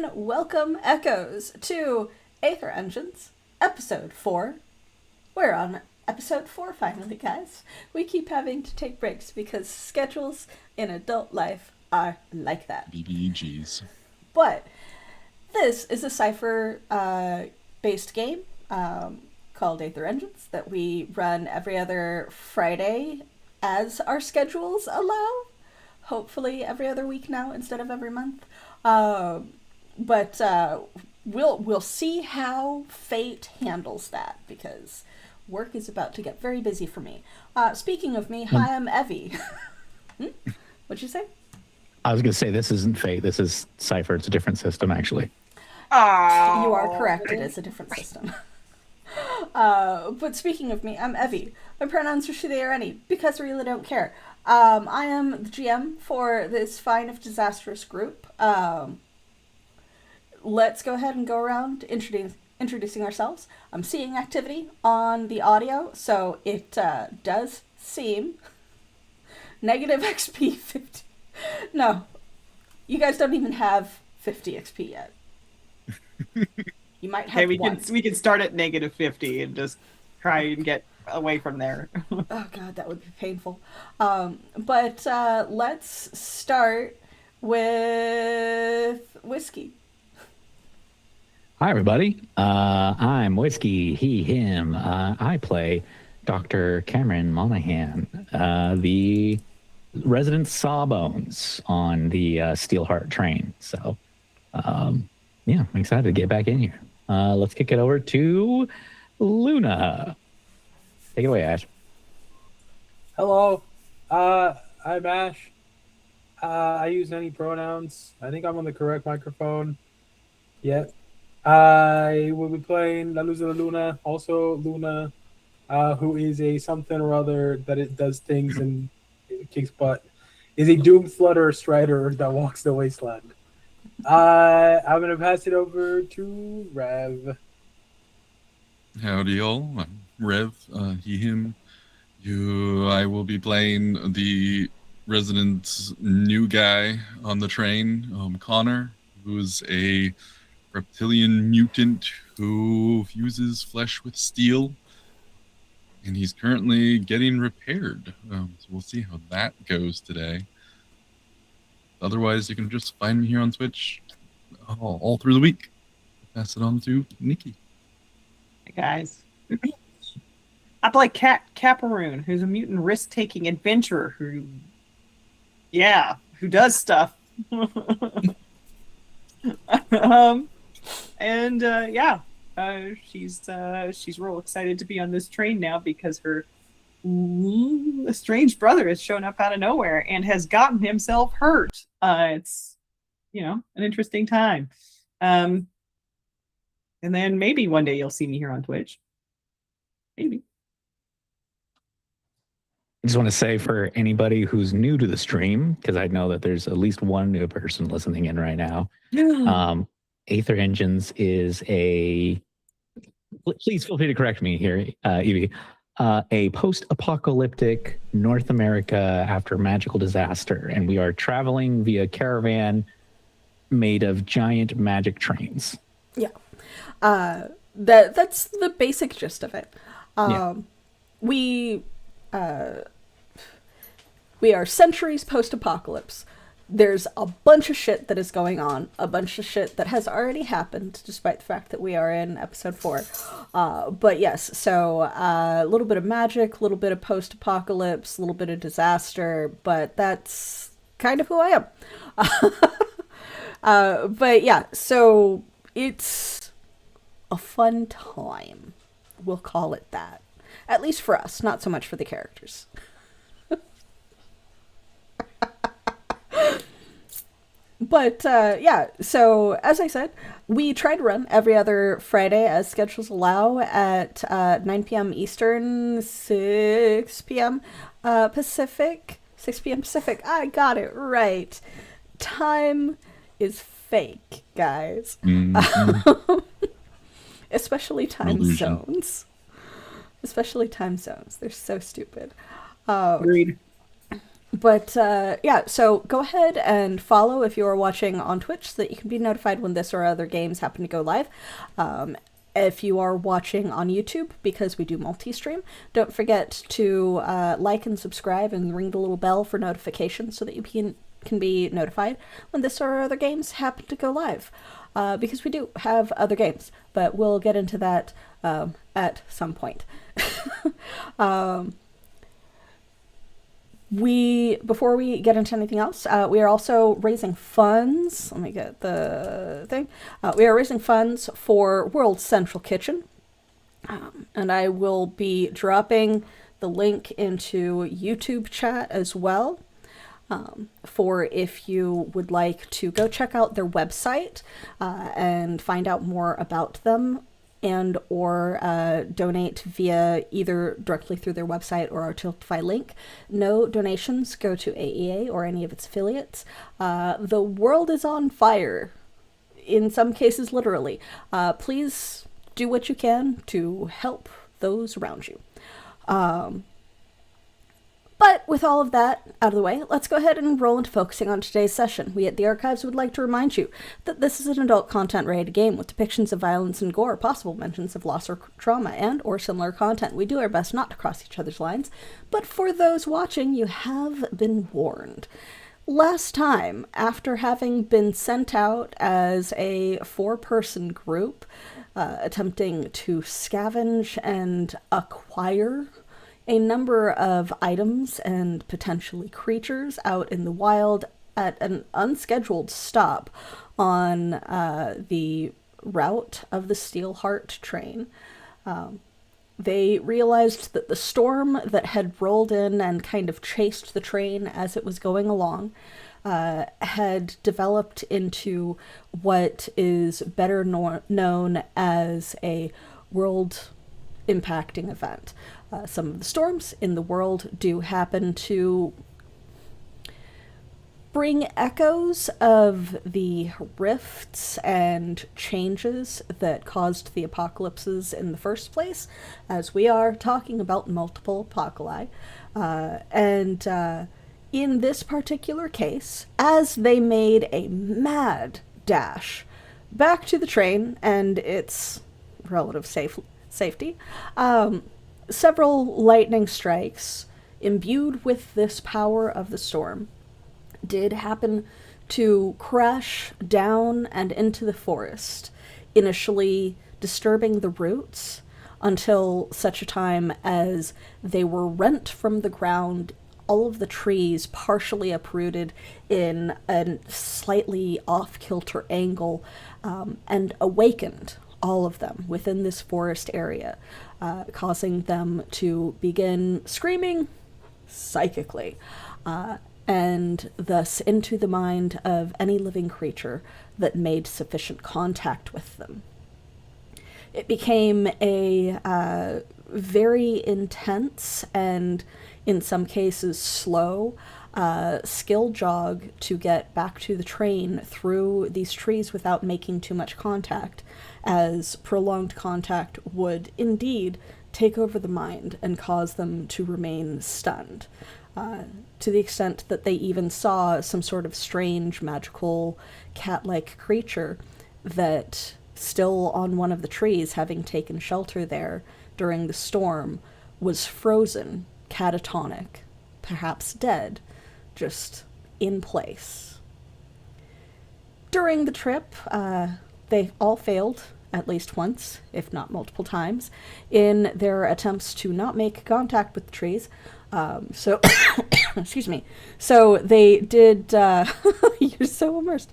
and welcome, Echoes, to Aether Engines, Episode 4. We're on Episode 4 finally, guys. We keep having to take breaks because schedules in adult life are like that. BBGs. But this is a cipher based game called Aether Engines that we run every other Friday as our schedules allow. Hopefully every other week now instead of every month. But we'll see how fate handles that because work is about to get very busy for me. Speaking of me, hi, I'm Evie. What'd you say? I was going to say this isn't fate. This is Cypher. It's a different system, actually. Oh, you are correct. It is a different system. But speaking of me, I'm Evie. My pronouns are she, they, or any because I really don't care. I am the GM for this fine of disastrous group. Let's go ahead and go around introducing ourselves. I'm seeing activity on the audio, so it does seem negative XP 50. No, you guys don't even have 50 XP yet. You might have we can start at negative 50 and just try and get away from there. Oh god, that would be painful. But let's start with Whiskey. Hi, everybody. I'm Whiskey, he, him. I play Dr. Cameron Monahan, the resident Sawbones on the Steelheart train. So, yeah, I'm excited to get back in here. Let's kick it over to Luna. Take it away, Ash. Hello, I'm Ash. I use any pronouns. I think I'm on the correct microphone. Yep. I will be playing La Luz de la Luna, also Luna, who is a something or other that it does things and kicks butt. Is a doomed flutter strider that walks the wasteland. I'm gonna pass it over to Rev. Howdy, y'all. I'm Rev, he, him. I will be playing the resident new guy on the train, Connor, who's a reptilian mutant who fuses flesh with steel. And he's currently getting repaired. So we'll see how that goes today. Otherwise, you can just find me here on Twitch all through the week. Pass it on to Nikki. Hey guys. I play Caperun, who's a mutant risk-taking adventurer who does stuff. She's real excited to be on this train now because her strange brother has shown up out of nowhere and has gotten himself hurt. It's an interesting time. And then maybe one day you'll see me here on Twitch. Maybe. I just want to say for anybody who's new to the stream, because I know that there's at least one new person listening in right now. Aether Engines is please feel free to correct me here, Evie, a post-apocalyptic North America after magical disaster, and we are traveling via caravan made of giant magic trains. Yeah. That's the basic gist of it. We are centuries post-apocalypse. There's a bunch of shit that is going on, a bunch of shit that has already happened, despite the fact that we are in episode 4. But yes, so a little bit of magic, a little bit of post-apocalypse, a little bit of disaster, but that's kind of who I am. But yeah, so it's a fun time. We'll call it that. At least for us, not so much for the characters. But so as I said, we try to run every other Friday as schedules allow at 9 p.m. Eastern, 6 p.m. Pacific. 6 p.m. Pacific. I got it right. Time is fake, guys. Mm-hmm. Especially time zones. Especially time zones. They're so stupid. Agreed. But yeah, so go ahead and follow if you are watching on Twitch so that you can be notified when this or other games happen to go live. If you are watching on YouTube, because we do multi-stream, don't forget to like and subscribe and ring the little bell for notifications so that you can be notified when this or other games happen to go live. Because we do have other games, but we'll get into that at some point. Before we get into anything else, we are also raising funds. Let me get the thing. We are raising funds for World Central Kitchen. And I will be dropping the link into YouTube chat as well. For if you would like to go check out their website and find out more about them, and or donate via either directly through their website or our Tiltify link. No donations go to AEA or any of its affiliates. The world is on fire, in some cases literally. Please do what you can to help those around you. But with all of that out of the way, let's go ahead and roll into focusing on today's session. We at the Archives would like to remind you that this is an adult content-rated game with depictions of violence and gore, possible mentions of loss or trauma, and or similar content. We do our best not to cross each other's lines, but for those watching, you have been warned. Last time, after having been sent out as a 4-person group, attempting to scavenge and acquire a number of items and potentially creatures out in the wild at an unscheduled stop on the route of the Steelheart train. They realized that the storm that had rolled in and kind of chased the train as it was going along had developed into what is better known as a world impacting event. Some of the storms in the world do happen to bring echoes of the rifts and changes that caused the apocalypses in the first place, as we are talking about multiple apocalypse. In this particular case, as they made a mad dash back to the train and its relative safety, several lightning strikes, imbued with this power of the storm, did happen to crash down and into the forest, initially disturbing the roots until such a time as they were rent from the ground, all of the trees partially uprooted in a slightly off-kilter angle, and awakened all of them within this forest area, causing them to begin screaming psychically, and thus into the mind of any living creature that made sufficient contact with them. It became a very intense and, in some cases, slow skill jog to get back to the train through these trees without making too much contact, as prolonged contact would indeed take over the mind and cause them to remain stunned, to the extent that they even saw some sort of strange, magical, cat-like creature that, still on one of the trees, having taken shelter there during the storm, was frozen, catatonic, perhaps dead, just in place. During the trip, they all failed at least once, if not multiple times, in their attempts to not make contact with the trees. Excuse me. So they did, you're so immersed.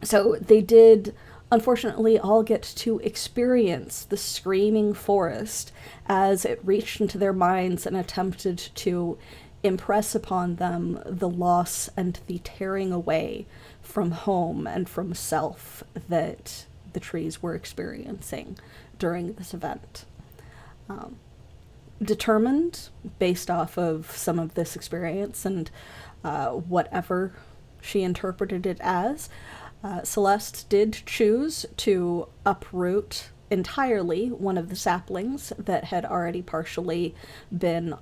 So they did, unfortunately, all get to experience the screaming forest as it reached into their minds and attempted to impress upon them the loss and the tearing away from home and from self that the trees were experiencing during this event. Determined, based off of some of this experience and whatever she interpreted it as, Celeste did choose to uproot entirely one of the saplings that had already partially been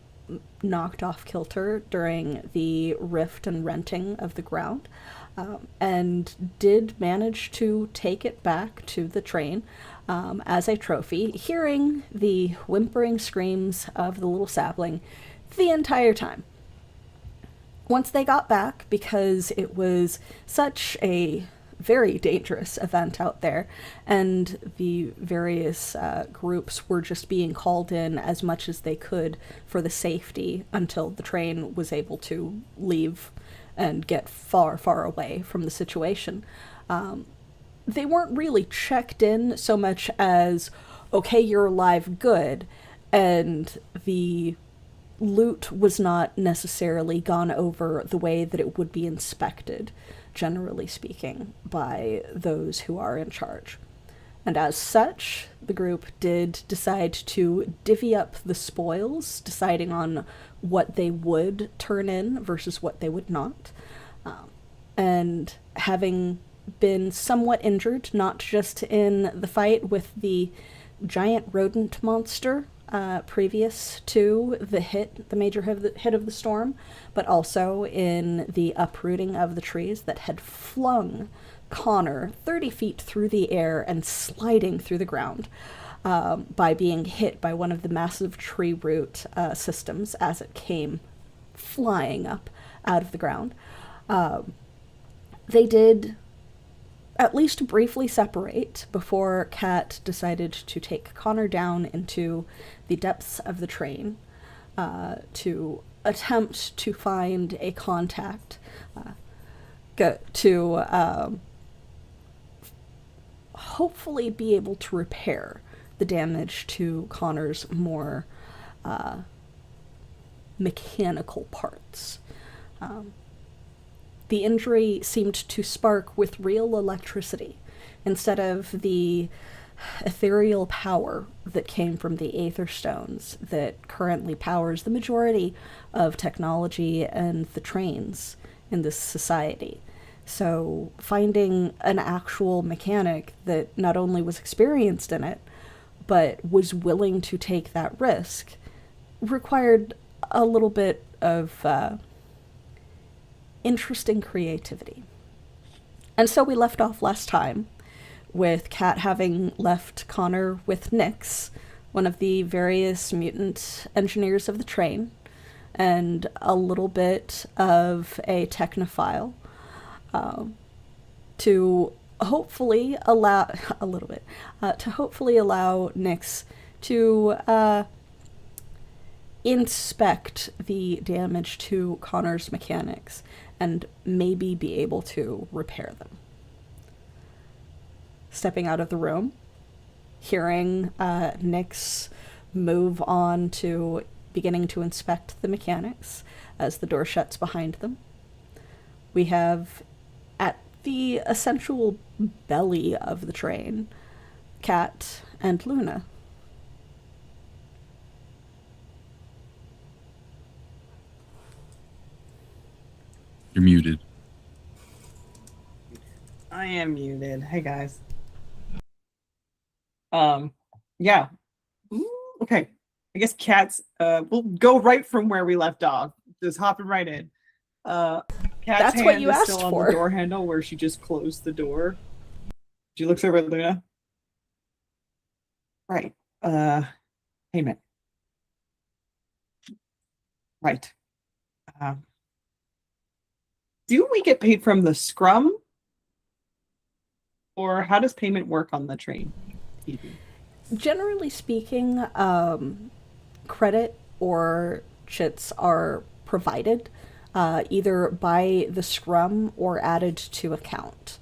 knocked off kilter during the rift and renting of the ground, and did manage to take it back to the train as a trophy, hearing the whimpering screams of the little sapling the entire time. Once they got back, because it was such a very dangerous event out there, and the various groups were just being called in as much as they could for the safety until the train was able to leave and get far, far away from the situation. They weren't really checked in so much as, okay, you're alive, good, and the loot was not necessarily gone over the way that it would be inspected, generally speaking, by those who are in charge. And as such, the group did decide to divvy up the spoils, deciding on what they would turn in versus what they would not. And having been somewhat injured, not just in the fight with the giant rodent monster previous to the major hit of the storm, but also in the uprooting of the trees that had flung Connor 30 feet through the air and sliding through the ground by being hit by one of the massive tree root systems as it came flying up out of the ground. They did at least briefly separate before Kat decided to take Connor down into the depths of the train to attempt to find a contact to hopefully be able to repair the damage to Connor's more mechanical parts. The injury seemed to spark with real electricity instead of the ethereal power that came from the Aether Stones that currently powers the majority of technology and the trains in this society. So finding an actual mechanic that not only was experienced in it, but was willing to take that risk required a little bit of interesting creativity. And so we left off last time with Kat having left Connor with Nyx, one of the various mutant engineers of the train, and a little bit of a technophile, to hopefully allow Nyx to inspect the damage to Connor's mechanics and maybe be able to repair them. Stepping out of the room, hearing Nyx move on to beginning to inspect the mechanics as the door shuts behind them, we have at the essential belly of the train Kat and Luna. You're muted. I am muted. Hey guys. Yeah. Ooh, okay. I guess Kat's we'll go right from where we left off. Just hopping right in. Kat's That's hand what you is asked still for. on the door handle where she just closed the door. She looks over at Luna. Right. Payment. Right. Do we get paid from the scrum? Or how does payment work on the train? Generally speaking, credit or chits are provided either by the scrum or added to account.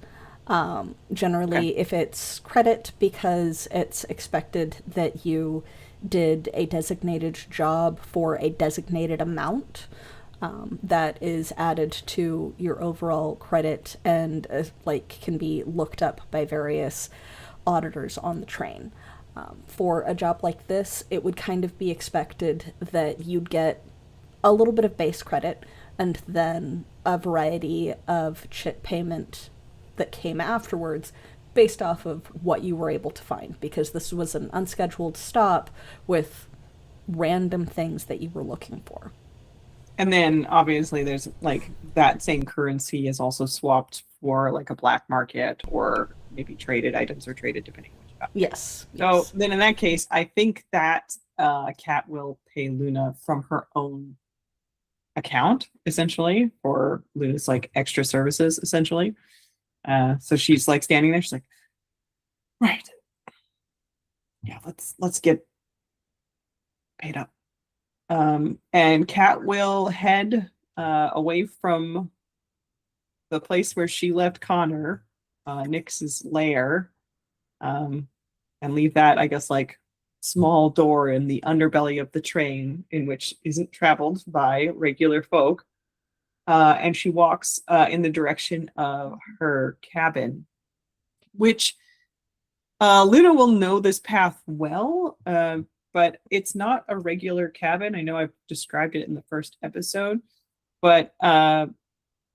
Generally, Okay. if it's credit because it's expected that you did a designated job for a designated amount, that is added to your overall credit and can be looked up by various auditors on the train. For a job like this, it would kind of be expected that you'd get a little bit of base credit and then a variety of chit payment that came afterwards based off of what you were able to find, because this was an unscheduled stop with random things that you were looking for. And then obviously there's like that same currency is also swapped for like a black market or maybe traded items or traded depending on which battle. Yes. So Yes. then in that case, I think that Kat will pay Luna from her own account essentially for Luna's like extra services essentially. So she's like standing there, she's like, right. Yeah, let's get paid up. And Kat will head away from the place where she left Connor, Nyx's lair, and leave that, I guess, like small door in the underbelly of the train in which isn't traveled by regular folk. And she walks in the direction of her cabin, which Luna will know this path well, but it's not a regular cabin. I know I've described it in the first episode, but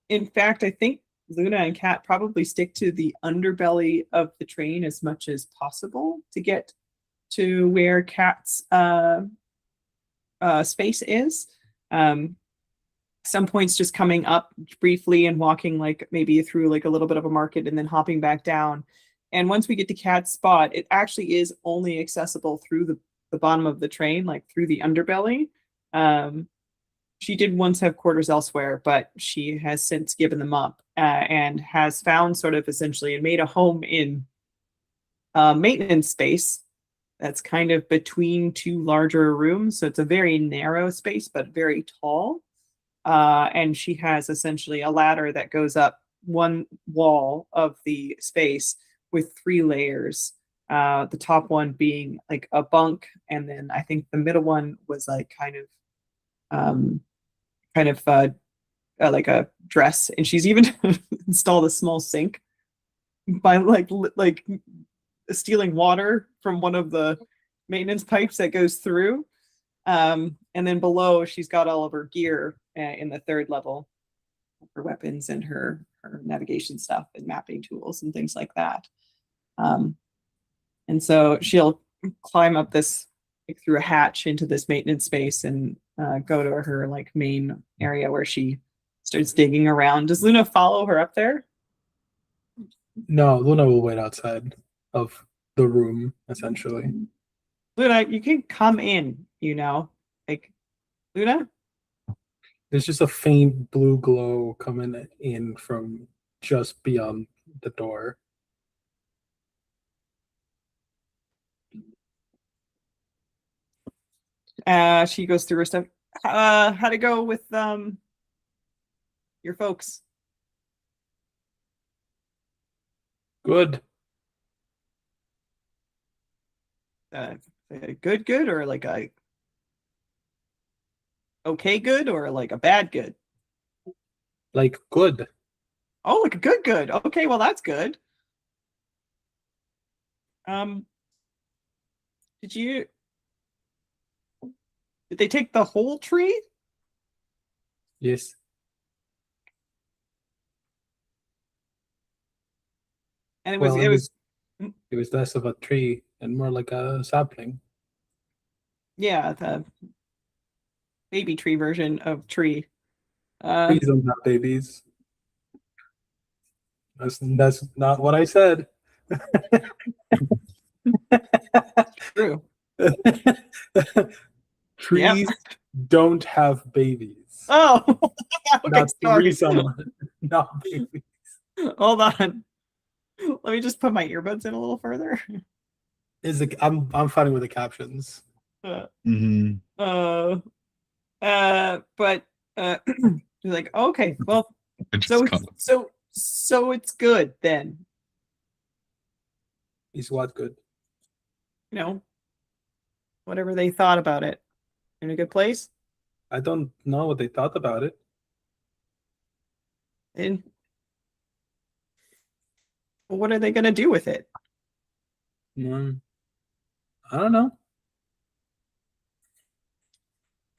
in fact, I think Luna and Kat probably stick to the underbelly of the train as much as possible to get to where Kat's space is. Some points just coming up briefly and walking like maybe through like a little bit of a market and then hopping back down. And once we get to Kat's spot, it actually is only accessible through the bottom of the train, like through the underbelly. She did once have quarters elsewhere, but she has since given them up and has found sort of essentially and made a home in maintenance space that's kind of between two larger rooms. So it's a very narrow space, but very tall. And she has essentially a ladder that goes up one wall of the space with 3 layers. The top one being like a bunk, and then I think the middle one was like kind of like a dress, and she's even installed a small sink by like stealing water from one of the maintenance pipes that goes through. And then below, she's got all of her gear in the 3rd level, her weapons and her navigation stuff and mapping tools and things like that. And so she'll climb up this like, through a hatch into this maintenance space and go to her like main area where she starts digging around. Does Luna follow her up there? No, Luna will wait outside of the room, essentially. Luna, you can come in, like Luna? There's just a faint blue glow coming in from just beyond the door. She goes through her stuff. How'd it go with your folks? Good. Good, or like a okay good, or like a bad good? Like, good. Oh, like a good. Okay, well that's good. Did they take the whole tree? Yes. And it Well, was it was less of a tree and more like a sapling. yeah, the baby tree version of tree. Trees don't have babies. That's not what I said. True. Trees don't have babies. Oh, okay, Not sorry. threesome, not babies. Hold on. Let me just put my earbuds in a little further. I'm fighting with the captions. But you're like, okay, well, so it's good then. Is what good? Whatever they thought about it. In a good place? I don't know what they thought about it. And what are they going to do with it? I don't know.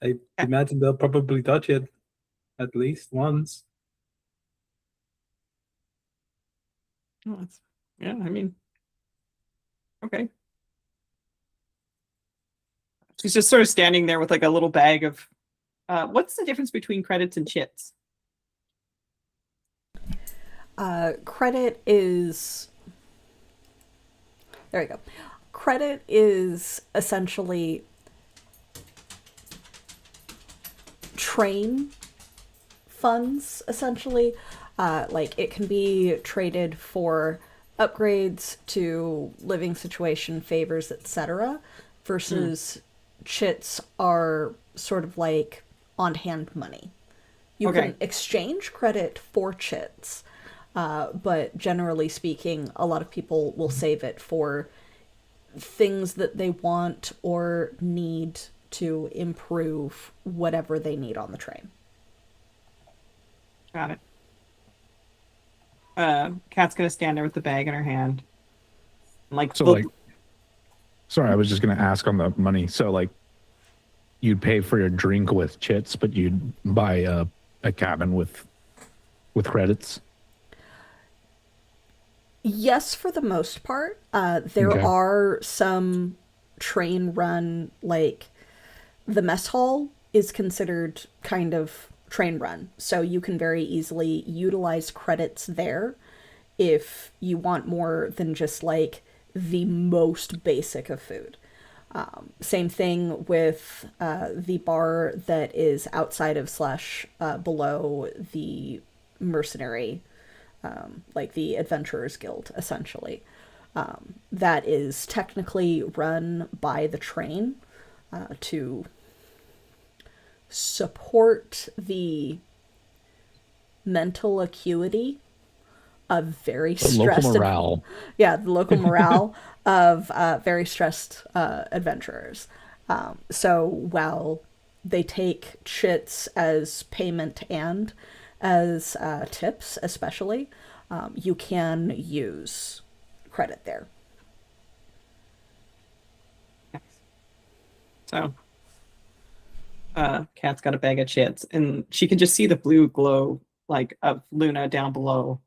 I imagine they'll probably touch it at least once. Yeah, I mean, okay. She's just sort of standing there with like a little bag of. What's the difference between credits and chits? Credit is. There we go. Credit is essentially train funds, essentially. Like it can be traded for upgrades to living situation, favors, etc. Versus chits are sort of like on-hand money. You can exchange credit for chits, but generally speaking, a lot of people will save it for things that they want or need to improve whatever they need on the train. Got it. Kat's gonna stand there with the bag in her hand. Like, So, like, sorry, I was just gonna ask on the money. So, like, you'd pay for your drink with chits, but you'd buy a cabin with credits. Yes, for the most part. There Okay. are some train run, like the mess hall is considered kind of train run. So you can very easily utilize credits there if you want more than just like the most basic of food. Same thing with the bar that is outside of slash below the mercenary, like the Adventurers Guild, essentially. That is technically run by the train to support the mental acuity of very stressed Local morale. the local morale of very stressed adventurers. So while they take chits as payment and as tips, especially, you can use credit there. So, Kat's got a bag of chits, and she can just see the blue glow, like, of Luna down below.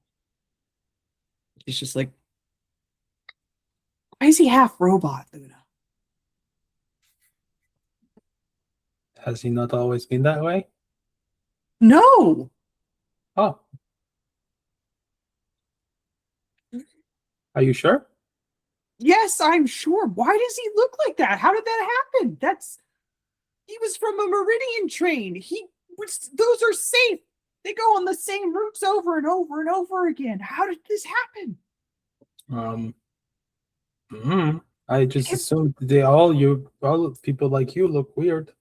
She's just like, why is he half robot, Luna? Has he not always been that way? No! Oh. Are you sure? Yes, I'm sure. Why does he look like that? How did that happen? He was from a Meridian train. Those are safe. They go on the same routes over and over and over again. How did this happen? I just assumed all people like you look weird.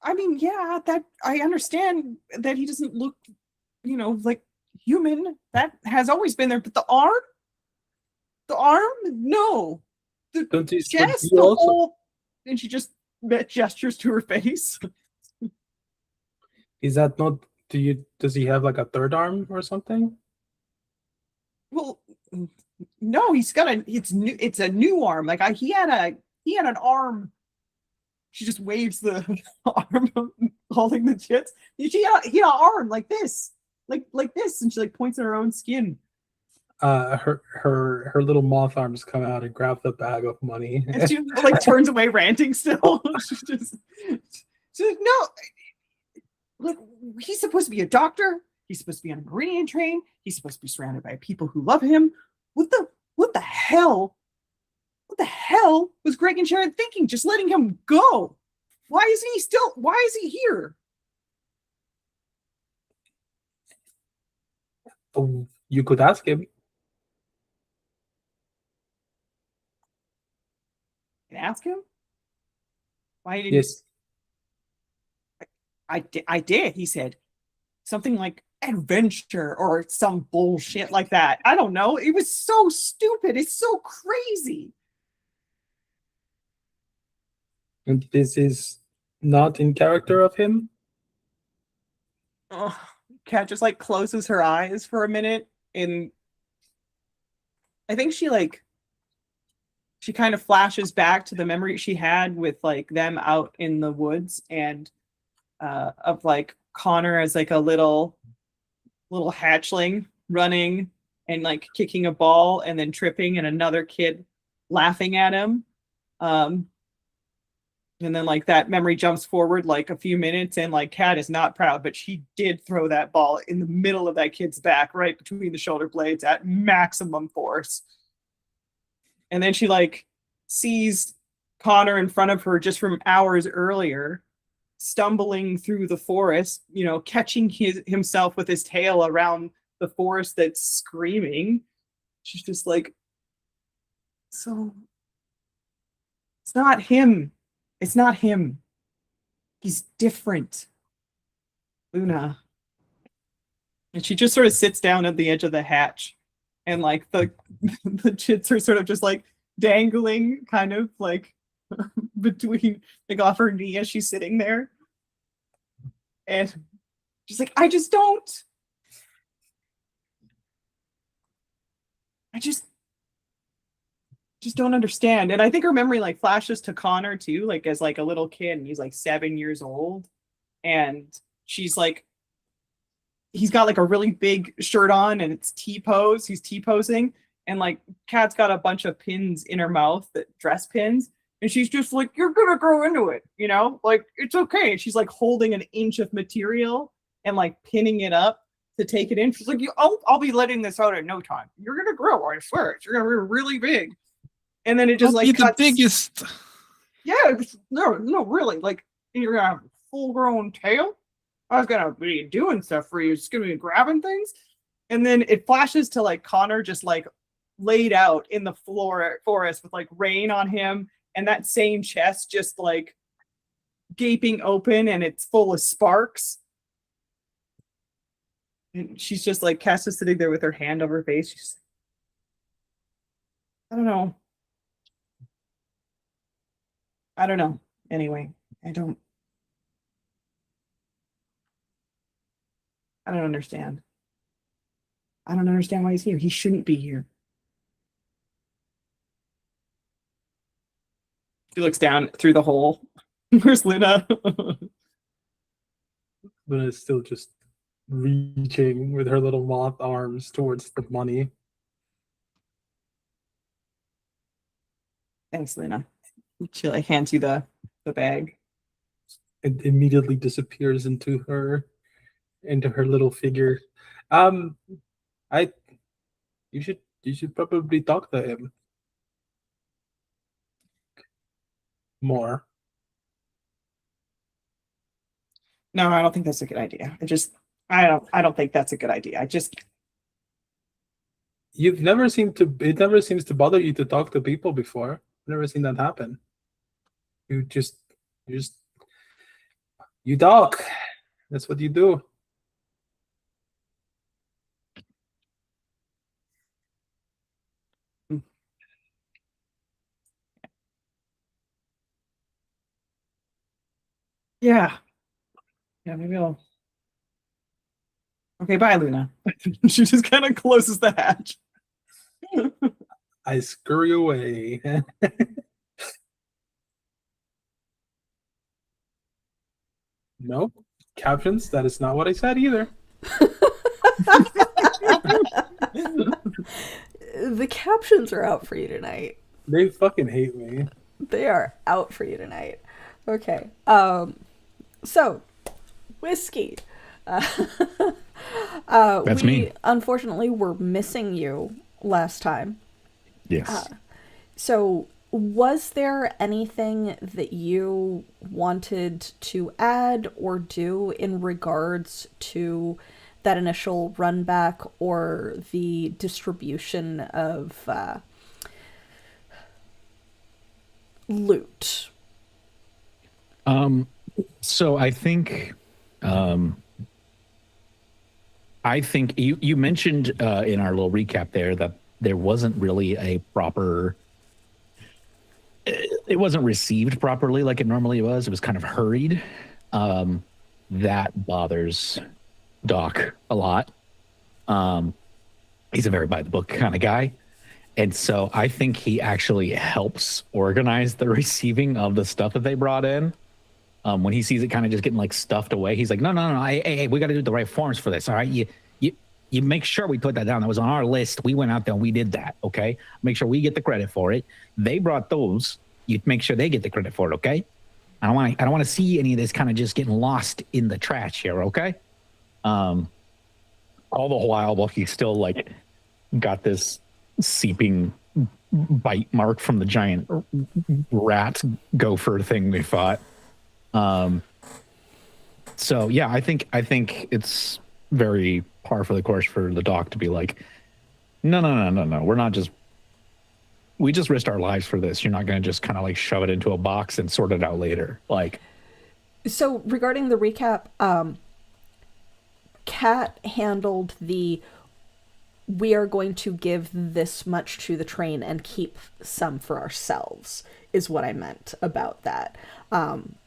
I mean, yeah, that I understand that he doesn't look, like human. That has always been there, but the arm, no, the chest, the whole, and she just gestures to her face. Is that not? Does he have like a third arm or something? Well, no, it's a new arm. Like he had an arm. She just waves the arm holding the chits. He had an arm like this, like this, and she like points at her own skin. Her little moth arms come out and grab the bag of money. And she like turns away ranting still. she's like, no, like he's supposed to be a doctor. He's supposed to be on a Meridian train. He's supposed to be surrounded by people who love him. What the hell? What the hell was Greg and Sharon thinking? Just letting him go. Why is he here? Oh, you could ask him. Ask him? Why didn't Yes. I did. He said something like adventure or some bullshit like that. I don't know. It was so stupid. It's so crazy. And this is not in character of him? Kat just like closes her eyes for a minute, and I think she kind of flashes back to the memory she had with like them out in the woods and of like Connor as like a little hatchling running and like kicking a ball and then tripping and another kid laughing at him. And then like that memory jumps forward like a few minutes, and like Kat is not proud, but she did throw that ball in the middle of that kid's back, right between the shoulder blades at maximum force. And then she like sees Connor in front of her just from hours earlier, stumbling through the forest, catching himself with his tail around the forest that's screaming. She's just like, so it's not him. It's not him. He's different. Luna. And she just sort of sits down at the edge of the hatch, and like the chits are sort of just like dangling kind of like between like off her knee as she's sitting there. And she's like, I just don't understand. And I think her memory like flashes to Connor too, like as like a little kid, and he's like 7 years old, and she's like, he's got like a really big shirt on, and it's T-pose. He's T-posing, and like Kat's got a bunch of pins in her mouth, that dress pins, and she's just like, you're gonna grow into it, like it's okay. And she's like holding an inch of material and like pinning it up to take it in. She's like, I'll be letting this out in no time. You're gonna grow, I swear. You're gonna be really big. And then it just like the biggest. Yeah, no, really. Like, you're gonna have a full-grown tail. I was gonna be doing stuff for you. It's gonna be grabbing things. And then it flashes to like Connor just like laid out in the forest with like rain on him, and that same chest just like gaping open, and it's full of sparks. And she's just like, Cass is sitting there with her hand over her face. She's, I don't know. Anyway, I don't understand. I don't understand why he's here. He shouldn't be here. She looks down through the hole. Where's Luna? Luna is still just reaching with her little moth arms towards the money. Thanks, Luna. She like hands you the bag. It immediately disappears into her little figure. You should probably talk to him more. No, I don't think that's a good idea. I don't think that's a good idea. It never seems to bother you to talk to people before. I've never seen that happen. You talk. That's what you do. Yeah, maybe I'll. Okay, bye, Luna. She just kind of closes the hatch. I scurry away. No, captions, that is not what I said either. The captions are out for you tonight. They fucking hate me. They are out for you tonight. Okay. So, Whiskey. That's we me. Unfortunately were missing you last time. Yes. So, was there anything that you wanted to add or do in regards to that initial run back or the distribution of loot? So I think you mentioned in our little recap there that there wasn't really a proper. It wasn't received properly like it normally was. It was kind of hurried. That bothers Doc a lot. He's a very by the book kind of guy. And so I think he actually helps organize the receiving of the stuff that they brought in. When he sees it kind of just getting like stuffed away, he's like, no, hey, we got to do the right forms for this. All right. You make sure we put that down. That was on our list. We went out there and we did that. Okay. Make sure we get the credit for it. They brought those. you make sure they get the credit for it, okay? I don't want to see any of this kind of just getting lost in the trash here, okay? All the while he's still like got this seeping bite mark from the giant rat gopher thing we fought. So yeah, I think it's very par for the course for the doc to be like, no, we just risked our lives for this. You're not going to just kind of like shove it into a box and sort it out later. Like, so regarding the recap, Kat handled the we are going to give this much to the train and keep some for ourselves is what I meant about that.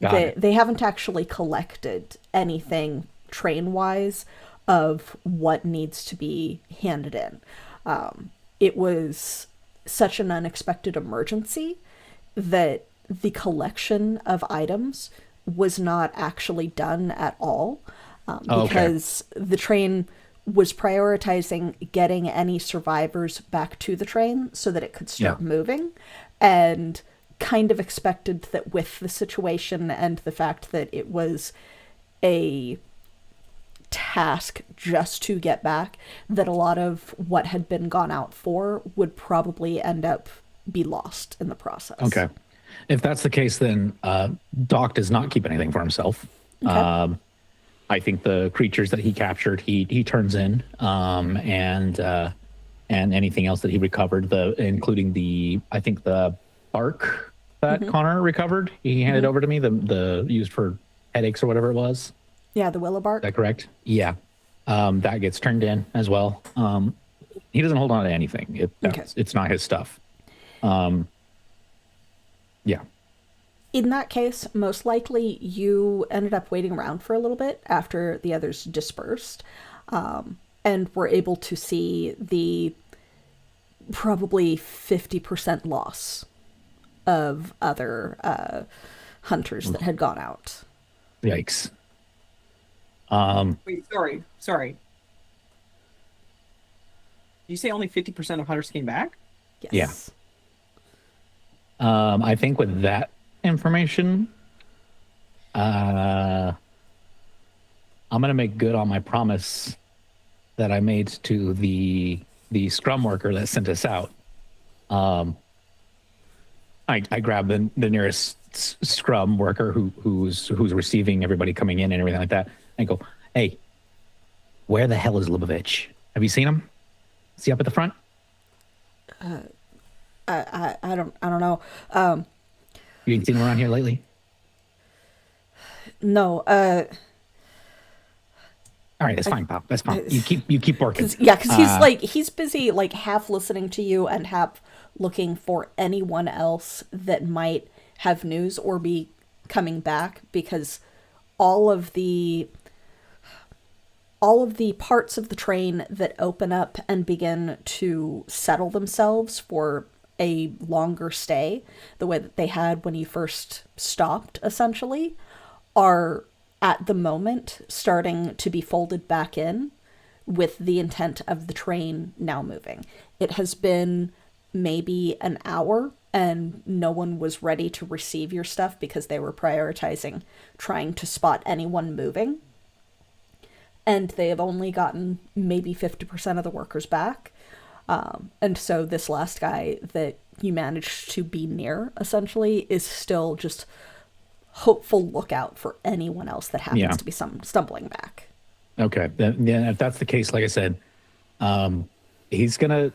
They haven't actually collected anything train-wise of what needs to be handed in. It was such an unexpected emergency that the collection of items was not actually done at all, because the train was prioritizing getting any survivors back to the train so that it could start moving, and kind of expected that with the situation and the fact that it was a task just to get back, that a lot of what had been gone out for would probably end up be lost in the process. Okay. If that's the case, then Doc does not keep anything for himself. Okay. I think the creatures that he captured, he turns in, and anything else that he recovered, including the bark that Connor recovered, he handed over to me, the used for headaches or whatever it was. Yeah, the willow bark. Is that correct? Yeah. That gets turned in as well. He doesn't hold on to anything. It's not his stuff. Yeah. In that case, most likely you ended up waiting around for a little bit after the others dispersed, and were able to see the probably 50% loss of other hunters that had gone out. Yikes. Wait, sorry. Did you say only 50% of hunters came back? Yes. Yeah. I think with that information, I'm gonna make good on my promise that I made to the scrum worker that sent us out. I grab the nearest scrum worker who's receiving everybody coming in and everything like that, and go, "Hey, where the hell is Lubavitch? Have you seen him? Is he up at the front?" I don't know. You ain't seen him around here lately? No. All right, that's fine, pal. That's fine. You keep working. Because he's busy like half listening to you and half looking for anyone else that might have news or be coming back, because all of the parts of the train that open up and begin to settle themselves for a longer stay, the way that they had when you first stopped, essentially, are at the moment starting to be folded back in with the intent of the train now moving. It has been maybe an hour and no one was ready to receive your stuff because they were prioritizing trying to spot anyone moving. And they have only gotten maybe 50% of the workers back. And so this last guy that you managed to be near, essentially, is still just hopeful lookout for anyone else that happens to be stumbling back. Okay. Then, if that's the case, like I said, I'm going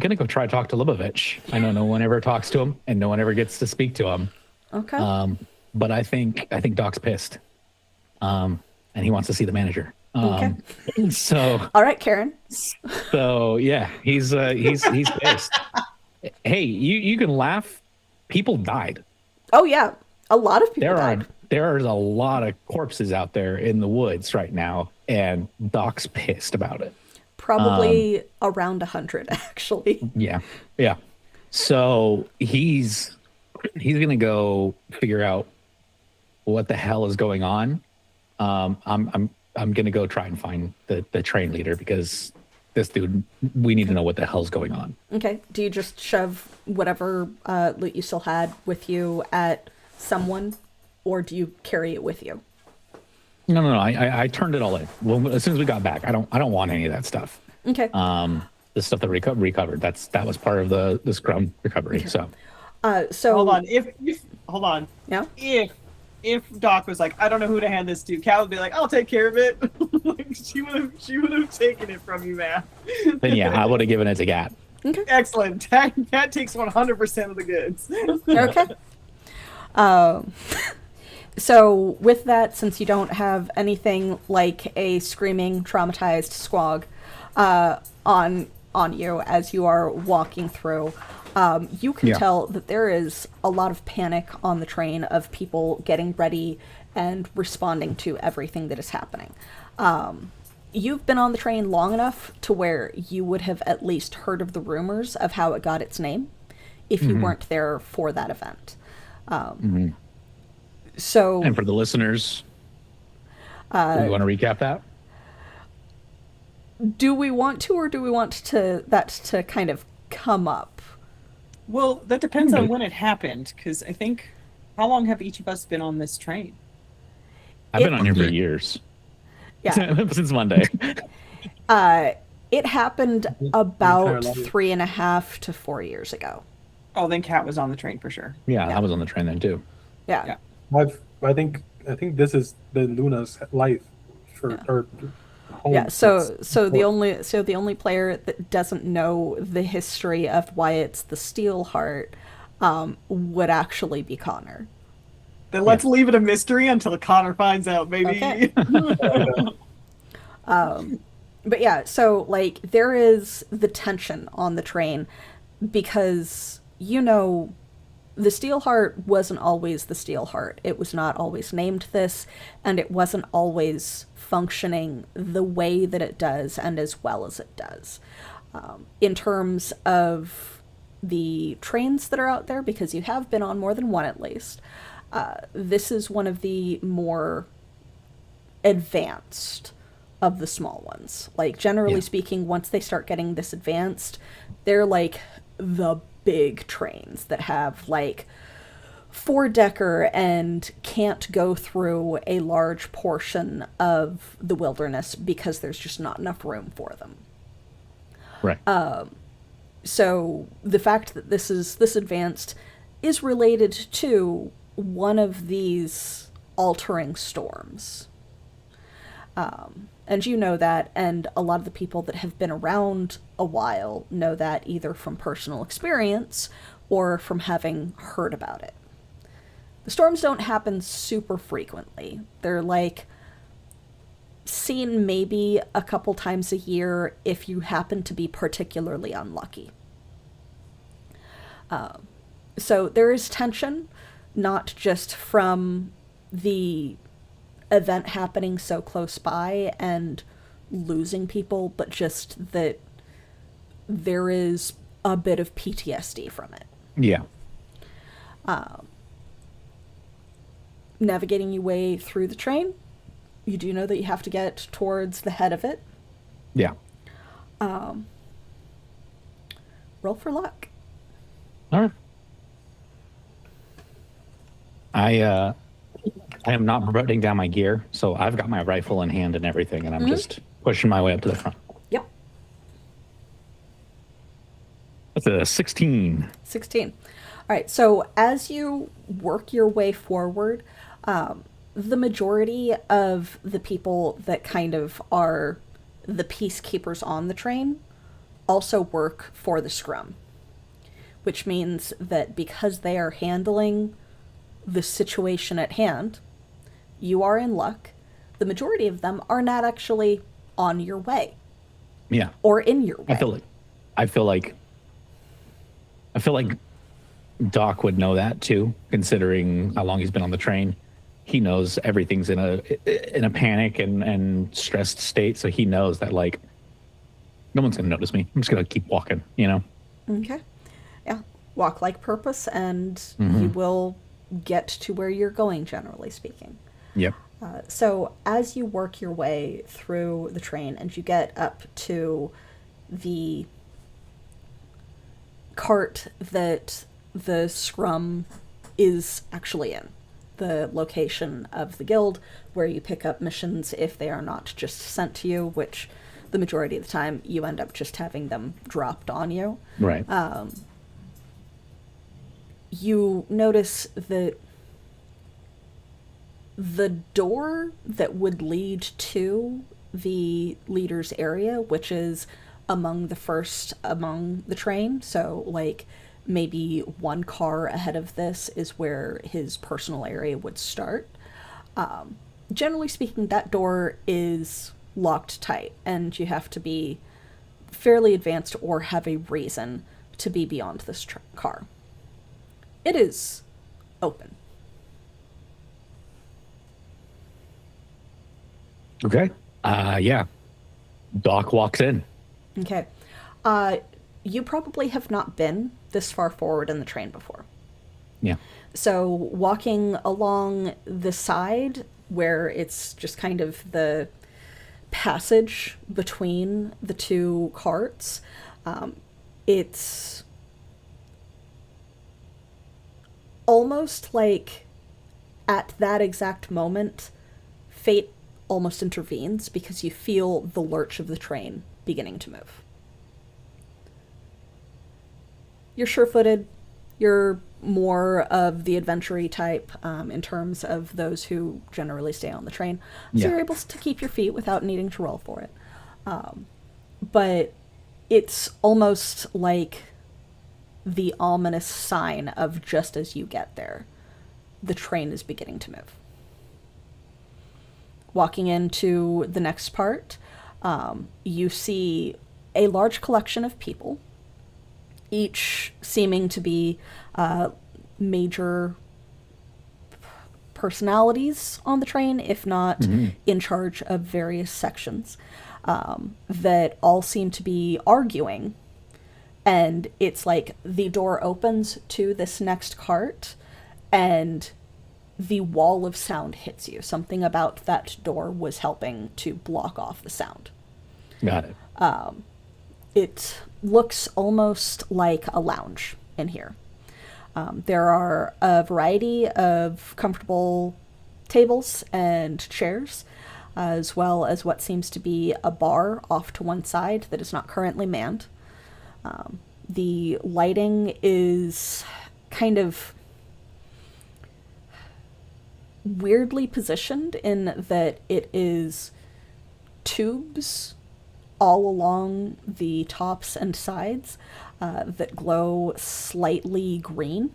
to go try to talk to Lubavitch. I know no one ever talks to him and no one ever gets to speak to him. Okay. But I think Doc's pissed. And he wants to see the manager. Okay. So all right, Karen. So yeah, he's pissed. Hey, you can laugh. People died. Oh yeah, a lot of people died. There's a lot of corpses out there in the woods right now, and Doc's pissed about it. Probably around 100, actually. Yeah. So he's gonna go figure out what the hell is going on. I'm gonna go try and find the train leader, because this dude, we need to know what the hell's going on. Okay. Do you just shove whatever loot you still had with you at someone, or do you carry it with you? No. I turned it all in. Well, as soon as we got back, I don't want any of that stuff. Okay. The stuff that recovered, that was part of the scrum recovery. So So Hold on. Hold on. Yeah. If Doc was like, I don't know who to hand this to, Cal would be like, I'll take care of it. Like, she would have taken it from you, man. then yeah, I would have given it to Gat. Okay. Excellent. Cat takes 100% of the goods. Okay. So with that, since you don't have anything like a screaming, traumatized squog on you as you are walking through, you can tell that there is a lot of panic on the train of people getting ready and responding to everything that is happening. You've been on the train long enough to where you would have at least heard of the rumors of how it got its name if you weren't there for that event. So, And for the listeners, do you want to recap that? do we want to, or do we want to kind of come up? Well, that depends on when it happened, because I think, how long have each of us been on this train? I've been on here for Monday. years. Yeah. Since Monday. It happened entire about life. 3.5 to 4 years ago. Oh, then Cat was on the train for sure. Yeah, I was on the train then too. Yeah. I think this has been Luna's life for her home. Yeah, so since- the only player that doesn't know the history of why it's the Steelheart would actually be Connor. Then let's leave it a mystery until Connor finds out, maybe. Okay. But yeah, so like there is the tension on the train because the Steelheart wasn't always the Steelheart. It was not always named this, and it wasn't always functioning the way that it does and as well as it does. In terms of the trains that are out there, because you have been on more than one at least, this is one of the more advanced of the small ones. Like, generally speaking, once they start getting this advanced, they're like the big trains that have like 4-decker and can't go through a large portion of the wilderness because there's just not enough room for them. Right. So the fact that this is this advanced is related to one of these altering storms. And you know that, and a lot of the people that have been around a while know that either from personal experience or from having heard about it. The storms don't happen super frequently. They're like seen maybe a couple times a year if you happen to be particularly unlucky. So there is tension, not just from the event happening so close by and losing people, but just that there is a bit of PTSD from it. Yeah. Navigating your way through the train, you do know that you have to get towards the head of it. Yeah. Roll for luck. All right. I am not putting down my gear, so I've got my rifle in hand and everything, and I'm just pushing my way up to the front. Yep. That's a 16. 16. All right, so as you work your way forward, the majority of the people that kind of are the peacekeepers on the train also work for the scrum, which means that because they are handling the situation at hand, you are in luck. The majority of them are not actually on your way Yeah. or in your way. I feel like Doc would know that too, considering how long he's been on the train. He knows everything's in a panic and stressed state, so he knows that like no one's gonna notice me. I'm just gonna keep walking, you know. Okay. Yeah. Walk like purpose, and you will get to where you're going, generally speaking. Yep. So as you work your way through the train and you get up to the cart that the scrum is actually in, the location of the guild where you pick up missions if they are not just sent to you, which the majority of the time you end up just having them dropped on you. Right. You notice that the door that would lead to the leader's area, which is among the first among the train, so like maybe one car ahead of this is where his personal area would start. Generally speaking, that door is locked tight, and you have to be fairly advanced or have a reason to be beyond this car. It is open. Okay. Yeah. Doc walks in. Okay. You probably have not been this far forward in the train before. Yeah. So walking along the side where it's just kind of the passage between the two carts, it's almost like at that exact moment, fate almost intervenes because you feel the lurch of the train beginning to move. You're sure-footed. You're more of the adventure-y type in terms of those who generally stay on the train. So Yeah. you're able to keep your feet without needing to roll for it. But it's almost like the ominous sign of just as you get there, the train is beginning to move. Walking into the next part, you see a large collection of people, each seeming to be major personalities on the train, if not in charge of various sections, that all seem to be arguing. And it's like the door opens to this next cart, and the wall of sound hits you. Something about that door was helping to block off the sound. Got it. It looks almost like a lounge in here. There are a variety of comfortable tables and chairs, as well as what seems to be a bar off to one side that is not currently manned. The lighting is kind of weirdly positioned in that it is tubes all along the tops and sides that glow slightly green.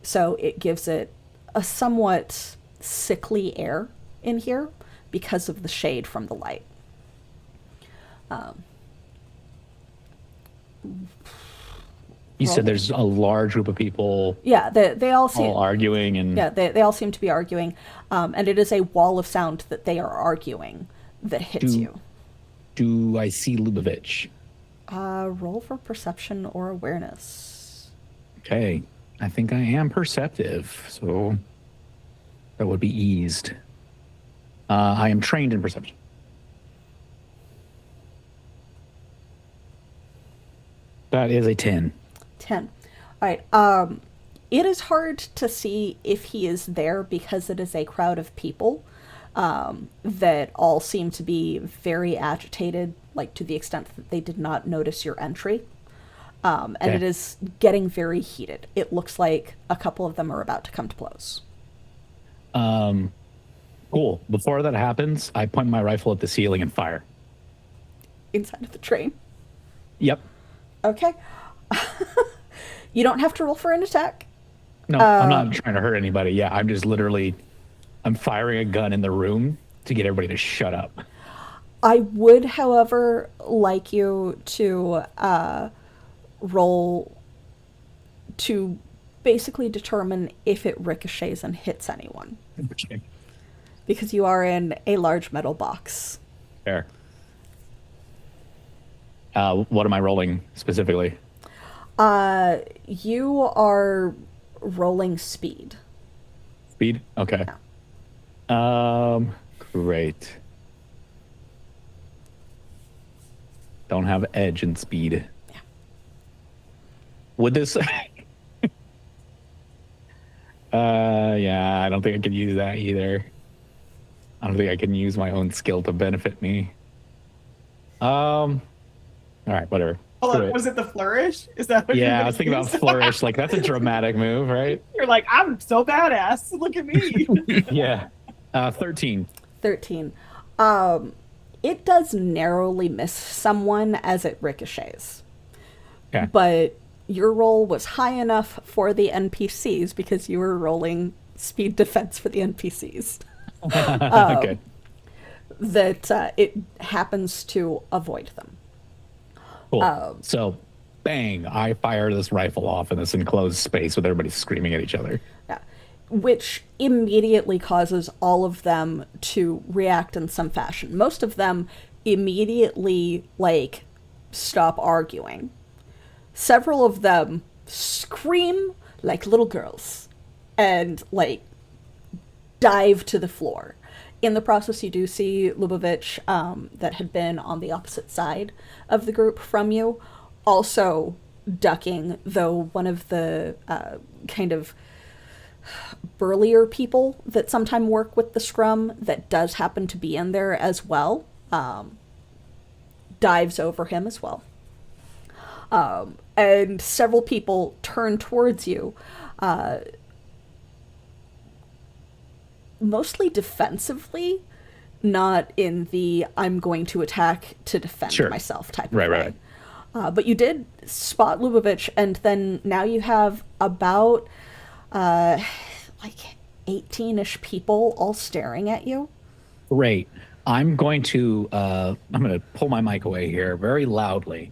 So it gives it a somewhat sickly air in here because of the shade from the light. You said there's a large group of people Yeah, they all seem all arguing and yeah they all seem to be arguing, and it is a wall of sound that they are arguing that hits you. Do I see Lubavitch? Roll for perception or awareness. Okay. I think I am perceptive, so that would be eased. I am trained in perception. That is a 10. 10. All right. It is hard to see if he is there because it is a crowd of people that all seem to be very agitated, like to the extent that they did not notice your entry. And Okay. it is getting very heated. It looks like a couple of them are about to come to blows. Cool. Before that happens, I point my rifle at the ceiling and fire. Inside of the train. Yep. Okay. You don't have to roll for an attack. No, I'm not trying to hurt anybody. Yeah, I'm just literally, I'm firing a gun in the room to get everybody to shut up. I would, however, like you to roll to basically determine if it ricochets and hits anyone. Okay. Because you are in a large metal box. Fair. What am I rolling specifically? You are rolling speed. Speed? Okay. Great. don't have edge and speed. Yeah. Would this? Yeah, I don't think I can use that either. I don't think I can use my own skill to benefit me. All right, whatever. Hold Screw on, it. was it the flourish? Is that what Yeah, I you're was thinking gonna about use? flourish. Like, that's a dramatic move, right? You're like, I'm so badass. Look at me. Yeah. 13. 13. It does narrowly miss someone as it ricochets. Okay. But your roll was high enough for the NPCs because you were rolling speed defense for the NPCs Okay. that it happens to avoid them. Cool. So, bang, I fire this rifle off in this enclosed space with everybody screaming at each other. Yeah. Which immediately causes all of them to react in some fashion. Most of them immediately, like, stop arguing. Several of them scream like little girls and, like, dive to the floor. In the process, you do see Lubavitch, that had been on the opposite side of the group from you, also ducking, though one of the kind of burlier people that sometimes work with the scrum that does happen to be in there as well, dives over him as well. And several people turn towards you, mostly defensively, not in the I'm going to attack to defend Sure. myself type of Right, way. right. But you did spot Lubavitch, and then now you have about like 18-ish people all staring at you. Great. I'm going to pull my mic away here very loudly.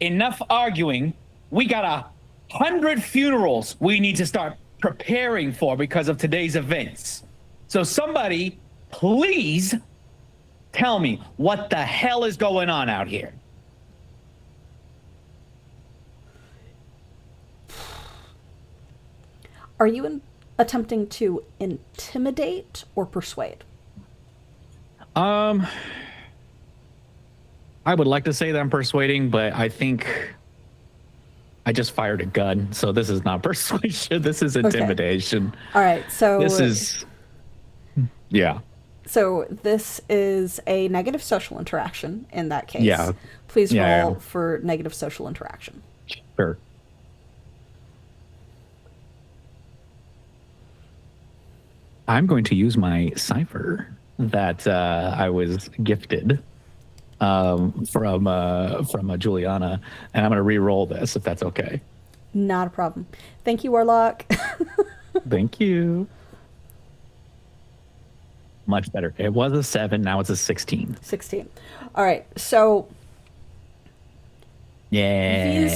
Enough arguing. We got 100 funerals we need to start preparing for because of today's events. So somebody, please tell me what the hell is going on out here. Are you attempting to intimidate or persuade? I would like to say that I'm persuading, but I think I just fired a gun, so this is not persuasion. This is intimidation. All right, so This is, yeah. So this is a negative social interaction in that case. Yeah. Please roll Yeah. for negative social interaction. Sure. I'm going to use my cipher that I was gifted from Juliana, and I'm going to re-roll this if that's okay. Not a problem. Thank you, Warlock. Thank you. Much better. It was a 7, now it's a 16. 16. All right, so Yeah.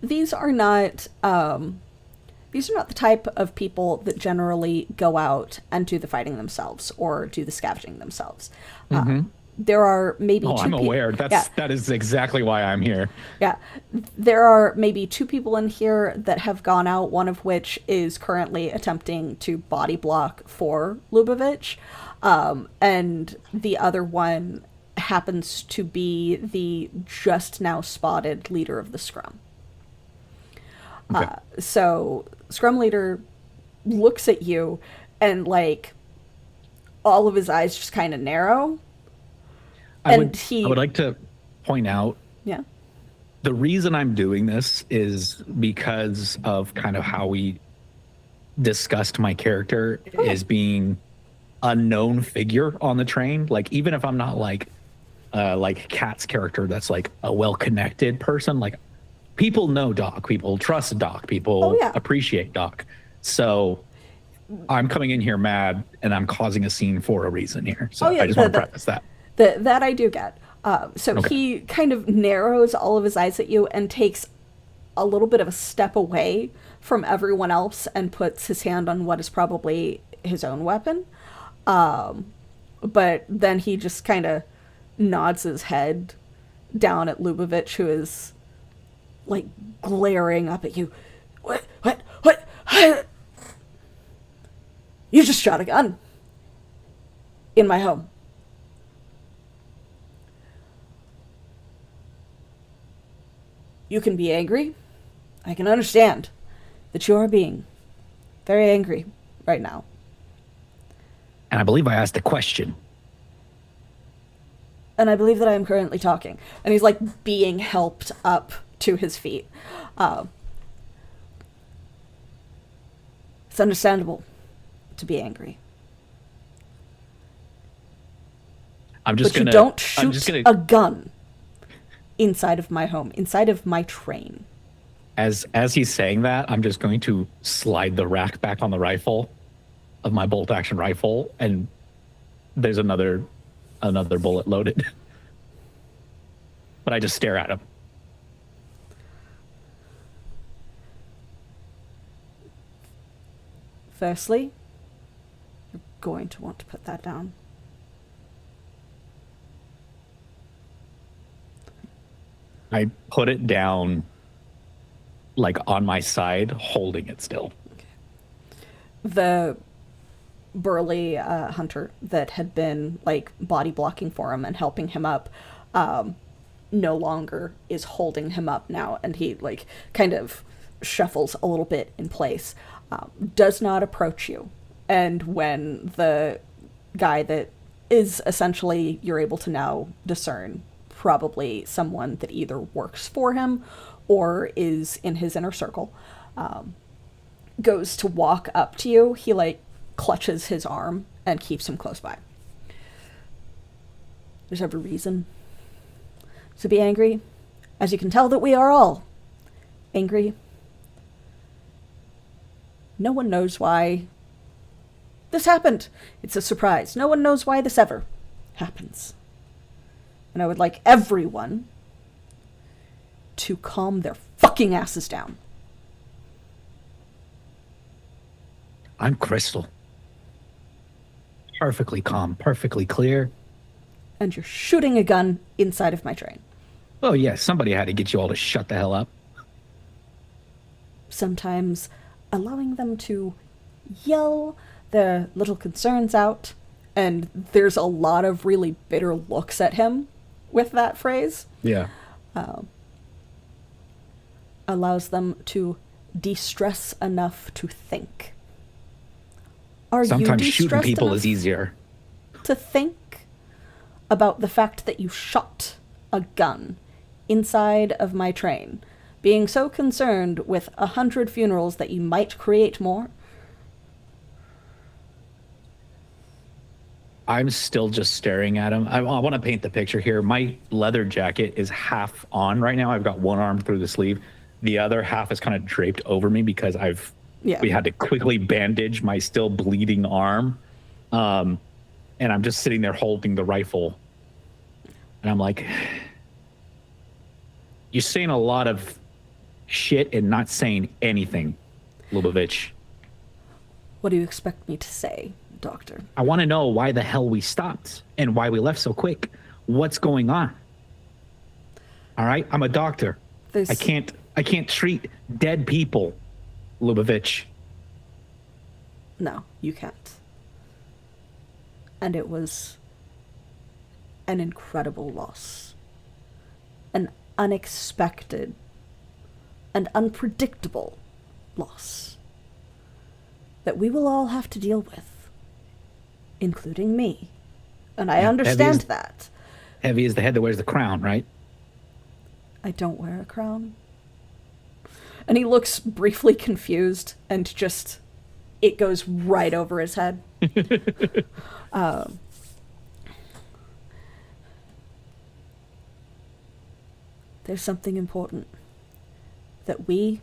these are not the type of people that generally go out and do the fighting themselves or do the scavenging themselves. There are maybe Oh, two I'm peo- aware. That is exactly why I'm here. Yeah, there are maybe 2 people in here that have gone out, one of which is currently attempting to body block for Lubavitch, and the other one happens to be the just now spotted leader of the scrum. Okay. So scrum leader looks at you and, like, all of his eyes just kind of narrow. I And would like to point out Yeah. the reason I'm doing this is because of kind of how we discussed my character as being a known figure on the train. Like, even if I'm not like Kat's character, that's like a well-connected person, like people know Doc, people trust Doc, people appreciate Doc. So I'm coming in here mad and I'm causing a scene for a reason here. So I just want to preface that. That I do get. So he kind of narrows all of his eyes at you and takes a little bit of a step away from everyone else and puts his hand on what is probably his own weapon. But then he just kind of nods his head down at Lubavitch, who is, like, glaring up at you. What? You just shot a gun in my home. You can be angry. I can understand that you are being very angry right now. And I believe I asked a question. And I believe that I am currently talking. And he's like being helped up to his feet. It's understandable to be angry. I'm just but gonna. You don't I'm shoot just gonna, a gun inside of my home, inside of my train. As he's saying that, I'm just going to slide the rack back on the rifle of my bolt action rifle, and there's another bullet loaded. But I just stare at him. Firstly, you're going to want to put that down. I put it down, like on my side, holding it still. Okay. The burly hunter that had been like body blocking for him and helping him up no longer is holding him up now, and he like kind of shuffles a little bit in place, does not approach you. And when the guy that is essentially, you're able to now discern probably someone that either works for him or is in his inner circle, goes to walk up to you, he like clutches his arm and keeps him close by. There's every reason to be angry, as you can tell that we are all angry. No one knows why this happened. It's a surprise. No one knows why this ever happens. And I would like everyone to calm their fucking asses down. I'm Crystal. Perfectly calm, perfectly clear. And you're shooting a gun inside of my train. Oh, yeah, somebody had to get you all to shut the hell up. Sometimes allowing them to yell their little concerns out, and there's a lot of really bitter looks at him with that phrase. Yeah. Allows them to de-stress enough to think. Are Sometimes you shooting de-stressed people enough is easier. to think about the fact that you shot a gun inside of my train, being so concerned with 100 funerals that you might create more? I'm still just staring at him. I want to paint the picture here. My leather jacket is half on right now. I've got one arm through the sleeve. The other half is kind of draped over me because we had to quickly bandage my still bleeding arm. And I'm just sitting there holding the rifle. And I'm like, you're saying a lot of shit and not saying anything, Lubavitch. What do you expect me to say, Doctor? I want to know why the hell we stopped and why we left so quick. What's going on? All right, I'm a doctor. I can't treat dead people, Lubavitch. No, you can't. And it was an incredible loss. An unexpected and unpredictable loss that we will all have to deal with, including me. And I understand that. Heavy is the head that wears the crown, right? I don't wear a crown. And he looks briefly confused, and just, it goes right over his head. There's something important that we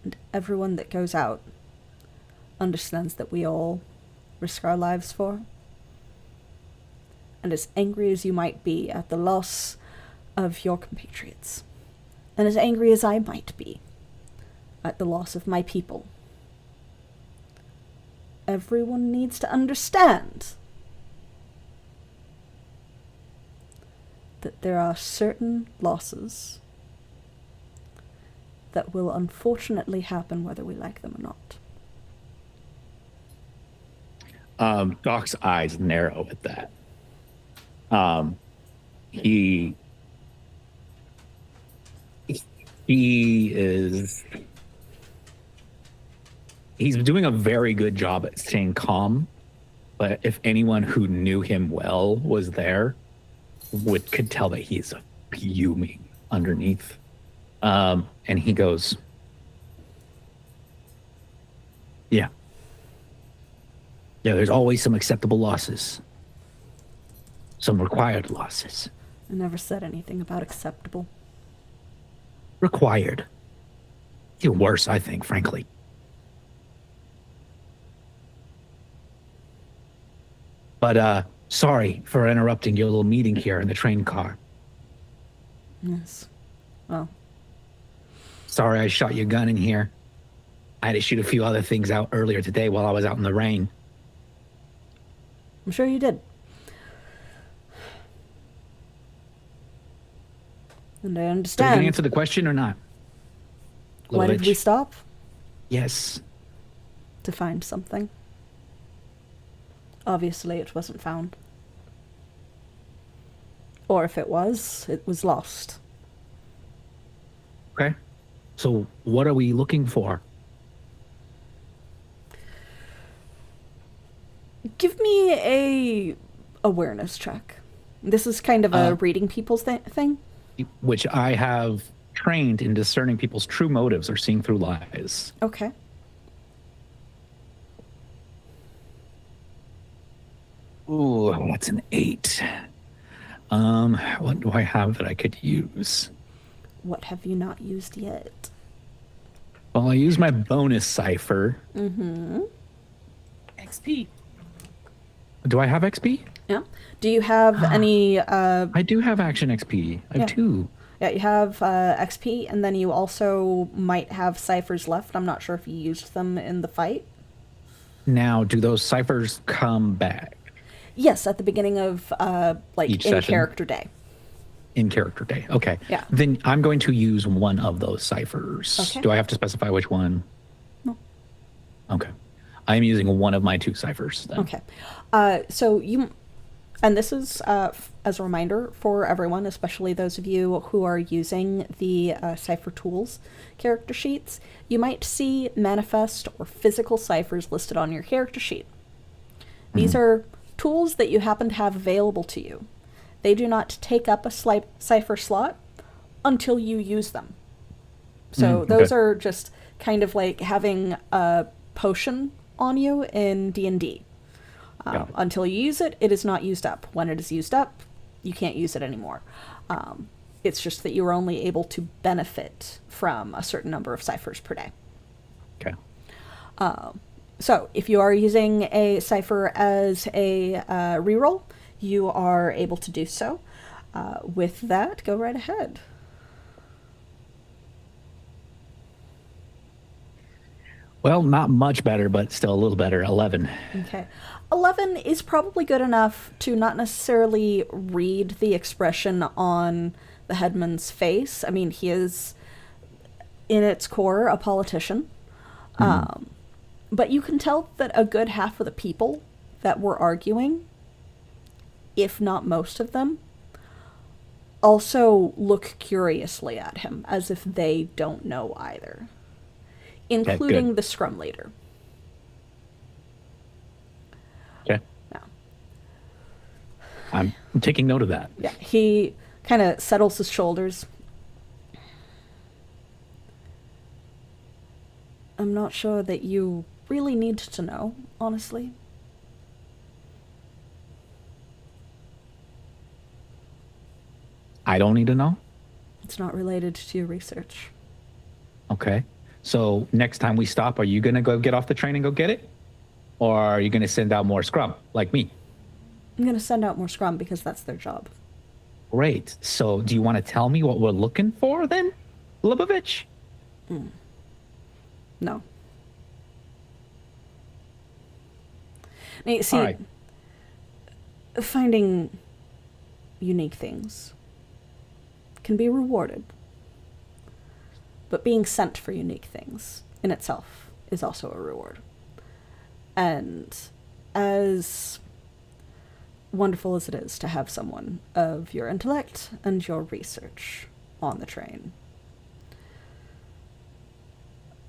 and everyone that goes out understands that we all risk our lives for. And as angry as you might be at the loss of your compatriots, and as angry as I might be at the loss of my people, everyone needs to understand that there are certain losses that will unfortunately happen whether we like them or not. Doc's eyes narrow at that. He He's doing a very good job at staying calm, but if anyone who knew him well was there, could tell that he's fuming underneath. And he goes, yeah, there's always some acceptable losses, some required losses. I never said anything about acceptable. Required. You're worse, I think, frankly. But sorry for interrupting your little meeting here in the train car. Yes. Well. Sorry I shot your gun in here. I had to shoot a few other things out earlier today while I was out in the rain. I'm sure you did. And I So you understand. gonna answer the question or not? Why did we Eldridge? stop? Yes. To find something. Obviously, it wasn't found. Or if it was lost. Okay. So what are we looking for? Give me a awareness check. This is kind of a reading people's thing. Which I have trained in discerning people's true motives or seeing through lies. Okay. Ooh, that's an 8. What do I have that I could use? What have you not used yet? Well, I use my bonus cipher. XP. Do I have XP? Yeah. Do you have any? I do have action XP. I have 2. Yeah, you have XP, and then you also might have ciphers left. I'm not sure if you used them in the fight. Now, do those ciphers come back Yes, at the beginning of Each in session? character day. in character day? Okay. Yeah. Then I'm going to use one of those ciphers. Okay. Do I have to specify which one? No. Okay. I'm using one of my 2 ciphers then. Okay. So you, and this is as a reminder for everyone, especially those of you who are using the cipher tools character sheets, you might see manifest or physical ciphers listed on your character sheet. These are tools that you happen to have available to you. They do not take up a cipher slot until you use them. So those okay. are just kind of like having a potion on you in D&D. Got it. Until you use it, it is not used up. When it is used up, you can't use it anymore. It's just that you are only able to benefit from a certain number of ciphers per day. Okay. So if you are using a cipher as a reroll, you are able to do so. With that, go right ahead. Well, not much better, but still a little better. 11. Okay. 11 is probably good enough to not necessarily read the expression on the headman's face. I mean, he is, in its core, a politician. But you can tell that a good half of the people that were arguing, if not most of them, also look curiously at him, as if they don't know either, including good. the scrum leader. Okay. Yeah. I'm taking note of that. Yeah, he kind of settles his shoulders. I'm not sure that you really need to know, honestly. I don't need to know? It's not related to your research. Okay. So next time we stop, are you going to go get off the train and go get it? Or are you going to send out more scrum, like me? I'm going to send out more scrum because that's their job. Great. So do you want to tell me what we're looking for then, Lubavitch? No. See, All right. finding unique things can be rewarded. But being sent for unique things in itself is also a reward. And as wonderful as it is to have someone of your intellect and your research on the train,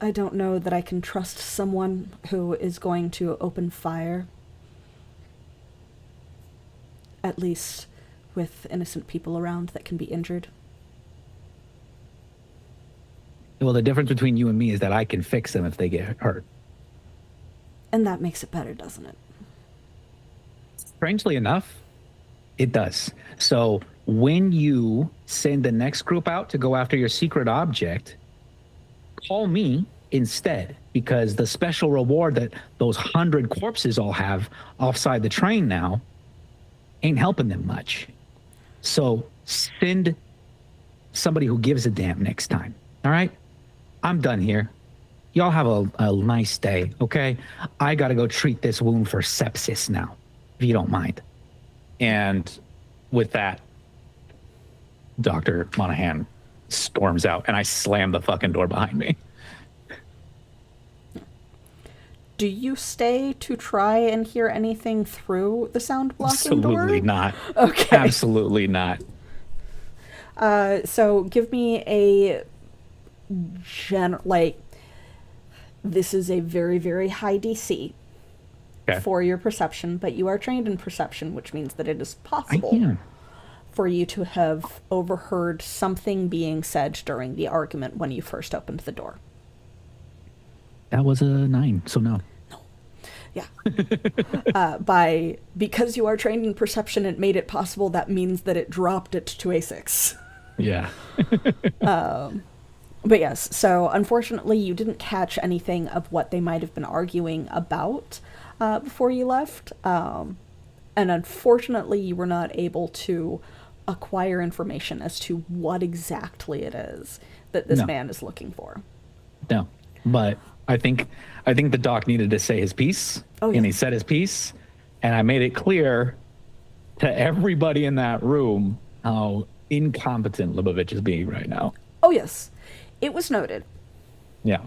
I don't know that I can trust someone who is going to open fire. At least with innocent people around that can be injured. Well, the difference between you and me is that I can fix them if they get hurt. And that makes it better, doesn't it? Strangely enough, it does. So when you send the next group out to go after your secret object, call me instead, because the special reward that those 100 corpses all have offside the train now ain't helping them much. So send somebody who gives a damn next time. All right? I'm done here. Y'all have a nice day, okay? I got to go treat this wound for sepsis now, if you don't mind. And with that, Dr. Monahan storms out, and I slam the fucking door behind me. Do you stay to try and hear anything through the sound blocking door? Absolutely not. Okay. Absolutely not. So give me a this is a very, very high DC for your perception, but you are trained in perception, which means that it is possible for you to have overheard something being said during the argument when you first opened the door. That was a 9, so no. Yeah. Because you are trained in perception, it made it possible. That means that it dropped it to a 6. Yeah. But yes, so unfortunately you didn't catch anything of what they might have been arguing about before you left. And unfortunately you were not able to acquire information as to what exactly it is that this man is looking for. No, but I think the doc needed to say his piece, and he said his piece, and I made it clear to everybody in that room how incompetent Libovich is being right now. Oh yes, it was noted. Yeah,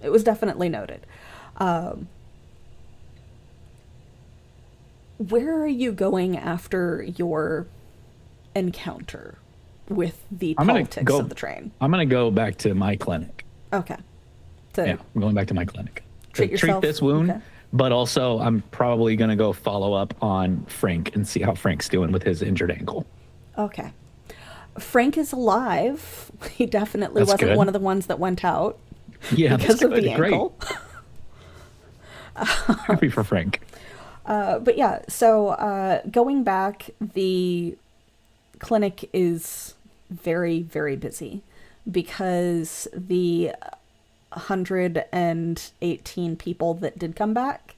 it was definitely noted. Where are you going after your encounter with the politics of the train? I'm gonna go back to my clinic. Okay. I'm going back to my clinic. Treat this wound, but also I'm probably going to go follow up on Frank and see how Frank's doing with his injured ankle. Okay. Frank is alive. He definitely wasn't one of the ones that went out because of the ankle. Happy for Frank. But yeah, so going back, the clinic is very, very busy because the 118 people that did come back,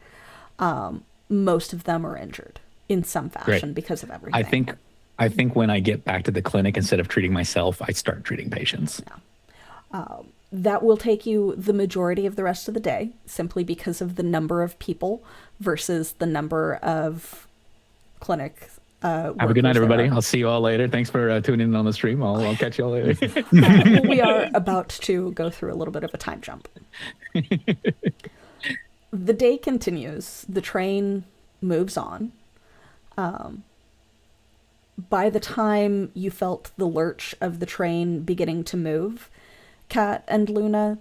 most of them are injured in some fashion because of everything. I think when I get back to the clinic, instead of treating myself, I start treating patients. Yeah. That will take you the majority of the rest of the day, simply because of the number of people versus the number of clinic have a good night, everybody. I'll see you all later. Thanks for tuning in on the stream. I'll catch you all later. We are about to go through a little bit of a time jump. The day continues. The train moves on. By the time you felt the lurch of the train beginning to move, Kat and Luna,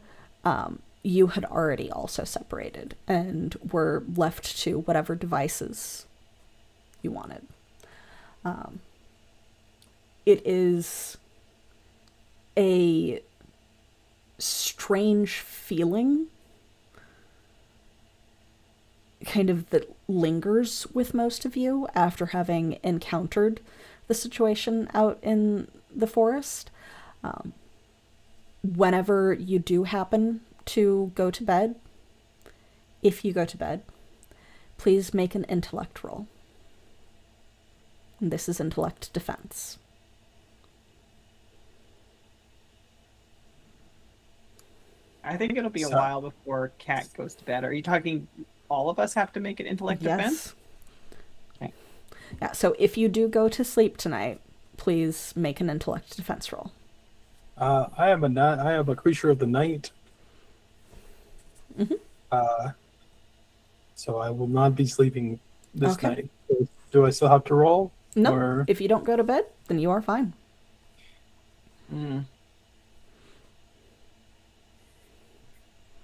you had already also separated and were left to whatever devices you wanted. It is a strange feeling kind of that lingers with most of you after having encountered the situation out in the forest. Whenever you do happen to go to bed, if you go to bed, please make an intellect roll. And this is intellect defense. I think it'll be a while before Kat goes to bed. Are you talking all of us have to make an intellect defense? Okay. Yeah, so if you do go to sleep tonight, please make an intellect defense roll. I am a creature of the night. Mm-hmm. So I will not be sleeping this night. Do I still have to roll? No. Or... If you don't go to bed, then you are fine.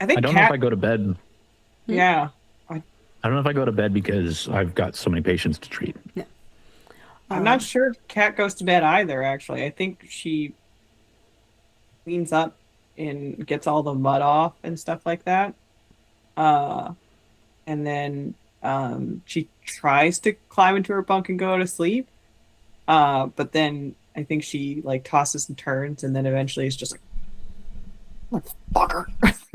I think I don't know if Cat. I go to bed. Yeah. I don't know if I go to bed because I've got so many patients to treat. Yeah. I'm not sure if Cat goes to bed either, actually. I think she cleans up and gets all the mud off and stuff like that. Uh, and then she tries to climb into her bunk and go to sleep. But then I think she like tosses and turns and then eventually is just like fucker.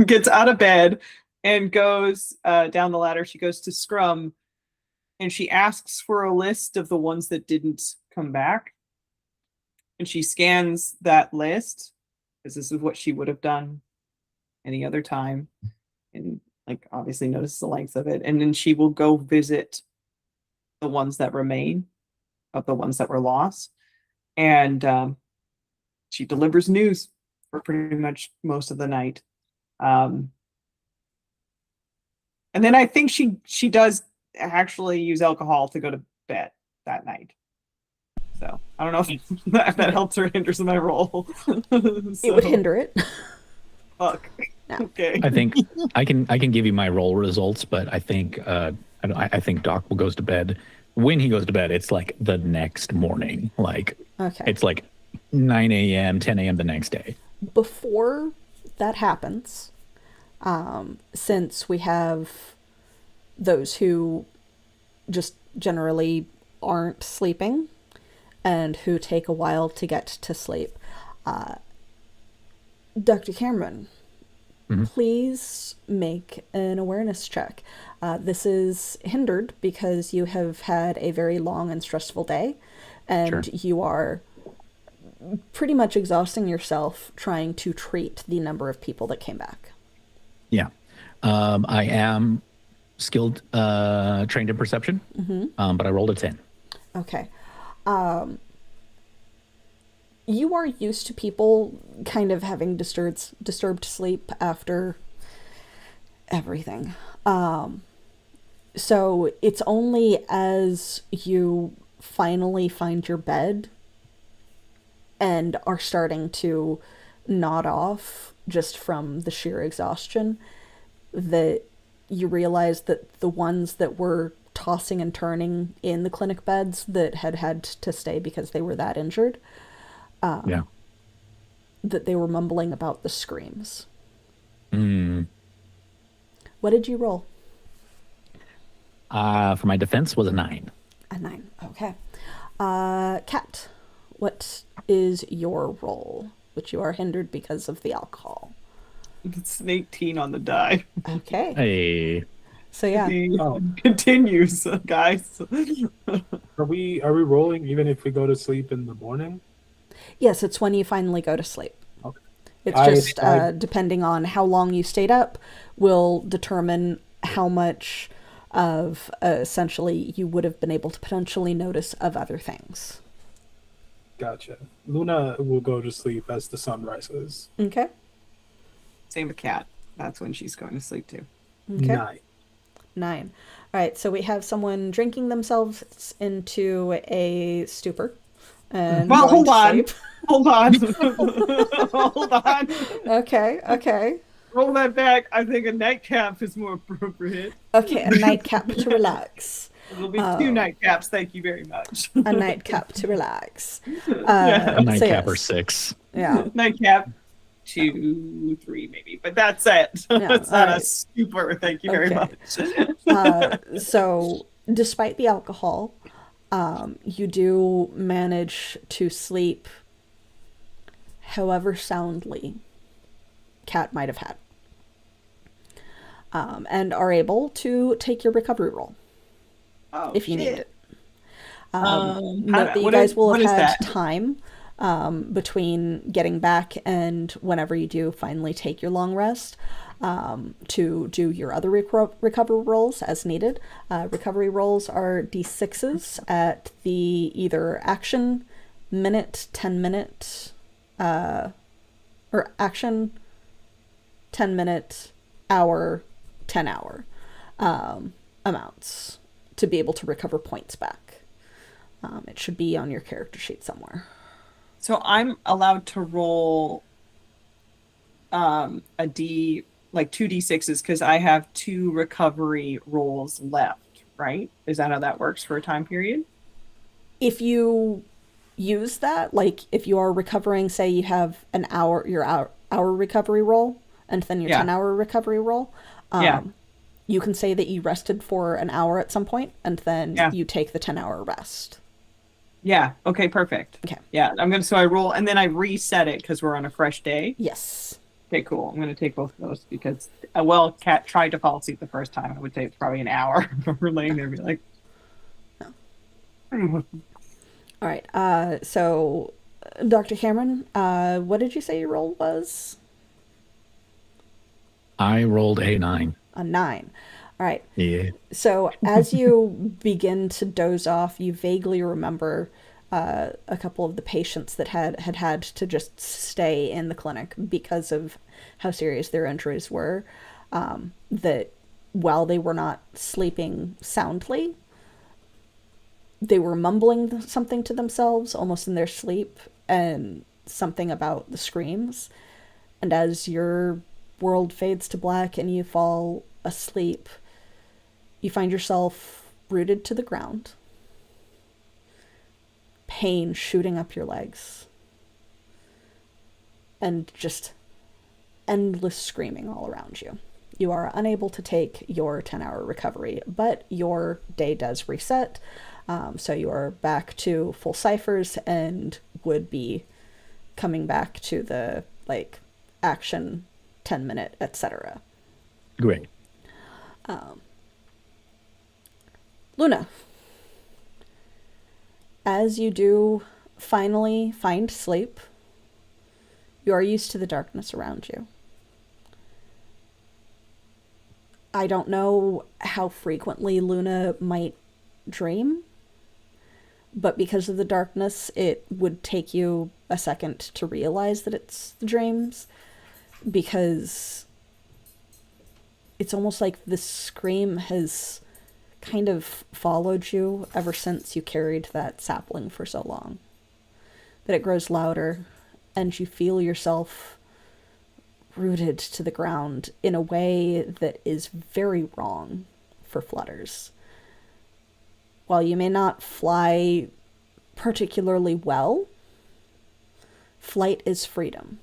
Gets out of bed and goes down the ladder. She goes to Scrum and she asks for a list of the ones that didn't come back. And she scans that list because this is what she would have done any other time. And like obviously notices the length of it. And then she will go visit the ones that remain of the ones that were lost. And she delivers news for pretty much most of the night. And then I think she does actually use alcohol to go to bed that night. So I don't know if that helps or hinders my role. It would hinder it. Fuck. No. Okay. I think I can give you my roll results, but I think I think Doc goes to bed. When he goes to bed, it's like the next morning. Like Okay. it's like 9 a.m., 10 a.m. the next day. Before that happens, since we have those who just generally aren't sleeping and who take a while to get to sleep, Dr. Cameron, please make an awareness check. This is hindered because you have had a very long and stressful day, and Sure. you are pretty much exhausting yourself trying to treat the number of people that came back. Yeah. I am skilled, trained in perception, but I rolled a 10. Okay. You are used to people kind of having disturbed sleep after everything. So it's only as you finally find your bed and are starting to nod off just from the sheer exhaustion that you realize that the ones that were tossing and turning in the clinic beds that had to stay because they were that injured, Yeah. that they were mumbling about the screams. Mm. What did you roll? For my defense was a 9. A 9. Okay. Kat, what is your roll? Which you are hindered because of the alcohol. It's an 18 on the die. Okay. Hey. So yeah. Oh. Continues, guys. Are we rolling even if we go to sleep in the morning? Yes, it's when you finally go to sleep. Okay. It's I- just I- depending on how long you stayed up will determine how much of essentially you would have been able to potentially notice of other things. Gotcha. Luna will go to sleep as the sun rises. Okay. Same with Cat. That's when she's going to sleep too. Okay. 9. 9. All right, so we have someone drinking themselves into a stupor. And Well, going hold to on. sleep. Hold on. Hold on. Okay. Roll that back. I think a nightcap is more appropriate. Okay, a nightcap to relax. There'll be 2 nightcaps. Thank you very much. A nightcap to relax. Yeah. A nightcap yes. or 6. Yeah. Nightcap 2, 3 maybe, but that's it. Yeah, It's not a alright. stupor. Thank you very Okay. much. So, despite the alcohol, you do manage to sleep however soundly Cat might have had. And are able to take your recovery roll Oh, if you shit. need it. Note that you what guys is- will what have is had that? time between getting back and whenever you do finally take your long rest to do your other recovery rolls as needed. Recovery rolls are D6s at the either action, minute, 10-minute, or action, 10-minute, hour, 10-hour amounts to be able to recover points back. It should be on your character sheet somewhere. So I'm allowed to roll a D like 2d6s because I have 2 recovery rolls left, right? Is that how that works for a time period? If you use that, like if you are recovering, say you have an hour, your hour recovery roll, and then your Yeah. 10-hour recovery roll, Yeah. you can say that you rested for an hour at some point, and then Yeah. you take the 10-hour rest. Yeah. Okay, perfect. Okay. Yeah, so I roll and then I reset it because we're on a fresh day. Yes. Okay, cool. I'm going to take both of those because, Kat tried to fall asleep the first time. I would say it's probably an hour. We're laying there and be like, All right. So, Dr. Cameron, what did you say your roll was? I rolled a 9. A 9. All right. Yeah. So as you begin to doze off, you vaguely remember a couple of the patients that had to just stay in the clinic because of how serious their injuries were. That while they were not sleeping soundly, they were mumbling something to themselves almost in their sleep, and something about the screams. And as your world fades to black and you fall asleep, you find yourself rooted to the ground, pain shooting up your legs, and just endless screaming all around you. You are unable to take your 10-hour recovery, but your day does reset, so you are back to full ciphers and would be coming back to the, like, action 10-minute, etc. Great. Luna, as you do finally find sleep, you are used to the darkness around you. I don't know how frequently Luna might dream, but because of the darkness, it would take you a second to realize that it's the dreams, because it's almost like this scream has kind of followed you ever since you carried that sapling for so long. That it grows louder, and you feel yourself rooted to the ground in a way that is very wrong for flutters. While you may not fly particularly well, flight is freedom.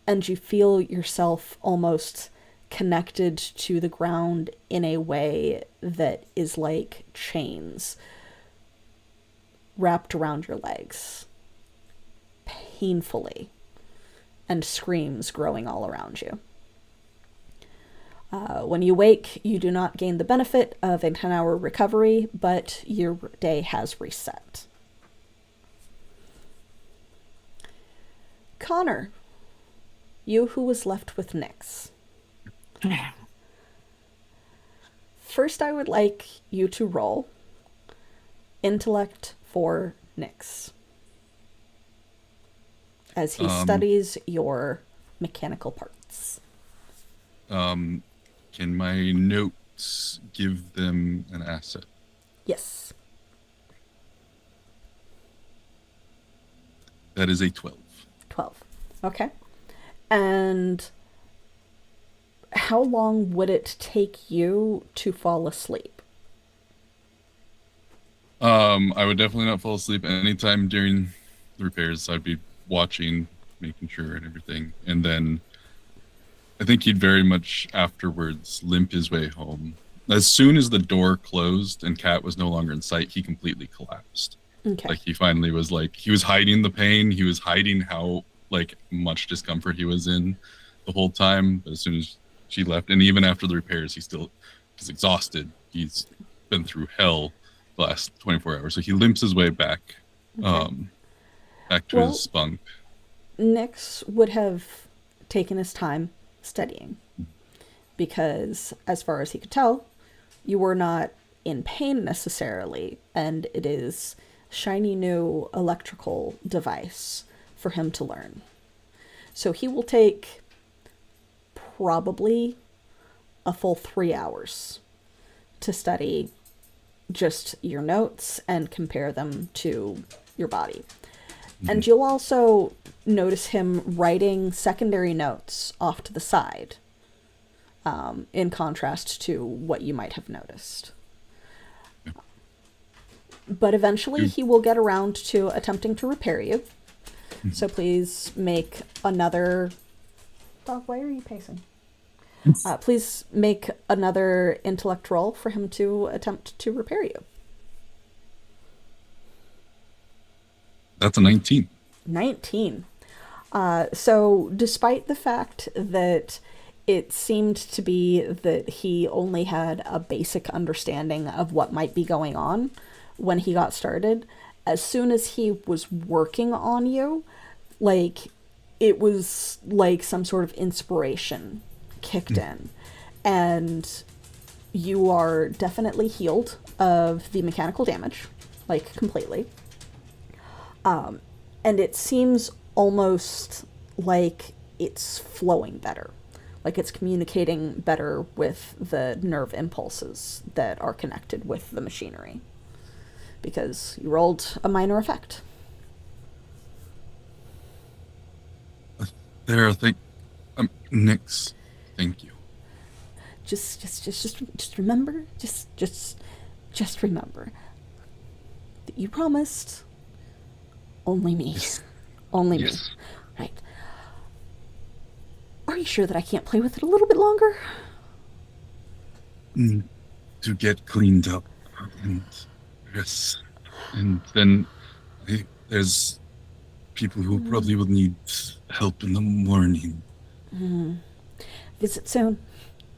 And you feel yourself almost connected to the ground in a way that is like chains wrapped around your legs, painfully, and screams growing all around you. When you wake, you do not gain the benefit of a 10-hour recovery, but your day has reset. Connor, you who was left with Nyx. First, I would like you to roll intellect for Nyx, as he studies your mechanical parts. Can my notes give them an asset? Yes. That is a 12. 12. Okay. And how long would it take you to fall asleep? I would definitely not fall asleep anytime during the repairs. I'd be watching, making sure and everything. And then I think he'd very much afterwards limp his way home. As soon as the door closed and Kat was no longer in sight, he completely collapsed. Okay. Like he finally was like, he was hiding the pain. He was hiding how like much discomfort he was in the whole time. But as soon as she left, and even after the repairs, he's exhausted. He's been through hell the last 24 hours. So he limps his way back, back to his bunk. Nyx would have taken his time studying, because as far as he could tell, you were not in pain necessarily, and it is shiny new electrical device for him to learn. So he will take probably a full 3 hours to study just your notes and compare them to your body. And you'll also notice him writing secondary notes off to the side, in contrast to what you might have noticed. But eventually he will get around to attempting to repair you. So please make another... Dog, why are you pacing? Please make another intellect roll for him to attempt to repair you. That's a 19. 19. So despite the fact that it seemed to be that he only had a basic understanding of what might be going on when he got started, as soon as he was working on you, like, it was like some sort of inspiration kicked in. And you are definitely healed of the mechanical damage, like, completely. And it seems almost like it's flowing better. Like it's communicating better with the nerve impulses that are connected with the machinery. Because you rolled a minor effect. There, Nix, thank you. Just remember, just remember that you promised only me. Yes. Only Yes. me. Right. Are you sure that I can't play with it a little bit longer? To get cleaned up and rest. And then there's people who probably will need help in the morning. Visit soon,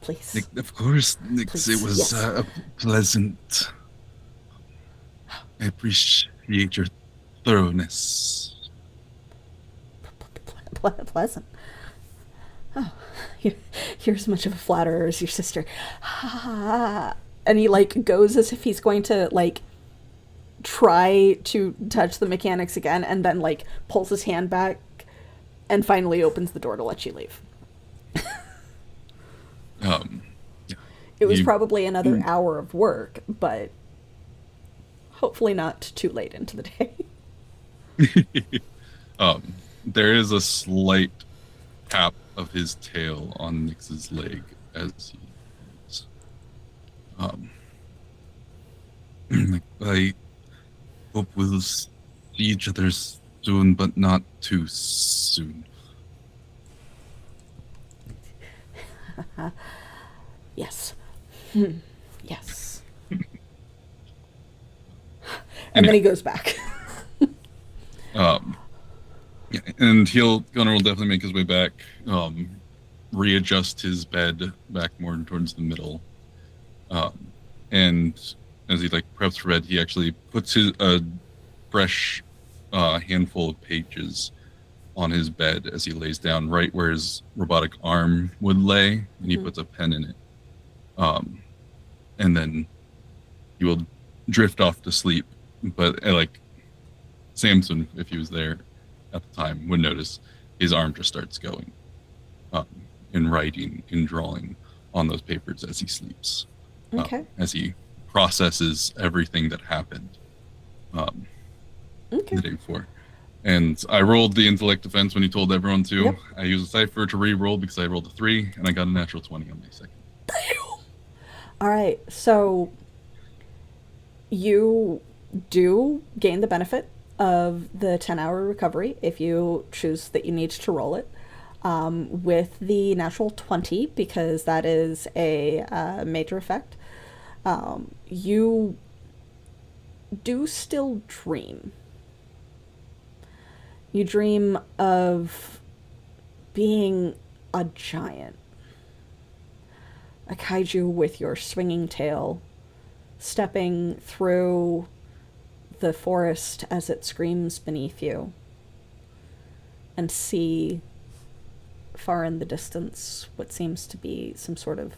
please. Of course, Nix, Please, it was yes. pleasant. I appreciate your thoroughness. Pleasant. Oh, you're as much of a flatterer as your sister. And he, like, goes as if he's going to, like, try to touch the mechanics again, and then, like, pulls his hand back and finally opens the door to let you leave. Yeah. It was probably another hour of work, but hopefully not too late into the day. There is a slight tap of his tail on Nix's leg as he leaves. I hope we'll see each other soon, but not too soon. Yes. Yes. And then he goes back. Yeah, and Gunnar will definitely make his way back, readjust his bed back more towards the middle. And as he preps for bed, he actually puts a fresh handful of pages on his bed as he lays down, right where his robotic arm would lay, and he puts a pen in it. And then he will drift off to sleep. But Samson, if he was there at the time, would notice his arm just starts going, in writing, in drawing on those papers as he sleeps. Okay. As he processes everything that happened the day before. And I rolled the intellect defense when he told everyone to. Yep. I used a cipher to re-roll because I rolled a 3, and I got a natural 20 on my second. All right, so you do gain the benefit of the 10-hour recovery if you choose that you need to roll it with the natural 20, because that is a major effect. You do still dream. You dream of being a giant. A kaiju with your swinging tail, stepping through the forest as it screams beneath you, and see far in the distance what seems to be some sort of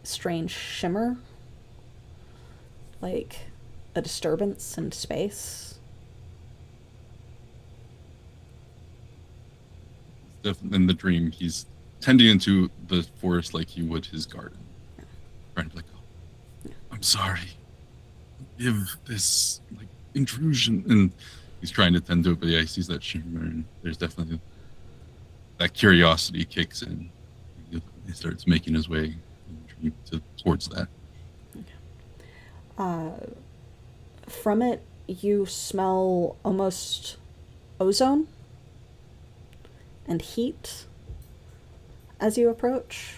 strange shimmer, like a disturbance in space. Definitely in the dream, he's tending into the forest like he would his garden. Trying to I'm sorry. Give this intrusion, and he's trying to tend to it, but yeah, he sees that shimmer, and there's definitely that curiosity kicks in. He starts making his way towards that. From it, you smell almost ozone and heat as you approach.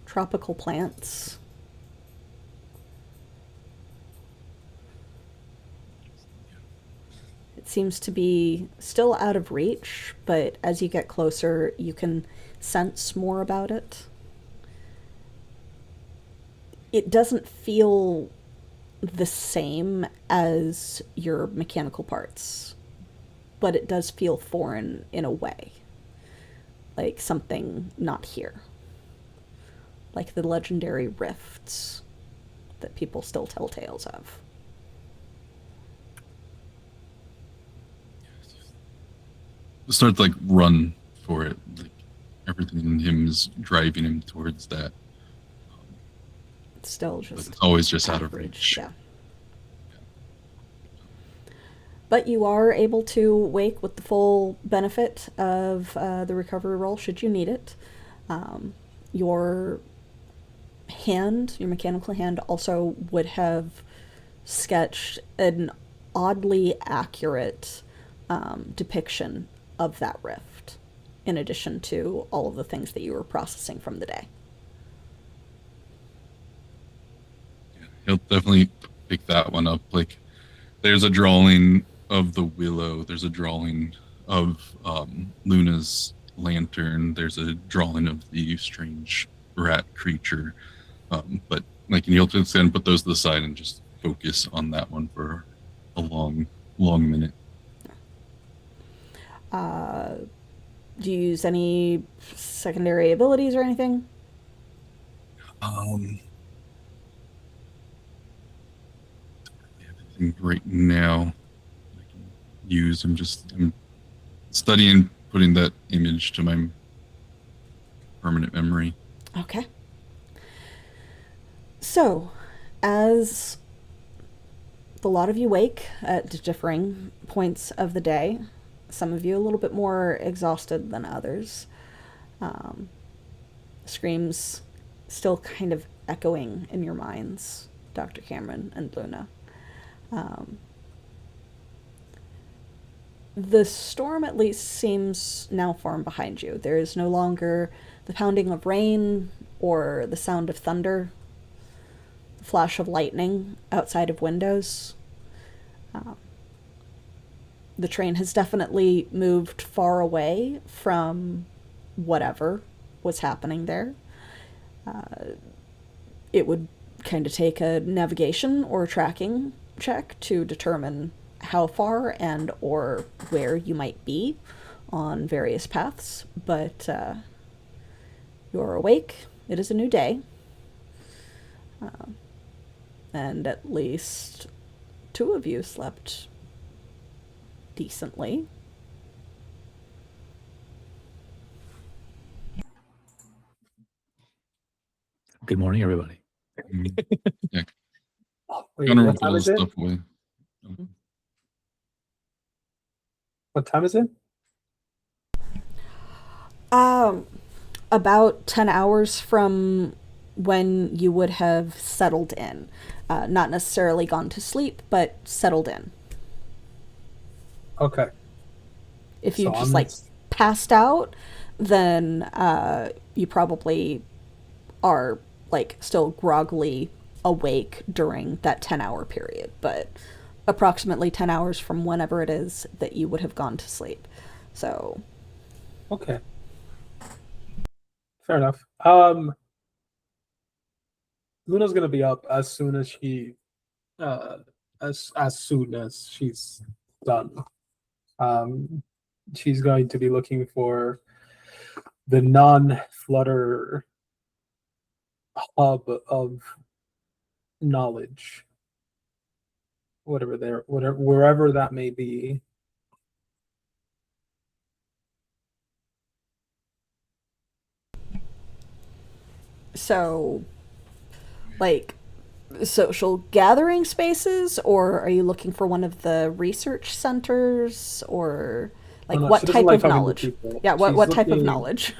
Tropical plants. It seems to be still out of reach, but as you get closer, you can sense more about it. It doesn't feel the same as your mechanical parts, but it does feel foreign in a way. Like something not here. Like the legendary rifts that people still tell tales of. Start to like run for it. Like everything in him is driving him towards that. It's still But just it's always just out of average, reach. yeah. But you are able to wake with the full benefit of the recovery roll should you need it. Your hand, your mechanical hand, also would have sketched an oddly accurate depiction of that rift, in addition to all of the things that you were processing from the day. Yeah, he'll definitely pick that one up. Like, there's a drawing of the willow. There's a drawing of Luna's lantern. There's a drawing of the strange rat creature. But like, and he'll just then put those to the side and just focus on that one for a long minute. Do you use any secondary abilities or anything? Everything right now I can use. I'm studying putting that image to my permanent memory. Okay. So, as the lot of you wake at differing points of the day, some of you a little bit more exhausted than others, screams still kind of echoing in your minds, Dr. Cameron and Luna. The storm at least seems now far behind you. There is no longer the pounding of rain or the sound of thunder, the flash of lightning outside of windows. The train has definitely moved far away from whatever was happening there. It would kind of take a navigation or tracking check to determine how far and or where you might be on various paths, but you're awake. It is a new day. And at least 2 of you slept decently. Good morning, everybody. Yeah, Wait, gonna what time roll is it? stuff away. What time is it? About 10 hours from when you would have settled in. Not necessarily gone to sleep, but settled in. Okay. If you So just I'm- like passed out, then you probably are like still groggily awake during that 10-hour period, but approximately 10 hours from whenever it is that you would have gone to sleep. So, Okay. Fair enough. Luna's gonna be up as soon as she as soon as she's done. She's going to be looking for the non-flutter hub of knowledge. Whatever wherever that may be. so like social gathering spaces, or are you looking for one of the research centers, or Oh, like no, what she doesn't type like of talking to knowledge? people. Yeah, what type of knowledge?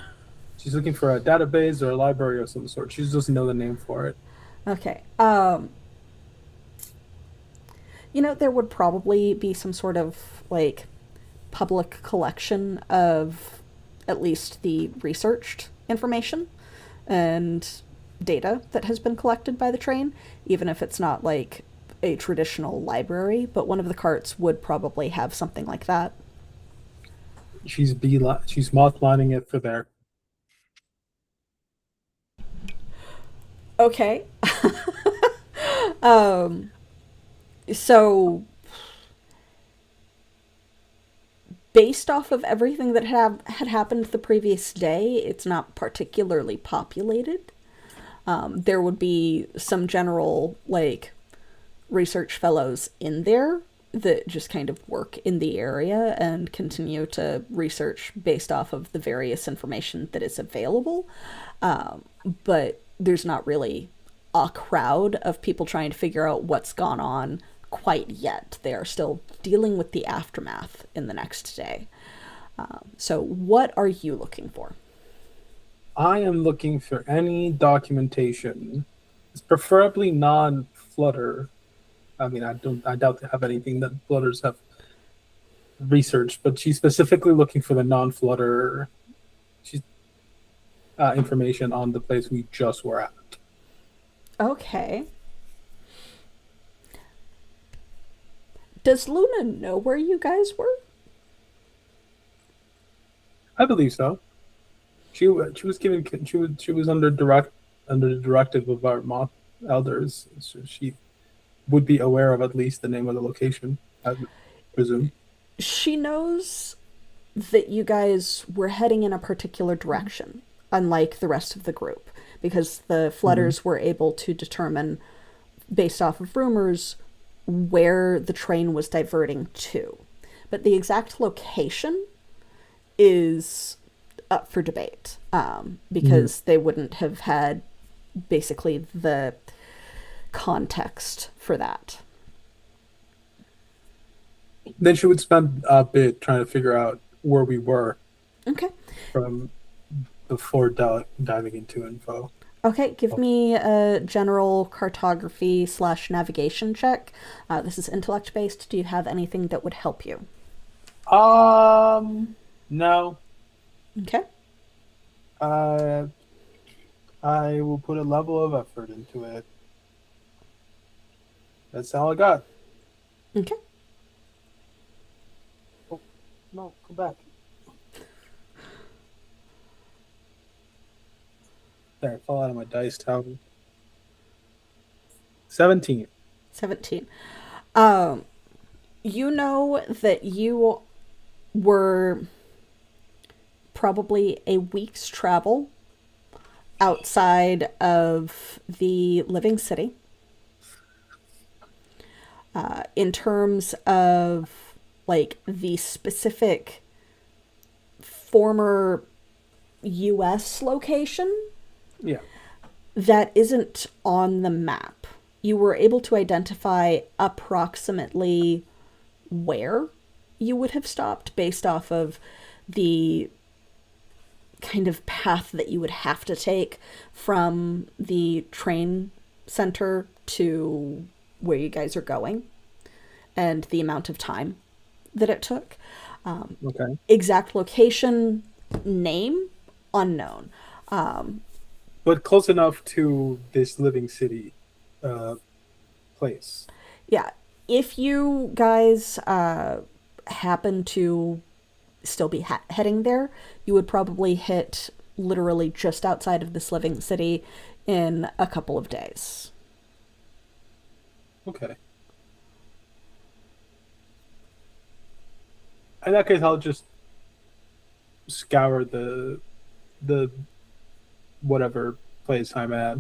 She's looking for a database or a library of some sort. She just doesn't know the name for it. Okay. There would probably be some sort of like public collection of at least the researched information and data that has been collected by the train, even if it's not like a traditional library, but one of the carts would probably have something like that. She's mothlining it for there. Okay. So based off of everything that had happened the previous day, it's not particularly populated. There would be some general, like, research fellows in there that just kind of work in the area and continue to research based off of the various information that is available. But there's not really a crowd of people trying to figure out what's gone on quite yet. They are still dealing with the aftermath in the next day. So what are you looking for? I am looking for any documentation. It's preferably non-Flutter. I mean, I doubt they have anything that Flutters have researched, but she's specifically looking for the non-Flutter information on the place we just were at. Okay. Does Luna know where you guys were? I believe so. She was given she was under the directive of our moth elders. So she would be aware of at least the name of the location, I would presume. She knows that you guys were heading in a particular direction, unlike the rest of the group, because the Flutters were able to determine, based off of rumors, where the train was diverting to. But the exact location is up for debate, because they wouldn't have had basically the context for that. Then she would spend a bit trying to figure out where we were. Okay. From before diving into info. Okay, give me a general cartography / navigation check. This is intellect based. Do you have anything that would help you? No. Okay. I will put a level of effort into it. That's all I got. Okay. Oh, no, go back. There, it fell out of my dice tower. 17. 17. You know that you were probably a week's travel outside of the living city. In terms of like the specific former US location, Yeah. that isn't on the map. You were able to identify approximately where you would have stopped based off of the kind of path that you would have to take from the train center to where you guys are going and the amount of time that it took. Okay. Exact location, name, unknown. But close enough to this living city place. Yeah. If you guys happen to still be heading there, you would probably hit literally just outside of this living city in a couple of days. Okay. In that case, I'll just scour the whatever place I'm at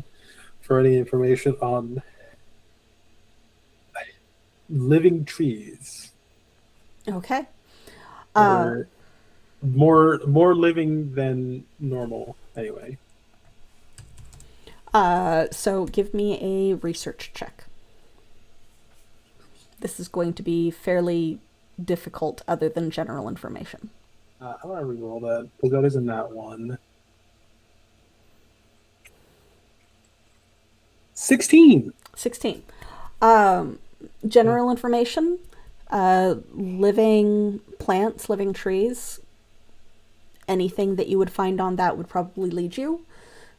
for any information on living trees. Okay. Or more living than normal, anyway. So give me a research check. This is going to be fairly difficult other than general information. I'm gonna reroll that because that isn't that one. 16. 16. General information, living plants, living trees, anything that you would find on that would probably lead you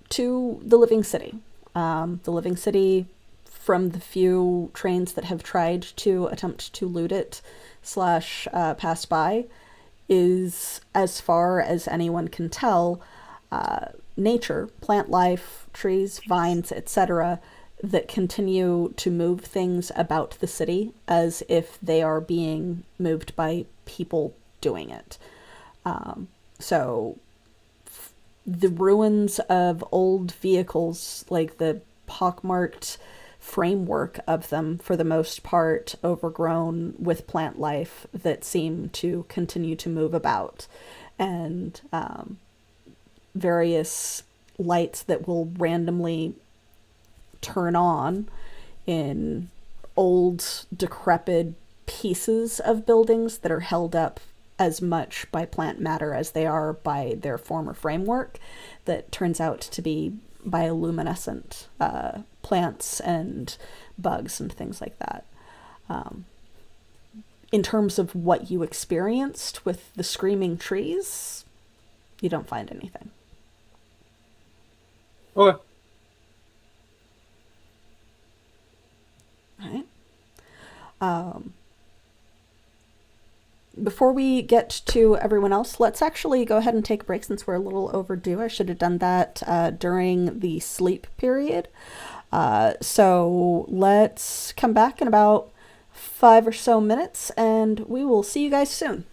to the living city. The living city, from the few trains that have tried to attempt to loot it / pass by, is, as far as anyone can tell, nature, plant life, trees, vines, etc., that continue to move things about the city as if they are being moved by people doing it. So the ruins of old vehicles, like the pockmarked framework of them, for the most part overgrown with plant life that seem to continue to move about, and various lights that will randomly turn on in old, decrepit pieces of buildings that are held up as much by plant matter as they are by their former framework, that turns out to be bioluminescent plants and bugs and things like that. In terms of what you experienced with the screaming trees, you don't find anything. Okay. All right. Before we get to everyone else, let's actually go ahead and take a break since we're a little overdue. I should have done that during the sleep period. So let's come back in about 5 or so minutes, and we will see you guys soon.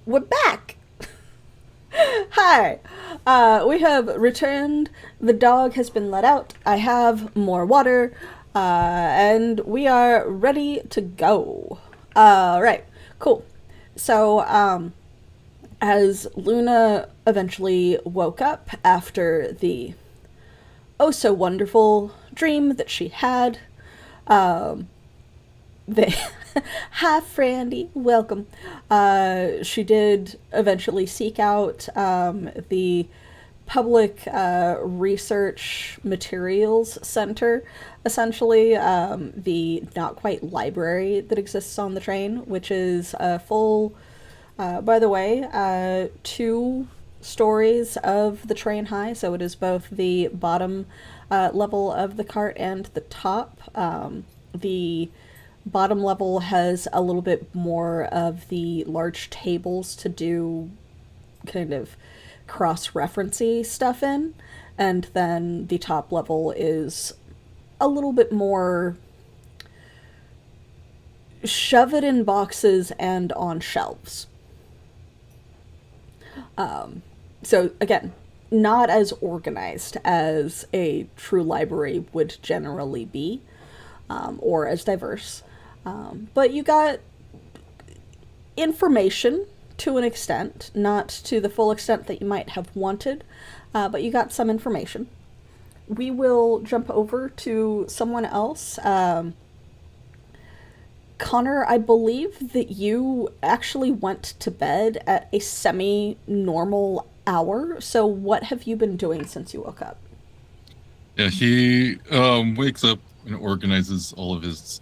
we're back. Hi. We have returned. The dog has been let out. I have more water. And we are ready to go. Right. Cool. So, as Luna eventually woke up after the oh so wonderful dream that she had, they hi Frandy, welcome. She did eventually seek out the public research materials center, essentially the not quite library that exists on the train, which is a full by the way, 2 stories of the train high, so it is both the bottom level of the cart and the top. The bottom level has a little bit more of the large tables to do kind of cross-referencey stuff in, and then the top level is a little bit more shove it in boxes and on shelves. So again, not as organized as a true library would generally be, or as diverse. But you got information to an extent, not to the full extent that you might have wanted, but you got some information. We will jump over to someone else. Connor, I believe that you actually went to bed at a semi-normal hour, so what have you been doing since you woke up? Yeah, he wakes up and organizes all of his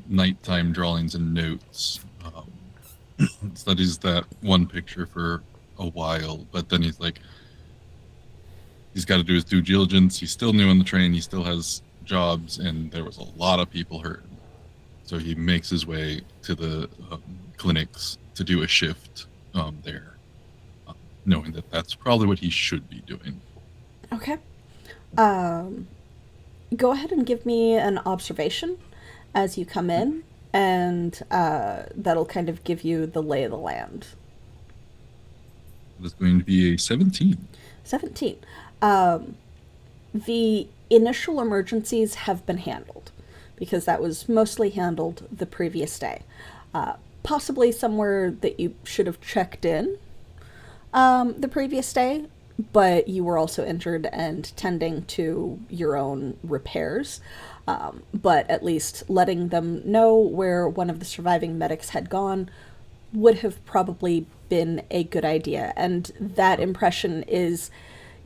nighttime drawings and notes. Studies that one picture for a while, but then he's like, he's got to do his due diligence. He's still new on the train. He still has jobs, and there was a lot of people hurt. So he makes his way to the clinics to do a shift there, knowing that that's probably what he should be doing. Okay. Go ahead and give me an observation as you come in, and that'll kind of give you the lay of the land. That's going to be a 17. 17. The initial emergencies have been handled, because that was mostly handled the previous day. Possibly somewhere that you should have checked in the previous day, but you were also injured and tending to your own repairs. But at least letting them know where one of the surviving medics had gone would have probably been a good idea. And that impression is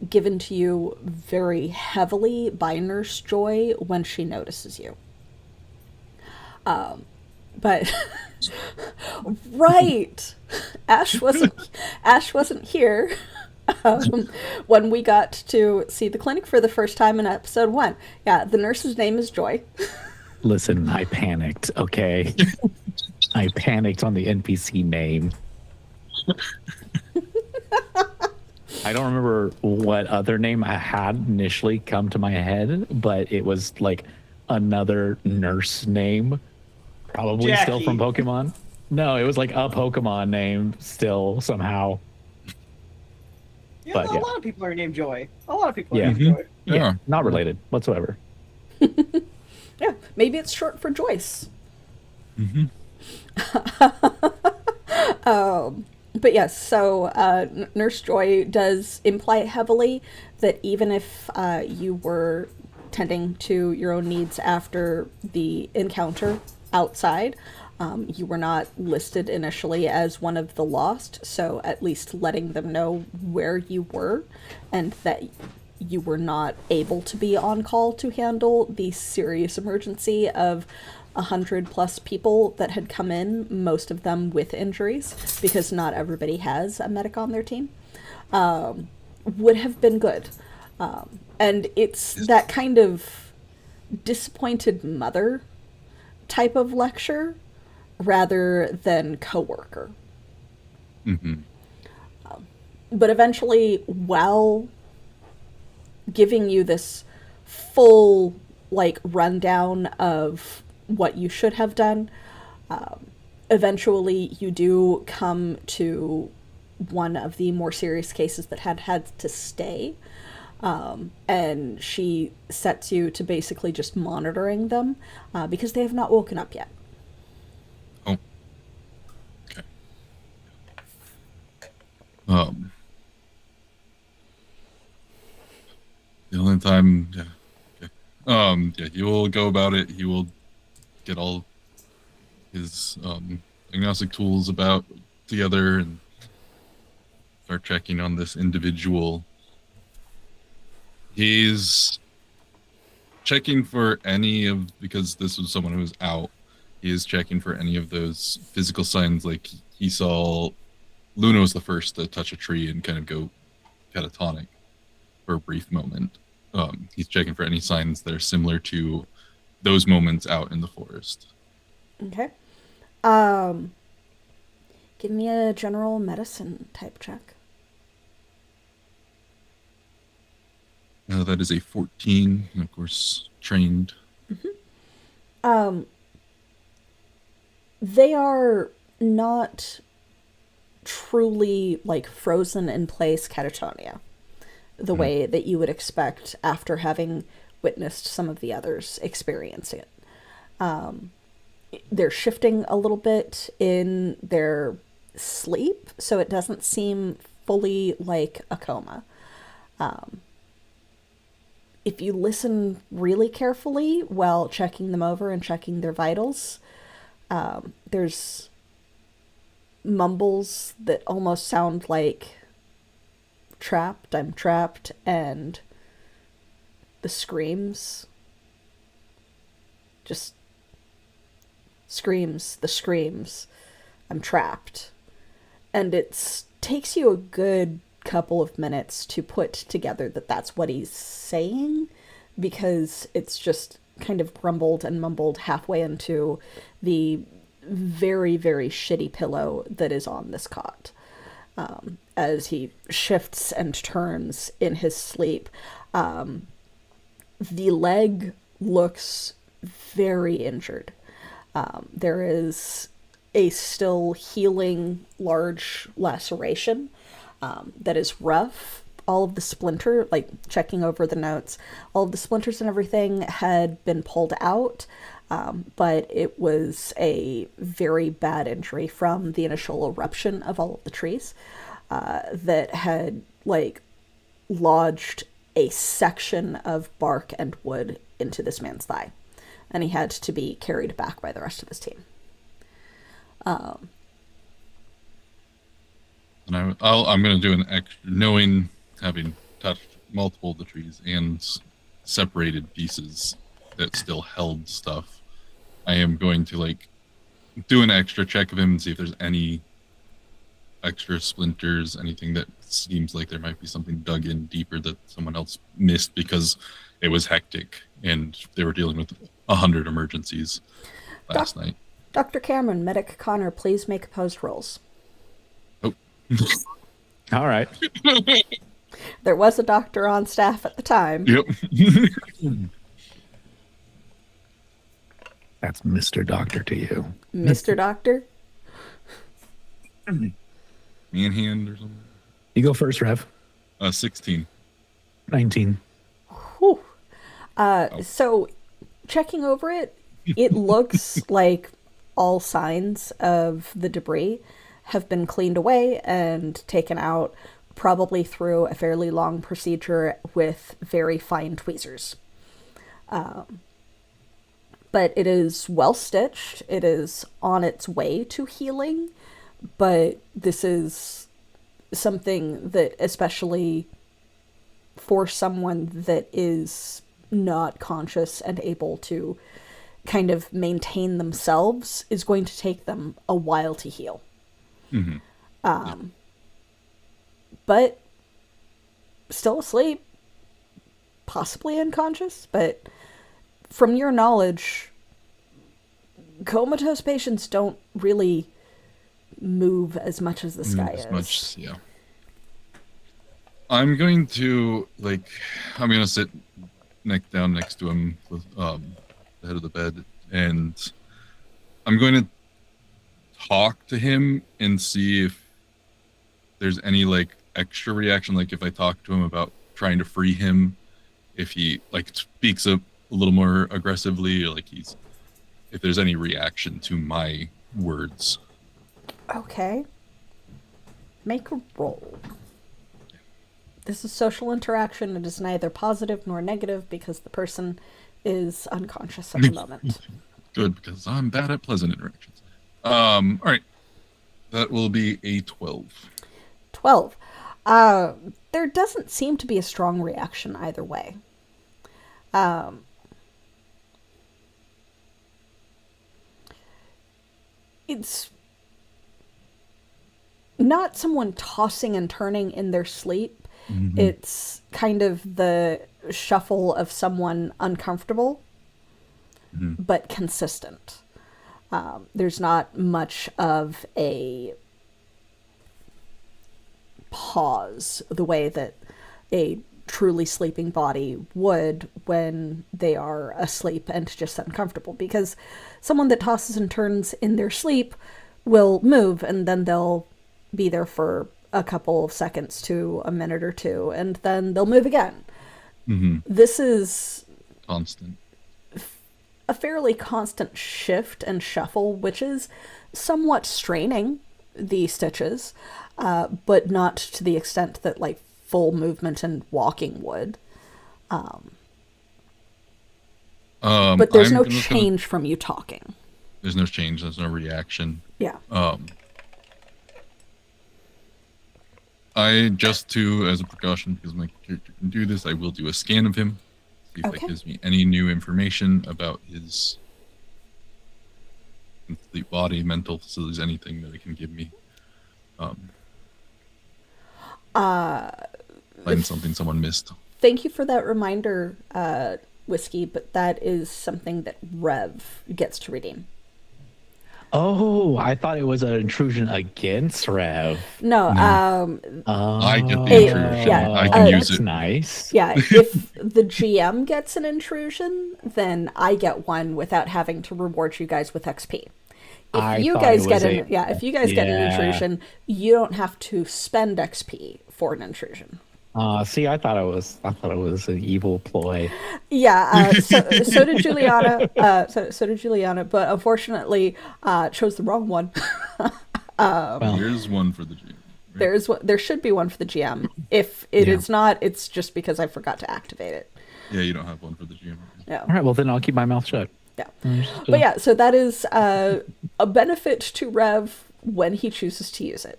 given to you very heavily by Nurse Joy when she notices you. But right, Ash wasn't here when we got to see the clinic for the first time in episode 1. Yeah, the nurse's name is Joy. Listen, I panicked, okay? I panicked on the NPC name. I don't remember what other name I had initially come to my head, but it was like another nurse name. Probably Jackie. Still from Pokemon. No, it was like a Pokemon name still somehow. Yeah, But, a yeah. lot of people are named Joy. A lot of people Yeah. are named Joy. Yeah, not related whatsoever. Yeah, maybe it's short for Joyce. Mm-hmm. But yes, so Nurse Joy does imply heavily that even if you were tending to your own needs after the encounter outside, you were not listed initially as one of the lost, so at least letting them know where you were and that you were not able to be on call to handle the serious emergency of 100+ people that had come in, most of them with injuries, because not everybody has a medic on their team, would have been good. And it's that kind of disappointed mother type of lecture rather than coworker. Mm-hmm. But eventually, while giving you this full, like, rundown of what you should have done, eventually you do come to one of the more serious cases that had to stay. And she sets you to basically just monitoring them because they have not woken up yet. Oh. Okay. The only time, yeah. Okay. Yeah, he will go about it. He will get all his diagnostic tools together and start checking on this individual. He's checking for because this was someone who was out, he is checking for any of those physical signs. Like he saw Luna was the first to touch a tree and kind of go catatonic for a brief moment. He's checking for any signs that are similar to those moments out in the forest. Okay. Give me a general medicine type check. That is a 14, and of course, trained. They are not truly like frozen in place catatonia, the way that you would expect after having witnessed some of the others experience it. They're shifting a little bit in their sleep, so it doesn't seem fully like a coma. If you listen really carefully while checking them over and checking their vitals, there's mumbles that almost sound like trapped, I'm trapped, and the screams. Just screams, the screams, I'm trapped. And it takes you a good couple of minutes to put together that that's what he's saying, because it's just kind of grumbled and mumbled halfway into the very, very shitty pillow that is on this cot. As he shifts and turns in his sleep, the leg looks very injured. There is a still healing large laceration that is rough. All of the splinter, like checking over the notes, all of the splinters and everything had been pulled out, but it was a very bad injury from the initial eruption of all of the trees that had like lodged a section of bark and wood into this man's thigh, and he had to be carried back by the rest of his team. And I'm going to do an extra, knowing, having touched multiple of the trees and separated pieces that still held stuff, I am going to like do an extra check of him and see if there's any extra splinters, anything that seems like there might be something dug in deeper that someone else missed because it was hectic and they were dealing with 100 emergencies last night. Dr. Cameron, Medic Connor, please make opposed rolls. Oh. All right. There was a doctor on staff at the time. Yep. That's Mr. Doctor to you. Mr. Doctor? Manhand or something. You go first, Rev. 16. 19. Whew. So, checking over it, it looks like all signs of the debris have been cleaned away and taken out, probably through a fairly long procedure with very fine tweezers. But it is well stitched. It is on its way to healing, but this is something that, especially for someone that is not conscious and able to kind of maintain themselves, is going to take them a while to heal. Mm-hmm. But still asleep, possibly unconscious, but from your knowledge, comatose patients don't really move as much as this guy is. Much, yeah. I'm going to sit neck down next to him, with the head of the bed, and I'm going to talk to him and see if there's any like extra reaction, like if I talk to him about trying to free him, if he like speaks up a little more aggressively, or like if there's any reaction to my words. Okay. Make a roll. This is social interaction. It is neither positive nor negative because the person is unconscious at the moment. Good, because I'm bad at pleasant interactions. All right. That will be a 12. 12. There doesn't seem to be a strong reaction either way. It's not someone tossing and turning in their sleep. Mm-hmm. It's kind of the shuffle of someone uncomfortable, but consistent. There's not much of a pause the way that a truly sleeping body would when they are asleep and just uncomfortable, because someone that tosses and turns in their sleep will move and then they'll be there for a couple of seconds to a minute or two and then they'll move again. This is constant, a fairly constant shift and shuffle, which is somewhat straining the stitches, but not to the extent that like full movement and walking would. But there's no change from you talking. There's no change. There's no reaction. Yeah. I just as a precaution, because my character can do this, I will do a scan of him, see if that gives me any new information about his complete body, mental facilities, anything that it can give me. Find something someone missed. Thank you for that reminder, Whiskey, but that is something that Rev gets to redeem. Oh, I thought it was an intrusion against Rev. No, I get the intrusion. yeah, I can use that's it. Nice. Yeah, if the GM gets an intrusion, then I get one without having to reward you guys with XP. If you guys get an intrusion, you don't have to spend XP for an intrusion. See, I thought it was an evil ploy. Yeah, so did Juliana. So did Juliana, but unfortunately, chose the wrong one. There's one for the GM. Right? There should be one for the GM. If it is not, it's just because I forgot to activate it. Yeah, you don't have one for the GM. Yeah. All right, well then I'll keep my mouth shut. Yeah, but yeah, so that is a benefit to Rev when he chooses to use it.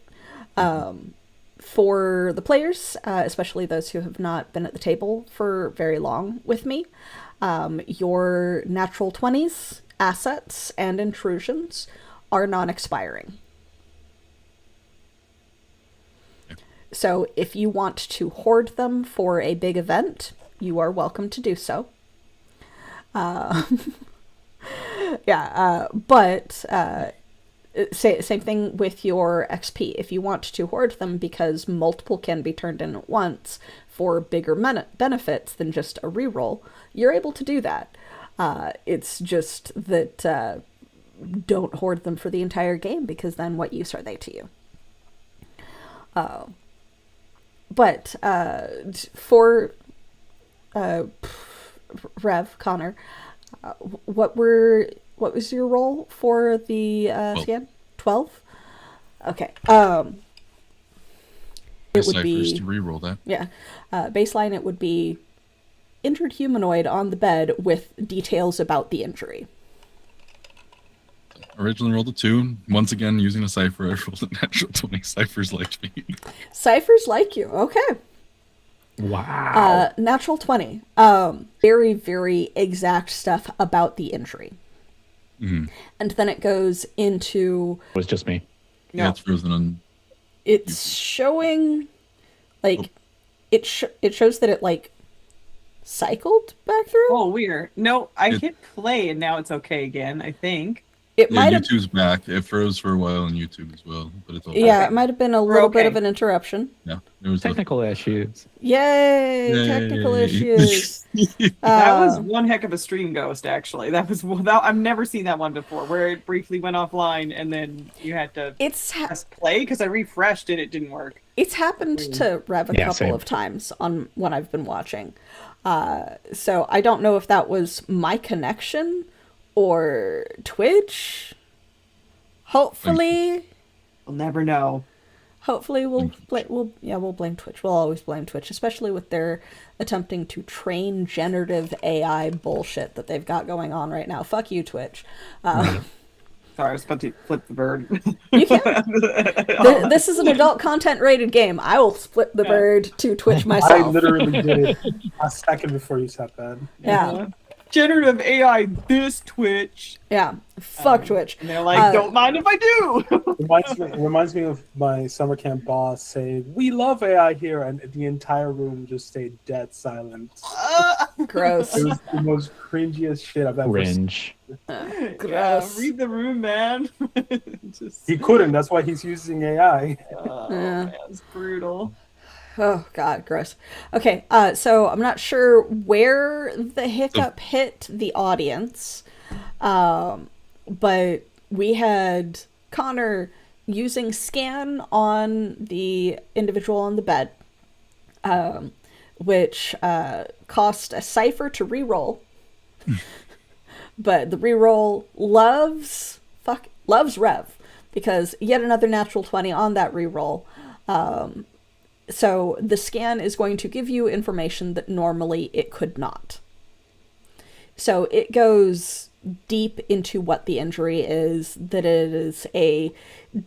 For the players, especially those who have not been at the table for very long with me, your natural 20s, assets, and intrusions are non-expiring. Yeah. So if you want to hoard them for a big event, you are welcome to do so. But same thing with your XP. If you want to hoard them because multiple can be turned in at once for bigger benefits than just a reroll, you're able to do that. It's just that don't hoard them for the entire game, because then what use are they to you? But for Rev, Connor, what was your role for the scan? 12? Okay. It would be to reroll that. Yeah. Baseline, it would be injured humanoid on the bed with details about the injury. Originally rolled a 2. Once again, using a cipher, I rolled a natural 20. Ciphers liked me. Ciphers like you. Okay. Wow. Natural 20. Very, very exact stuff about the injury. Mm-hmm. And then it goes into... It was just me. Yeah, it's frozen on... It's showing, like, it shows that it, like, cycled back through? Oh, weird. No, I hit play and now it's okay again, I think. It Yeah, might have. YouTube's back. It froze for a while on YouTube as well, but it's all Yeah, Okay. it might have been a We're little bit okay. of an interruption. yeah. There was Technical issues. Yay! Technical Yay. issues. That was Um, one heck of a stream ghost, actually. I've never seen that one before, where it briefly went offline and then you had to it's press play because I refreshed and it didn't work. It's happened to Rev a Yeah, couple same. of times on when I've been watching. So I don't know if that was my connection or Twitch. Hopefully, We'll never know. we'll blame Twitch. We'll always blame Twitch, especially with their attempting to train generative AI bullshit that they've got going on right now. Fuck you, Twitch. Sorry, I was about to flip the bird. You can. This is an adult content rated game. I will split the bird to Twitch I myself. literally did it a second before you said that. Yeah. Generative AI, this Twitch. Yeah. Fuck Twitch. And they're like, don't mind if I do. Reminds me of my summer camp boss saying, "We love AI here," and the entire room just stayed dead silent. Gross. It was the most cringiest shit I've ever seen. Cringe. Yeah, Gross. read the room, man. Just, He couldn't. That's why he's using AI. oh, Yeah. man, it's brutal. Oh god, gross. Okay, so I'm not sure where the hiccup hit the audience, but we had Connor using scan on the individual on the bed, which cost a cipher to re-roll. But the re-roll loves Rev, because yet another natural 20 on that re-roll. So the scan is going to give you information that normally it could not. So it goes deep into what the injury is, that it is a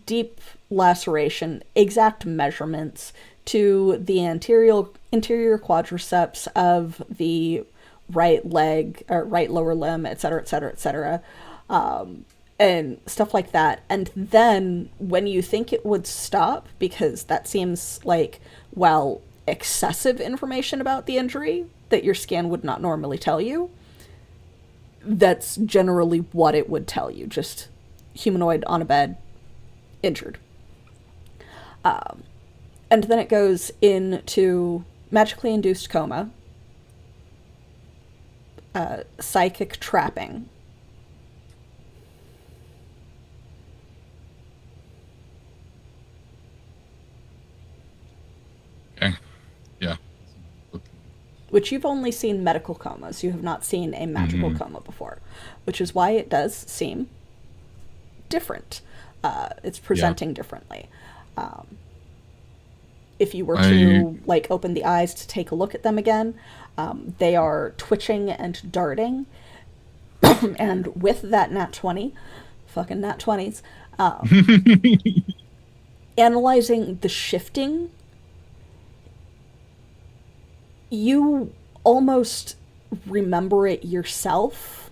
deep laceration, exact measurements to the anterior quadriceps of the right leg or right lower limb, etc., etc., etc., and stuff like that. And then when you think it would stop, because that seems like, well, excessive information about the injury that your scan would not normally tell you, that's generally what it would tell you. Just humanoid on a bed, injured. And then it goes into magically induced coma, psychic trapping. Okay. Yeah. Which you've only seen medical comas. You have not seen a magical coma before, which is why it does seem different. It's presenting differently. If you were to like open the eyes to take a look at them again, they are twitching and darting. And with that nat 20, fucking nat 20s, analyzing the shifting, you almost remember it yourself,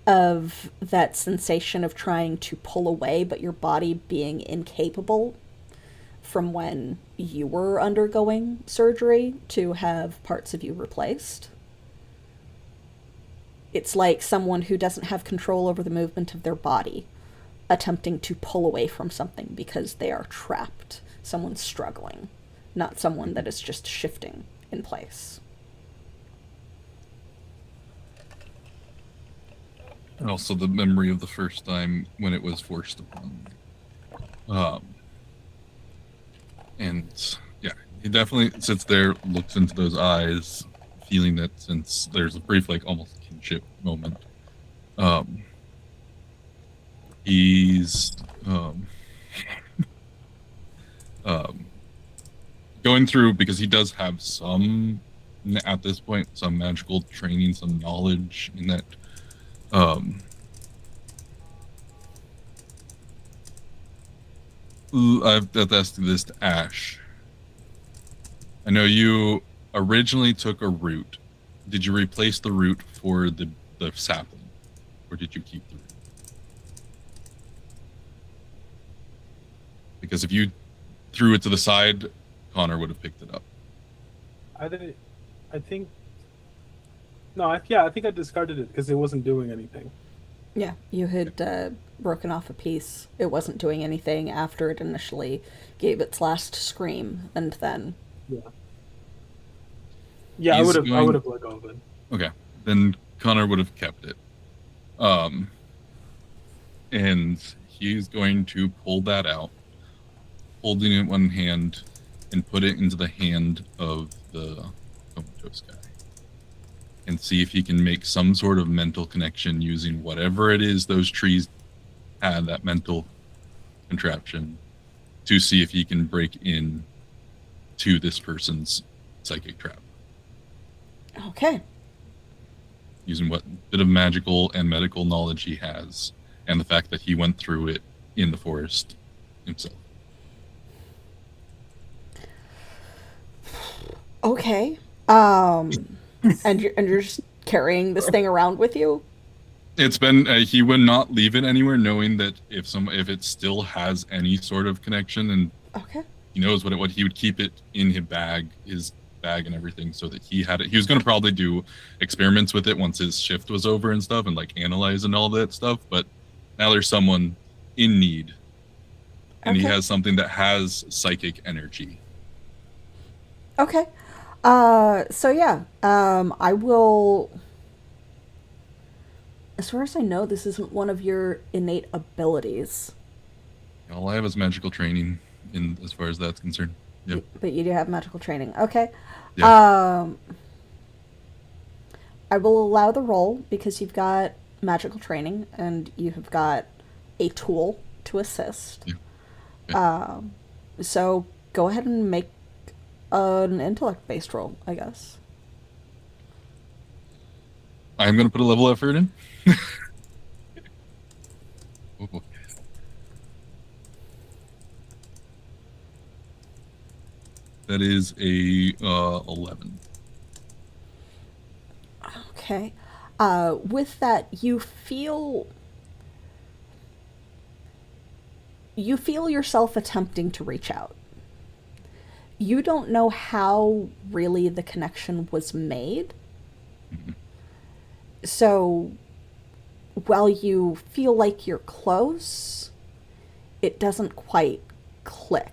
of that sensation of trying to pull away, but your body being incapable, from when you were undergoing surgery to have parts of you replaced. It's like someone who doesn't have control over the movement of their body attempting to pull away from something because they are trapped. Someone's struggling, not someone that is just shifting in place. And also the memory of the first time when it was forced upon me. And yeah, he definitely sits there, looks into those eyes, feeling that since there's a brief, like almost kinship moment. He's going through, because he does have some, at this point, some magical training, some knowledge in that. I've asked this to Ash. I know you originally took a root. Did you replace the root for the sapling, or did you keep the root? Because if you threw it to the side, Connor would have picked it up. I think I discarded it because it wasn't doing anything. Yeah, you had broken off a piece. It wasn't doing anything after it initially gave its last scream, and then Yeah. Yeah, He's I would going. have let go of it. Okay, then Connor would have kept it. Um, and he's going to pull that out, holding it in one hand, and put it into the hand of the comatose guy, and see if he can make some sort of mental connection using whatever it is those trees had, that mental contraption, to see if he can break in to this person's psychic trap okay. using what bit of magical and medical knowledge he has, and the fact that he went through it in the forest himself. Okay. And you're just carrying this thing around with you? It's been he would not leave it anywhere, knowing that if it still has any sort of connection, and Okay. he knows what he would keep it in his bag and everything, so that he had it. He was going to probably do experiments with it once his shift was over and stuff, and like analyze and all that stuff. But now there's someone in need, and he Okay. has something that has psychic energy. Okay. So yeah, I will. As far as I know, this isn't one of your innate abilities. All I have is magical training, in as far as that's concerned. Yep. But you do have magical training. Okay. Yeah. I will allow the roll because you've got magical training and you have got a tool to assist. Yeah. Okay. So go ahead and make an intellect-based roll, I guess. I'm going to put a level effort in. Oh. That is a 11. Okay. With that, you feel yourself attempting to reach out. You don't know how really the connection was made. Mm-hmm. So while you feel like you're close, it doesn't quite click.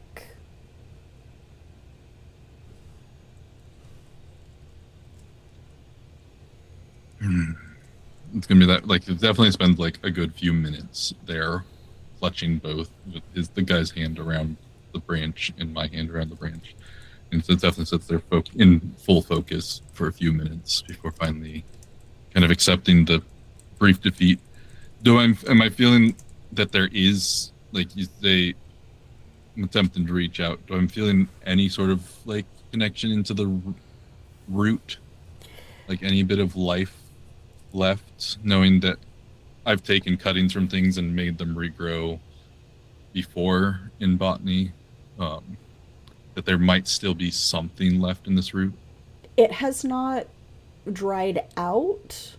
It's gonna be that, like, it definitely spends like a good few minutes there, clutching both with the guy's hand around the branch and my hand around the branch, and so it definitely sits there in full focus for a few minutes before finally kind of accepting the brief defeat. Am I feeling that there is, like you say, I'm attempting to reach out? Do I'm feeling any sort of like connection into the root, like any bit of life left, knowing that I've taken cuttings from things and made them regrow before in botany, that there might still be something left in this root? It has not dried out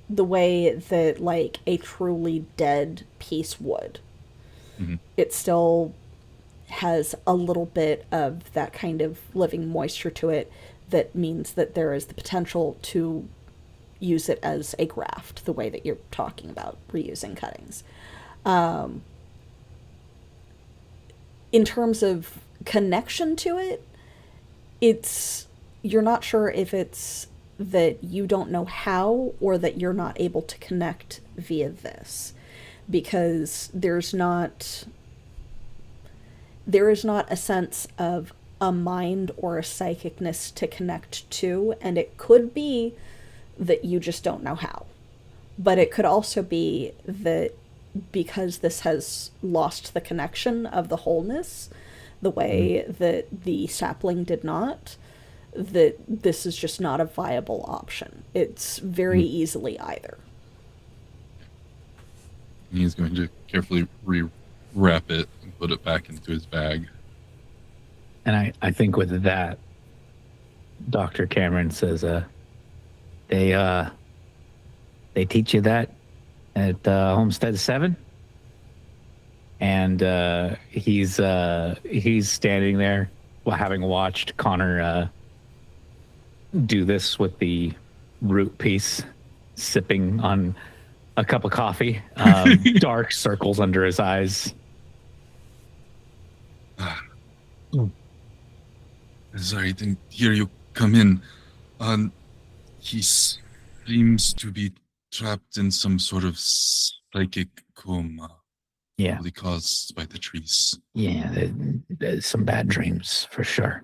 the way that like a truly dead piece would. Mm-hmm. It still has a little bit of that kind of living moisture to it that means that there is the potential to use it as a graft, the way that you're talking about reusing cuttings. In terms of connection to it, you're not sure if it's that you don't know how or that you're not able to connect via this, because there is not a sense of a mind or a psychicness to connect to, and it could be that you just don't know how. But it could also be that because this has lost the connection of the wholeness, the way that the sapling did not, that this is just not a viable option. It's very easily either. He's going to carefully rewrap it and put it back into his bag. And I think with that, Dr. Cameron says, they teach you that at Homestead 7? And he's standing there, having watched Connor do this with the root piece, sipping on a cup of coffee. Dark circles under his eyes. Sorry, I didn't hear you come in. He seems to be trapped in some sort of psychic coma. Yeah. Probably caused by the trees. Yeah, there's some bad dreams for sure.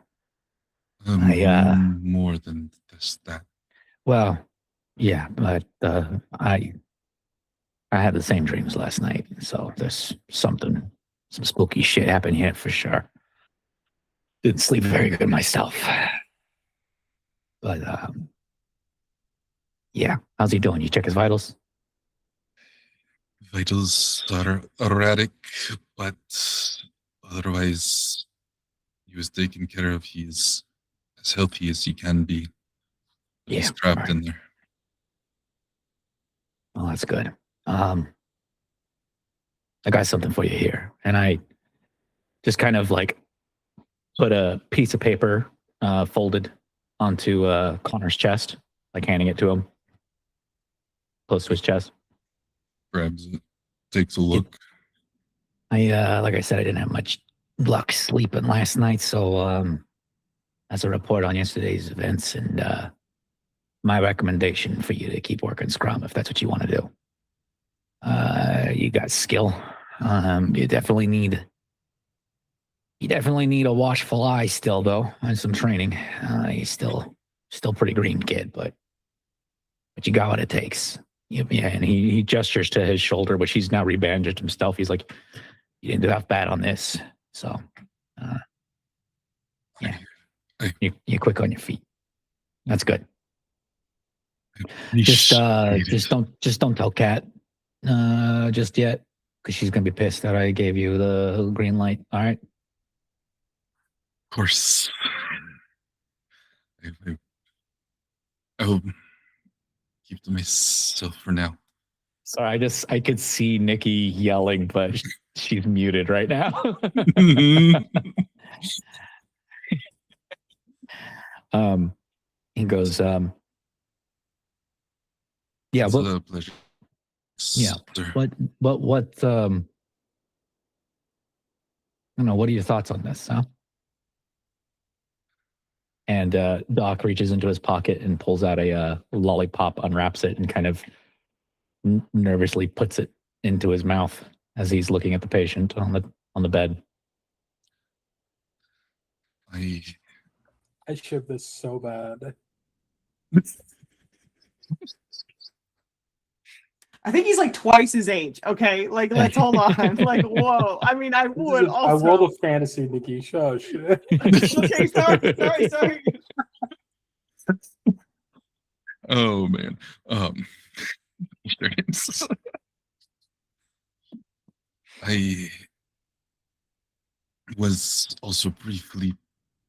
More than just that. Well, yeah, but I had the same dreams last night, so there's some spooky shit happened here for sure. Didn't sleep very good myself. But yeah, how's he doing? You check his vitals? Vitals are erratic, but otherwise he was taken care of. He's as healthy as he can be. But he's trapped in there. Well, that's good. I got something for you here. And I just kind of like put a piece of paper folded onto Connor's chest, like handing it to him close to his chest. Grabs it, takes a look. Like I said, I didn't have much luck sleeping last night, so as a report on yesterday's events and my recommendation for you to keep working Scrum if that's what you want to do. You got skill. You definitely need a watchful eye still, though, and some training. You're still pretty green, kid, but you got what it takes. Yeah, and he gestures to his shoulder, which he's now rebandaged himself. He's like, "You didn't do half bad on this." So, yeah, you're quick on your feet. That's good. Just don't tell Kat just yet, because she's gonna be pissed that I gave you the green light. All right. Of course. I'll keep to myself for now. Sorry, I could see Nikki yelling, but she's muted right now. He goes, yeah, it's a pleasure. Yeah. What I don't know, what are your thoughts on this, huh? And Doc reaches into his pocket and pulls out a lollipop, unwraps it, and kind of nervously puts it into his mouth as he's looking at the patient on the bed. I ship this so bad. I think he's like twice his age. Okay, like let's hold on. Like, whoa. I mean, I would also. A world of fantasy, Nikki. Shush. Okay, sorry. Oh man. I was also briefly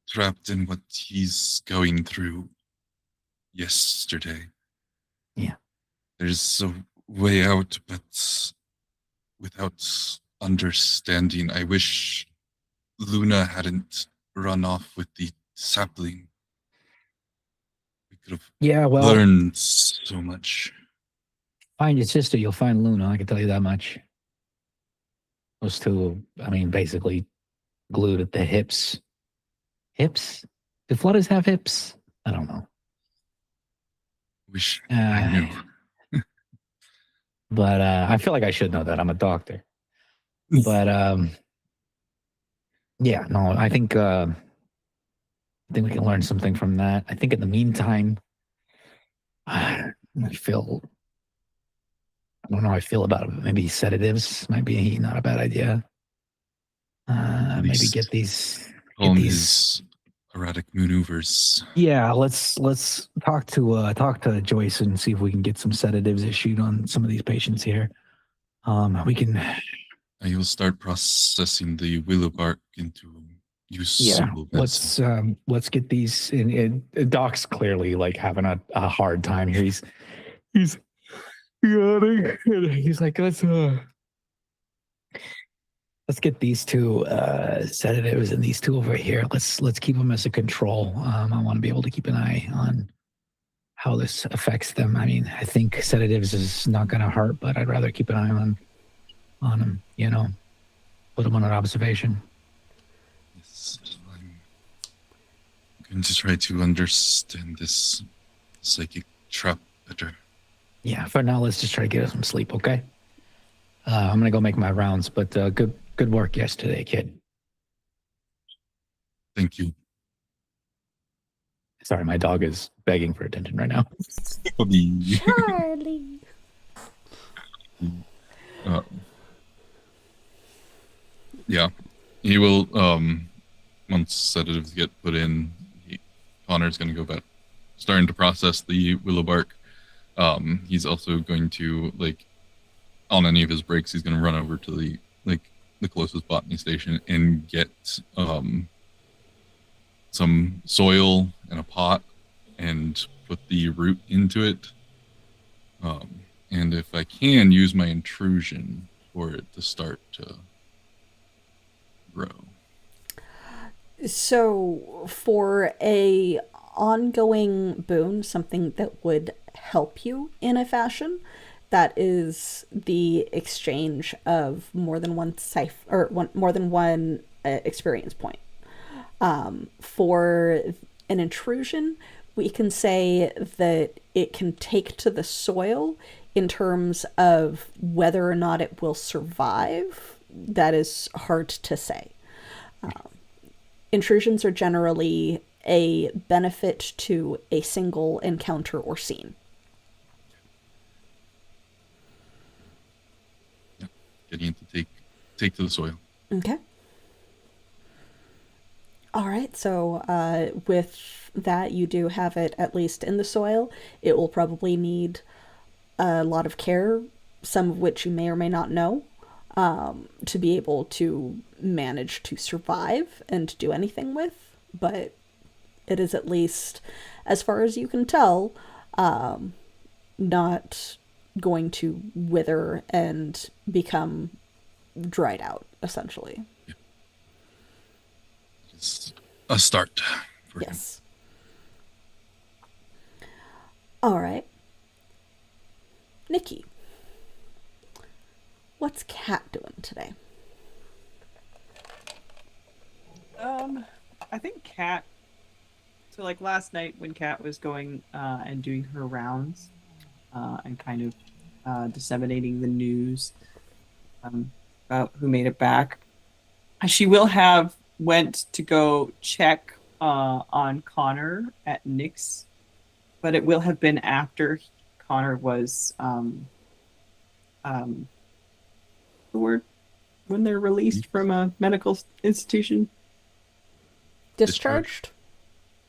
trapped in what he's going through yesterday. Yeah. There's a way out, but without understanding. I wish Luna hadn't run off with the sapling. We could have learned so much. Find your sister, you'll find Luna, I can tell you that much. Those two, I mean, basically glued at the hips. Hips? Do flutters have hips? I don't know. Wish I knew. But I feel like I should know that. I'm a doctor. But yeah, no, I think we can learn something from that. I think in the meantime, I don't know how I feel about it. Maybe sedatives might be not a bad idea. Maybe get these his erratic maneuvers. Yeah, let's talk to Joyce and see if we can get some sedatives issued on some of these patients here. We can. I will start processing the willow bark into usable medicine. Let's get these. And Doc's clearly like having a hard time here. He's yawning. He's like, let's get these two sedatives and these two over here. Let's keep them as a control. I want to be able to keep an eye on how this affects them. I mean, I think sedatives is not going to hurt, but I'd rather keep an eye on them. Put them on an observation. Yes, I'm going to try to understand this psychic trap better. Yeah, for now, let's just try to get us some sleep, okay? I'm gonna go make my rounds, but good work yesterday, kid. Thank you. Sorry, my dog is begging for attention right now. Charlie. Yeah, he will. Once sedatives get put in, Connor's going to go about starting to process the willow bark. He's also going to, like, on any of his breaks, he's going to run over to the closest botany station and get some soil in a pot and put the root into it. And if I can, use my intrusion for it to start to grow. So for a ongoing boon, something that would help you in a fashion, that is the exchange of more than one more than one experience point. For an intrusion, we can say that it can take to the soil in terms of whether or not it will survive. That is hard to say. Intrusions are generally a benefit to a single encounter or scene. Yeah, getting it to take to the soil. Okay. All right, so with that, you do have it at least in the soil. It will probably need a lot of care, some of which you may or may not know, to be able to manage to survive and do anything with. But it is, at least, as far as you can tell, not going to wither and become dried out, essentially. Yeah. It's a start for him. Yes. All right. Nikki, what's Kat doing today? I think Kat. So, like last night when Kat was going and doing her rounds, and kind of disseminating the news about who made it back, she will have went to go check on Connor at Nick's, but it will have been after Connor was the word when they're released from a medical institution. Discharged?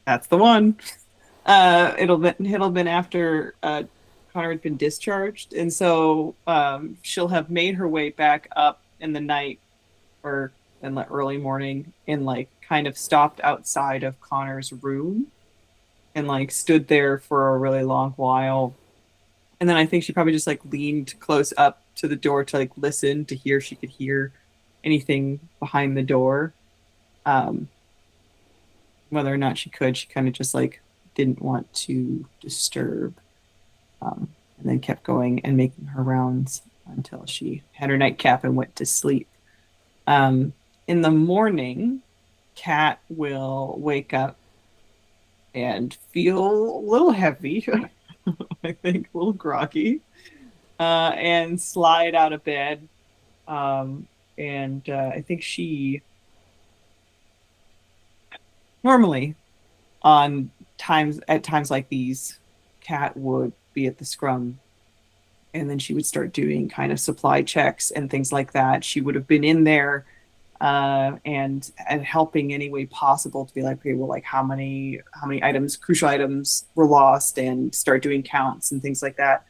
That's the one. It'll been after Connor had been discharged, and so she'll have made her way back up in the night or in the early morning, and like kind of stopped outside of Connor's room, and like stood there for a really long while, and then I think she probably just like leaned close up to the door to like listen to hear if she could hear anything behind the door. Whether or not she could, she kind of just like didn't want to disturb, and then kept going and making her rounds until she had her nightcap and went to sleep. In the morning, Kat will wake up and feel a little heavy, I think a little groggy, and slide out of bed. I think she normally at times like these, Kat would be at the scrum, and then she would start doing kind of supply checks and things like that. She would have been in there and helping any way possible to be like, okay, well, like how many items, crucial items were lost, and start doing counts and things like that.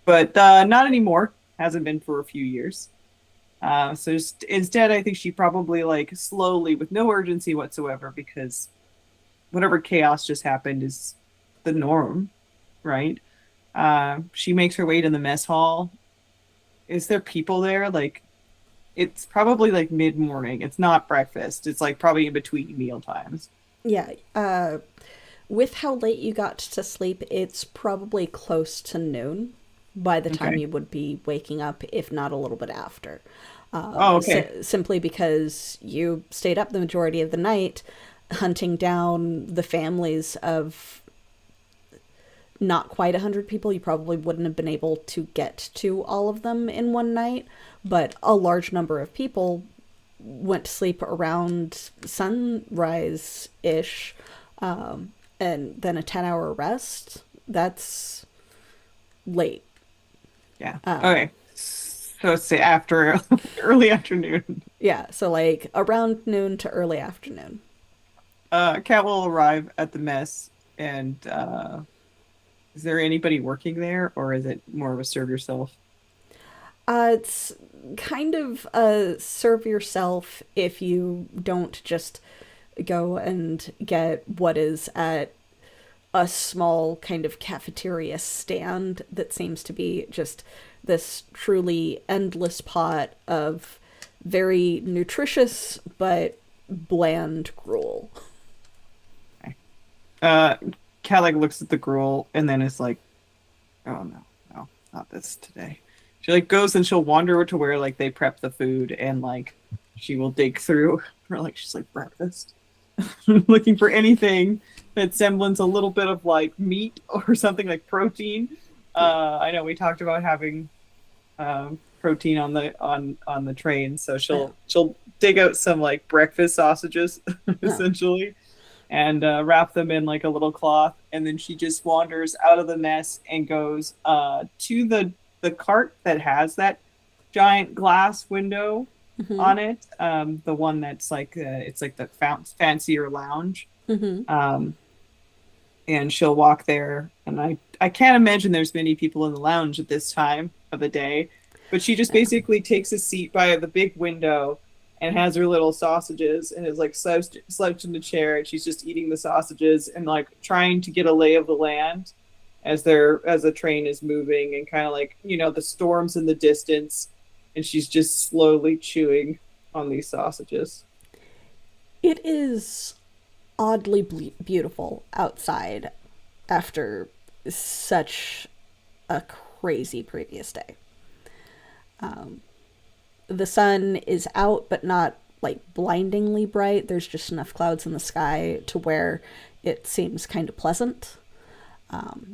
But not anymore. Hasn't been for a few years. So instead, I think she probably like slowly, with no urgency whatsoever, because whatever chaos just happened is the norm, right? She makes her way to the mess hall. Is there people there? Like, it's probably like mid-morning. It's not breakfast. It's like probably in between meal times. Yeah. with how late you got to sleep, it's probably close to noon by the time Okay. you would be waking up, if not a little bit after. Oh, okay. Simply because you stayed up the majority of the night hunting down the families of not quite 100 people. You probably wouldn't have been able to get to all of them in one night, but a large number of people went to sleep around sunrise-ish, and then a 10-hour rest. That's late. Yeah. Okay. So it's after early afternoon. Yeah, so like around noon to early afternoon. Cat will arrive at the mess, and is there anybody working there, or is it more of a serve yourself? It's kind of serve yourself if you don't just go and get what is at a small kind of cafeteria stand that seems to be just this truly endless pot of very nutritious but bland gruel. Cat like looks at the gruel and then is like, "Oh no, no, not this today." She like goes and she'll wander to where like they prep the food and like she will dig through for like she's like breakfast, looking for anything that semblance a little bit of like meat or something like protein. I know we talked about having protein on the train, so she'll dig out some like breakfast sausages essentially, and wrap them in like a little cloth, and then she just wanders out of the mess and goes to the cart that has that giant glass window on it, the one that's like it's like the fancier lounge. And she'll walk there, and I can't imagine there's many people in the lounge at this time of the day, but she just basically takes a seat by the big window and has her little sausages and is like slouched in the chair, and she's just eating the sausages and like trying to get a lay of the land as the train is moving, and kind of like, you know, the storms in the distance, and she's just slowly chewing on these sausages. It is oddly beautiful outside after such a crazy previous day. The sun is out, but not like blindingly bright. There's just enough clouds in the sky to where it seems kind of pleasant.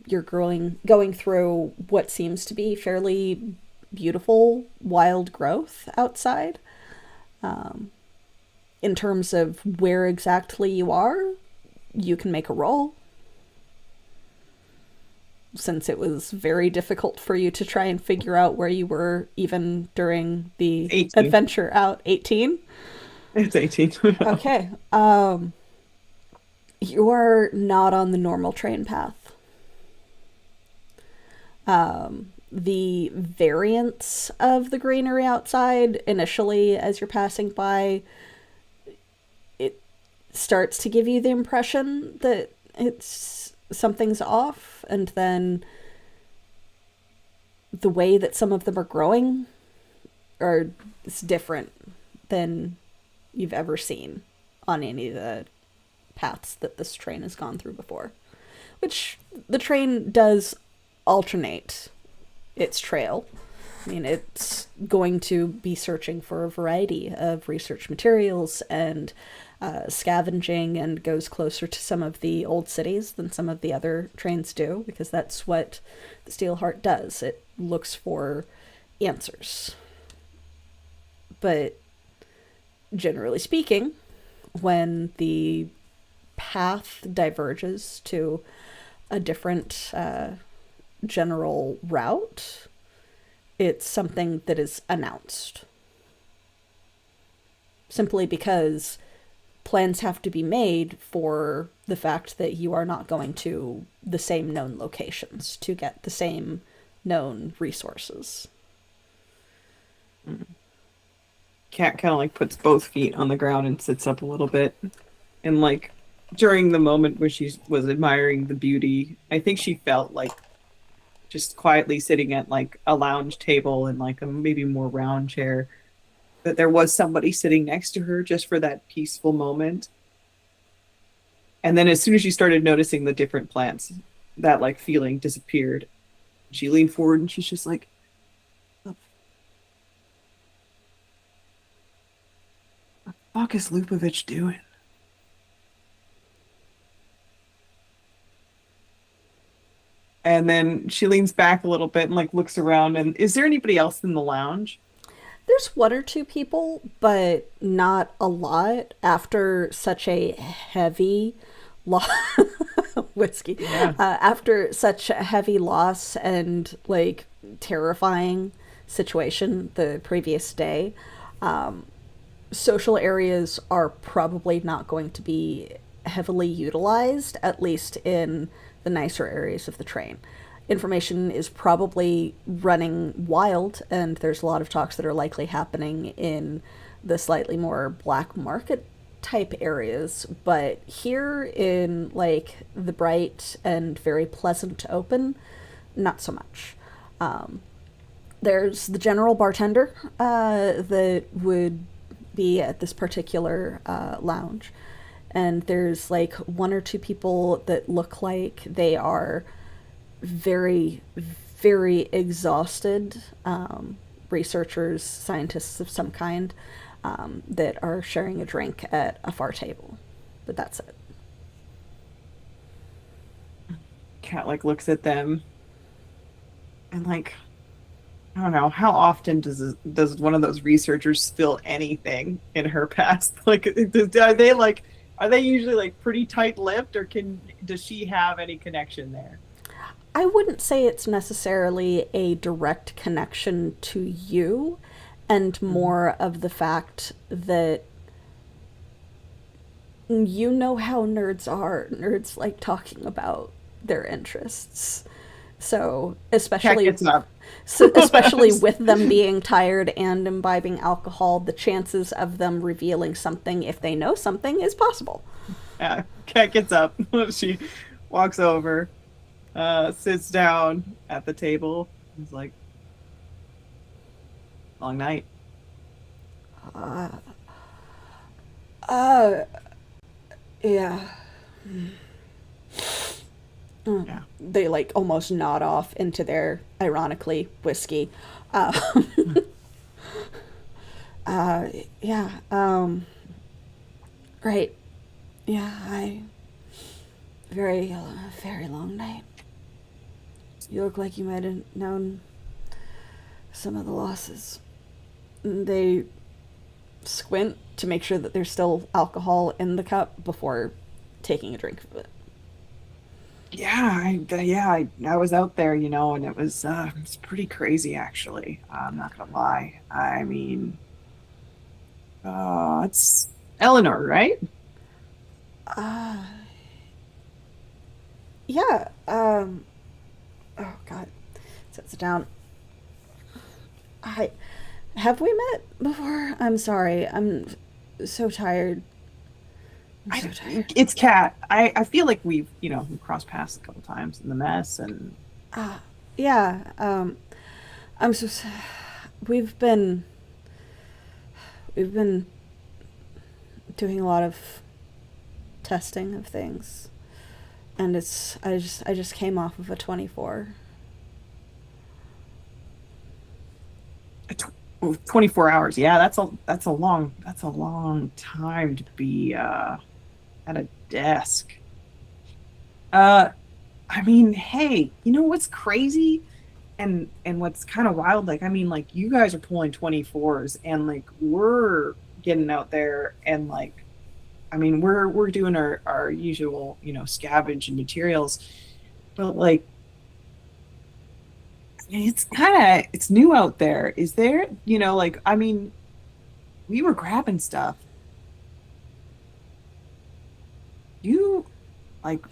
You're going through what seems to be fairly beautiful wild growth outside. In terms of where exactly you are, you can make a roll. Since it was very difficult for you to try and figure out where you were even during the 18. adventure out. 18? It's 18. Okay. You are not on the normal train path. The variance of the greenery outside, initially as you're passing by, it starts to give you the impression that something's off, and then the way that some of them are growing is different than you've ever seen on any of the paths that this train has gone through before. Which the train does alternate its trail. I mean, it's going to be searching for a variety of research materials and scavenging, and goes closer to some of the old cities than some of the other trains do, because that's what the Steelheart does. It looks for answers. But generally speaking, when the path diverges to a different general route, it's something that is announced. Simply because plans have to be made for the fact that you are not going to the same known locations to get the same known resources. Cat kind of like puts both feet on the ground and sits up a little bit. And like during the moment where she was admiring the beauty, I think she felt like just quietly sitting at like a lounge table and like a maybe more round chair, that there was somebody sitting next to her just for that peaceful moment. And then as soon as she started noticing the different plants, that like feeling disappeared. She leaned forward and she's just like, the fuck is Lupovich doing? And then she leans back a little bit and like looks around. And is there anybody else in the lounge? There's one or two people, but not a lot after such a heavy loss. Whiskey. Yeah. After such a heavy loss and like terrifying situation the previous day, social areas are probably not going to be heavily utilized, at least in the nicer areas of the train. Information is probably running wild, and there's a lot of talks that are likely happening in the slightly more black market type areas, but here in like the bright and very pleasant open, not so much. There's the general bartender that would be at this particular lounge, and there's like one or two people that look like they are very, very exhausted researchers, scientists of some kind, that are sharing a drink at a far table. But that's it. Cat like looks at them and like, I don't know, how often does one of those researchers spill anything in her past? Like, are they usually like pretty tight-lipped, or does she have any connection there? I wouldn't say it's necessarily a direct connection to you, and more of the fact that you know how nerds are. Nerds like talking about their interests. So, Cat especially gets up. especially with them being tired and imbibing alcohol, the chances of them revealing something, if they know something, is possible. Yeah, Cat gets up. She walks over, sits down at the table. He's like, long night. Yeah. Yeah. They like almost nod off into their, ironically, whiskey. Yeah. Right. Yeah, very, very long night. You look like you might have known some of the losses. They squint to make sure that there's still alcohol in the cup before taking a drink of it. Yeah, I was out there, and it's pretty crazy actually. I'm not gonna lie. I mean, it's Eleanor, right? Yeah, oh god, sets it down. Have we met before? I'm sorry, I'm so tired. I'm so tired. It's Cat. I feel like we've crossed paths a couple times in the mess, and Yeah, I'm so we've been doing a lot of testing of things, and I just came off of a 24. 24 hours. Yeah, that's a long time to be at a desk. I mean, hey, you know what's crazy and what's kind of wild? Like, I mean, like you guys are pulling 24s, and like we're getting out there, and like, I mean, we're doing our usual, scavenge and materials, but like, it's new out there. Is there, like, I mean, we were grabbing stuff. You, like,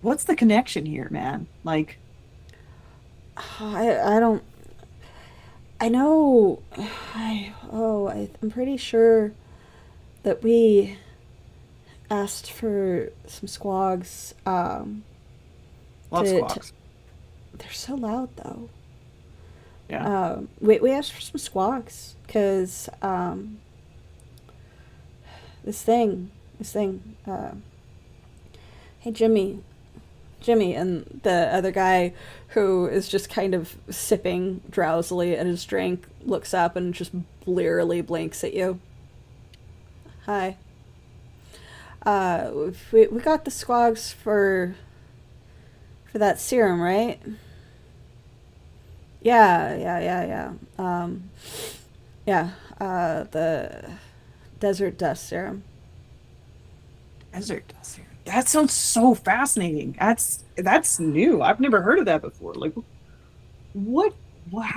what's the connection here, man? Like, I don't. I know. I'm pretty sure that we asked for some squags. love squawks. They're so loud though. Yeah. We asked for some squawks because this thing Hey, Jimmy. Jimmy, and the other guy who is just kind of sipping drowsily at his drink looks up and just blearily blinks at you. Hi. We got the squags for that serum, right? Yeah. The desert dust serum. Desert dust. That sounds so fascinating. That's new. I've never heard of that before. Like, what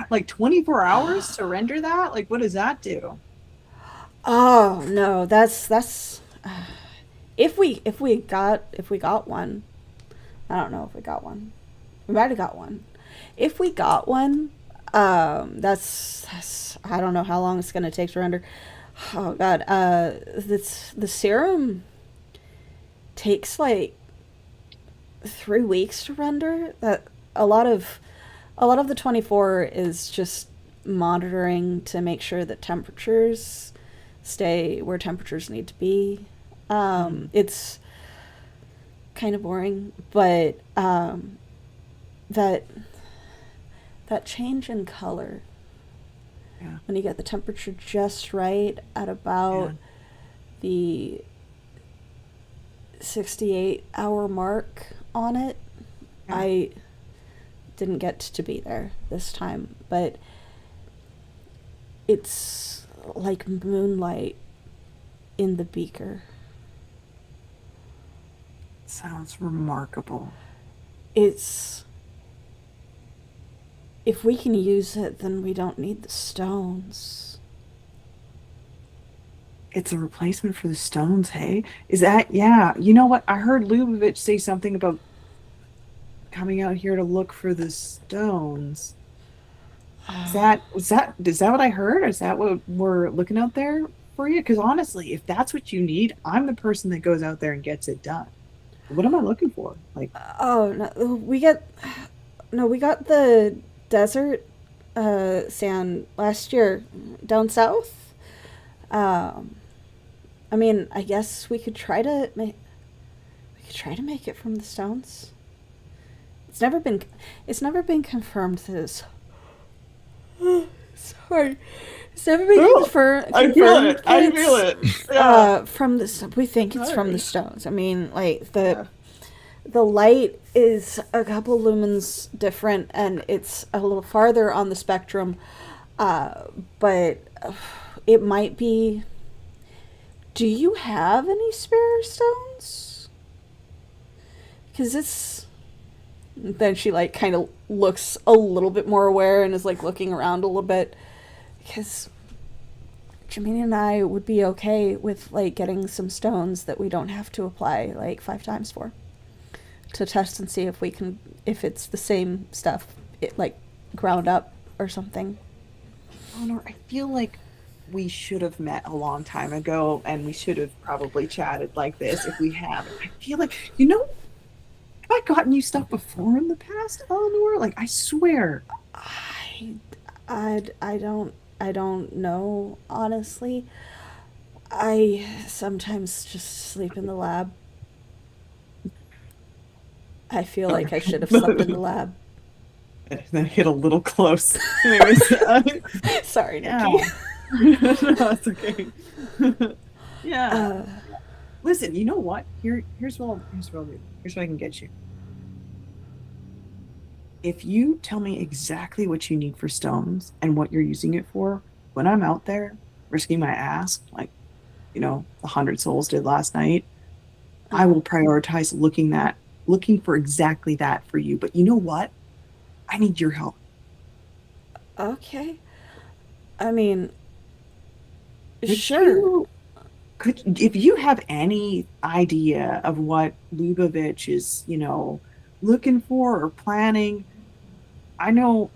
like 24 hours to render that? Like, what does that do? Oh no, that's if we got one. I don't know if we got one. We might have got one. If we got one, that's I don't know how long it's gonna take to render. Oh god, the serum takes like 3 weeks to render. That a lot of the 24 is just monitoring to make sure that temperatures stay where temperatures need to be. It's kind of boring, but that change in color, when you get the temperature just right at about the 68-hour mark on it. I didn't get to be there this time, but it's like moonlight in the beaker. Sounds remarkable. If we can use it, then we don't need the stones. It's a replacement for the stones, hey? Is that, yeah. You know what? I heard Lubavitch say something about coming out here to look for the stones. Is that what I heard? Is that what we're looking out there for you? Because honestly, if that's what you need, I'm the person that goes out there and gets it done. What am I looking for? Like, oh no, we got the desert sand last year down south. I mean, I guess we could try to make it from the stones. It's never been confirmed that it's sorry. It's never been confirmed. I feel it. Yeah. From the we think it's from the stones. I mean, like the light is a couple lumens different, and it's a little farther on the spectrum. But it might be. Do you have any spare stones? Because it's. Then she like kind of looks a little bit more aware and is like looking around a little bit, because Jamina and I would be okay with like getting some stones that we don't have to apply like 5 times for, to test and see if it's the same stuff, like ground up or something. Honor, I feel like we should have met a long time ago, and we should have probably chatted like this if we have. I feel like, have I gotten you stuff before in the past, Eleanor? Like, I swear. I don't know, honestly. I sometimes just sleep in the lab. I feel like I should have slept in the lab. That hit a little close. Anyways, sorry, Nikki. Yeah. No, it's okay. Yeah. Listen, you know what? Here's what I'll do. Here's what I can get you. If you tell me exactly what you need for stones and what you're using it for, when I'm out there risking my ass, like, the 100 souls did last night, I will prioritize looking for exactly that for you. But you know what? I need your help. Okay. I mean, sure. If you have any idea of what Lubavitch is, looking for or planning, I know,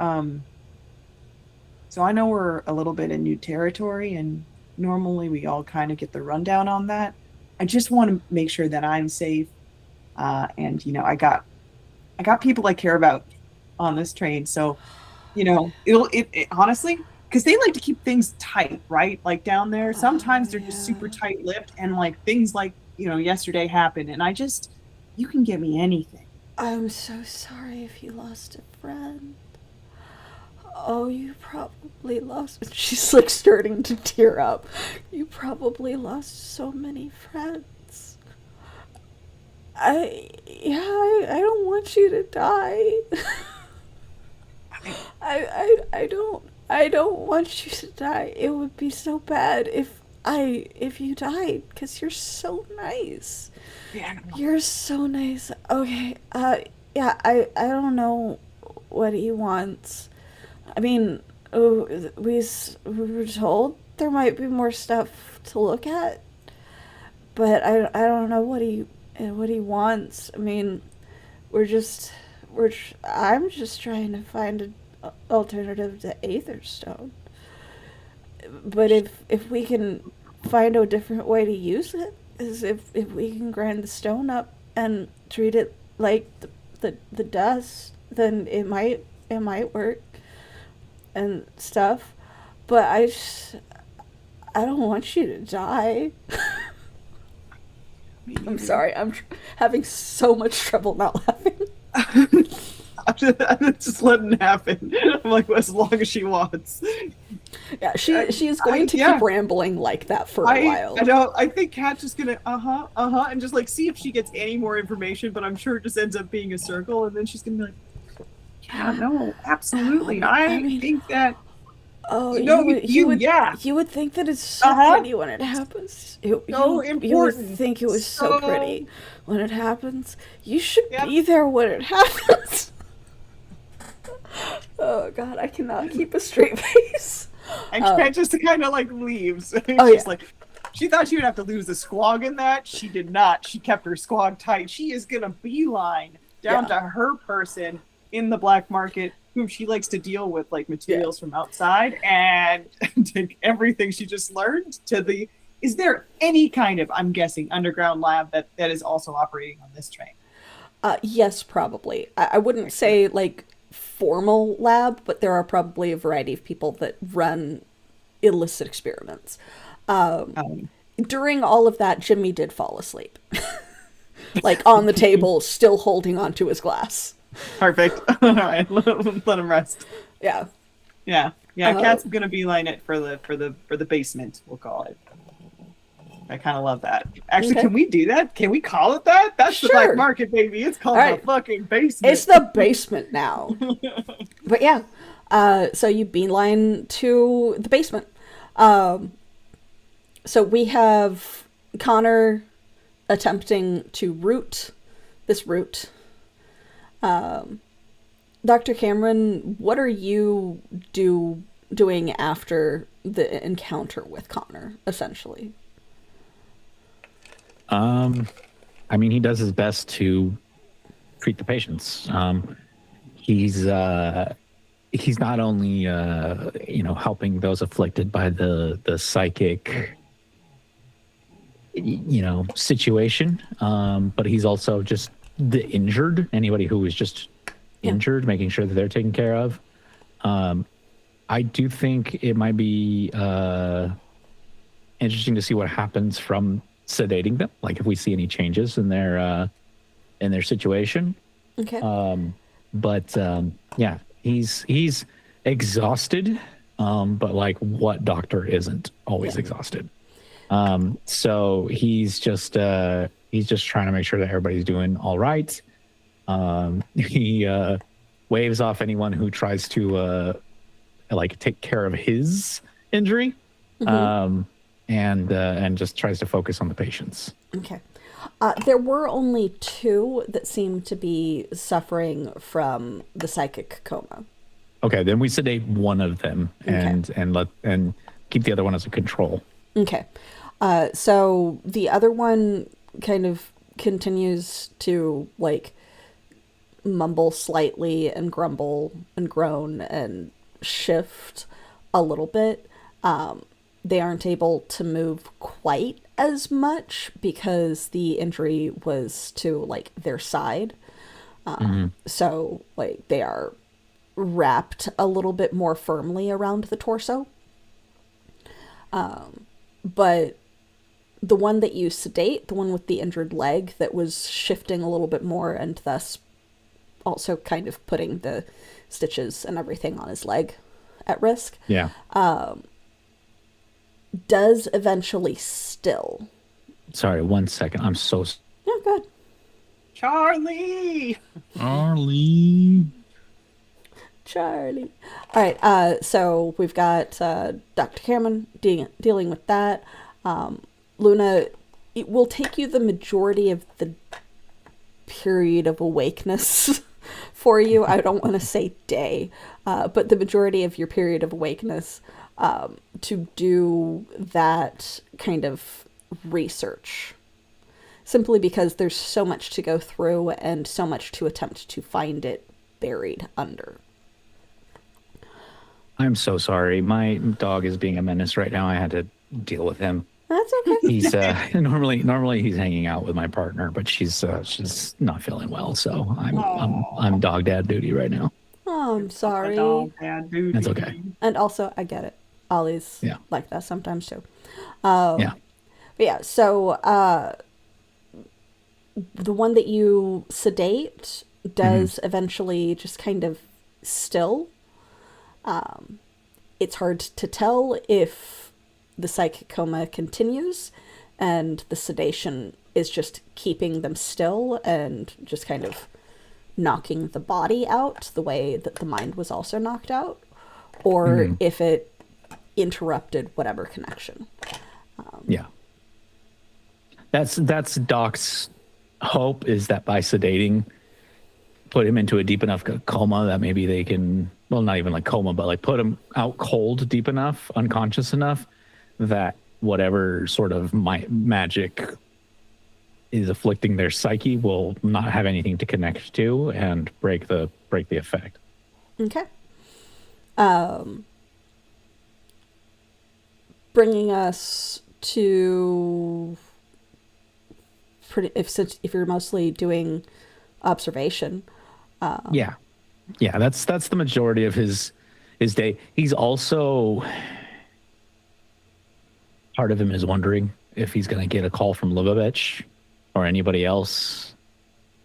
so I know we're a little bit in new territory, and normally we all kind of get the rundown on that. I just want to make sure that I'm safe. And, I got people I care about on this train. So, it honestly, because they like to keep things tight, right? Like down there, sometimes they're just super tight-lipped, and like things like, yesterday happened. And I You can get me anything. I'm so sorry if you lost a friend. Oh, you probably lost. She's like starting to tear up. You probably lost so many friends. I don't want you to die. I don't want you to die. It would be so bad if you died, because you're so nice. Yeah. You're so nice. Okay, yeah, I don't know what he wants. I mean, we were told there might be more stuff to look at, but I don't know what he wants. I mean, I'm just trying to find an alternative to Aetherstone. But if we can find a different way to use it, is if we can grind the stone up and treat it like the dust, then it might work and stuff. But I don't want you to die. I'm sorry. I'm having so much trouble not laughing. I'm just letting it happen. I'm like, as long as she wants. Yeah, she is going to keep rambling like that for a while. I know. I think Kat's just gonna and just like see if she gets any more information. But I'm sure it just ends up being a circle, and then she's gonna be like, "Yeah, no, absolutely. I mean, think that." Oh, you would think that it's so pretty when it happens. Important. You would think it was so pretty when it happens. You should be there when it happens. Oh God, I cannot keep a straight face. And Kat just kind of like leaves. She's like, she thought she would have to lose the squog in that. She did not. She kept her squog tight. She is gonna beeline down to her person in the black market, whom she likes to deal with, like materials from outside, and take everything she just learned to the. Is there any kind of, I'm guessing, underground lab that is also operating on this train? Yes, probably. I wouldn't say like formal lab, but there are probably a variety of people that run illicit experiments. During all of that, Jimmy did fall asleep, like on the table, still holding onto his glass. Perfect. All right, let him rest. Yeah. Kat's gonna beeline it for the basement. We'll call it. I kind of love that. Actually, Can we do that? Can we call it that? That's the black market, baby. It's called the fucking basement. It's the basement now. But yeah, so you beeline to the basement. So we have Connor attempting to root this route. Dr. Cameron, what are you doing after the encounter with Connor, essentially? I mean, he does his best to treat the patients. He's not only helping those afflicted by the psychic situation, but he's also just the injured, anybody who is just injured, making sure that they're taken care of. I do think it might be interesting to see what happens from sedating them, like if we see any changes in their situation. Okay. Yeah, he's exhausted, but like what doctor isn't always exhausted? So he's just trying to make sure that everybody's doing all right. He waves off anyone who tries to take care of his injury. And just tries to focus on the patients. Okay. There were only 2 that seemed to be suffering from the psychic coma. Okay, then we sedate one of them and keep the other one as a control. Okay. So the other one kind of continues to mumble slightly and grumble and groan and shift a little bit. They aren't able to move quite as much because the injury was to their side. So they are wrapped a little bit more firmly around the torso. But the one that you sedate, the one with the injured leg that was shifting a little bit more and thus also kind of putting the stitches and everything on his leg at risk, Yeah. does eventually still. Sorry, 1 second. I'm so Yeah, good. Charlie! Arlene. Charlie. All right, so we've got Dr. Cameron dealing with that. Luna, it will take you the majority of the period of awakeness for you. I don't want to say day, but the majority of your period of awakeness to do that kind of research. Simply because there's so much to go through and so much to attempt to find it buried under. I'm so sorry. My dog is being a menace right now. I had to deal with him. That's okay. He's normally he's hanging out with my partner, but she's not feeling well, so I'm dog dad duty right now. Oh, I'm sorry. Dog dad duty. That's okay. And also, I get it. Ollie's Yeah. like that sometimes too. Yeah. But yeah, so the one that you sedate does eventually just kind of still. It's hard to tell if the psychic coma continues and the sedation is just keeping them still and just kind of knocking the body out the way that the mind was also knocked out, or if it interrupted whatever connection. Yeah. That's Doc's hope, is that by sedating, put him into a deep enough coma that maybe they can, well, not even like coma, but like put him out cold deep enough, unconscious enough, that whatever sort of magic is afflicting their psyche will not have anything to connect to and break the effect. Okay. Bringing us to if you're mostly doing observation. Yeah, that's the majority of his day. He's also, part of him is wondering if he's going to get a call from Lubavitch or anybody else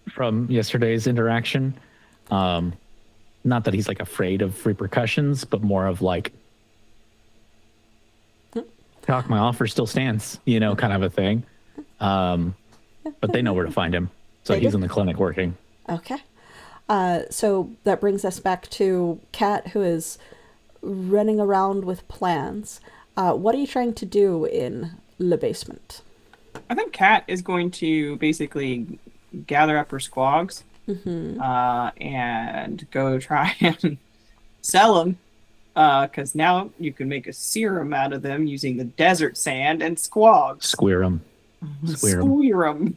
from yesterday's interaction. Not that he's like afraid of repercussions, but more of like, Doc, my offer still stands, kind of a thing. But they know where to find him. So he's in the clinic working. Okay. So that brings us back to Kat, who is running around with plans. What are you trying to do in the basement? I think Kat is going to basically gather up her squags and go try and sell them. Because now you can make a serum out of them using the desert sand and squags. Squeer them. Squeerum.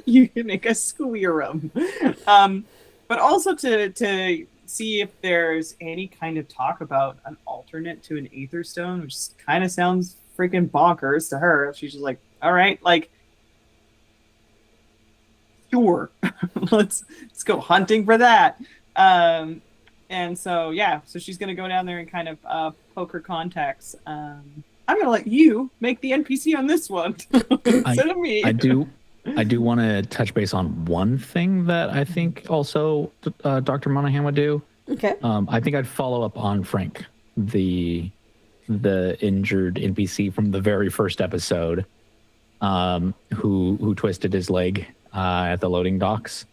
You can make a squeerum. But also to see if there's any kind of talk about an alternate to an Aether Stone, which kind of sounds freaking bonkers to her. She's just like, all right, like, sure, let's go hunting for that. And so, yeah, so she's going to go down there and kind of poke her contacts. I'm going to let you make the NPC on this one instead of me. I do want to touch base on one thing that I think also Dr. Monahan would do. Okay. I think I'd follow up on Frank, the injured NPC from the very first episode, who twisted his leg at the loading docks.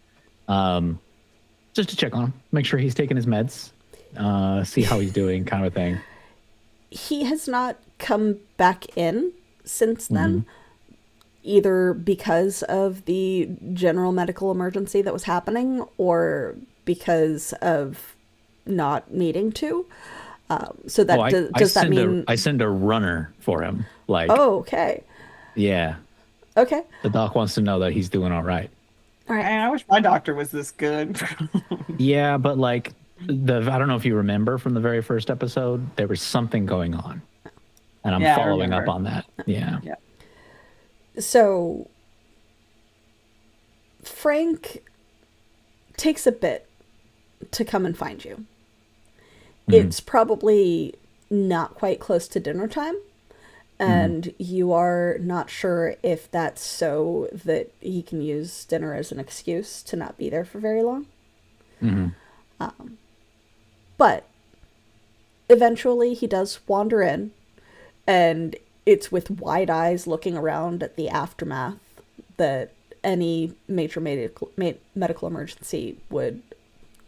Just to check on him, make sure he's taking his meds, see how he's doing, kind of a thing. He has not come back in since then, either because of the general medical emergency that was happening or because of not needing to. So that does that mean I send a runner for him? Like, oh, okay, yeah, okay. The doc wants to know that he's doing all right. All right. Man, I wish my doctor was this good. Yeah, but like I don't know if you remember from the very first episode, there was something going on, and I'm following up on that. Yeah. Yeah. So Frank takes a bit to come and find you. It's probably not quite close to dinner time, and you are not sure if that's so that he can use dinner as an excuse to not be there for very long. But eventually he does wander in, and it's with wide eyes looking around at the aftermath that any major medical emergency would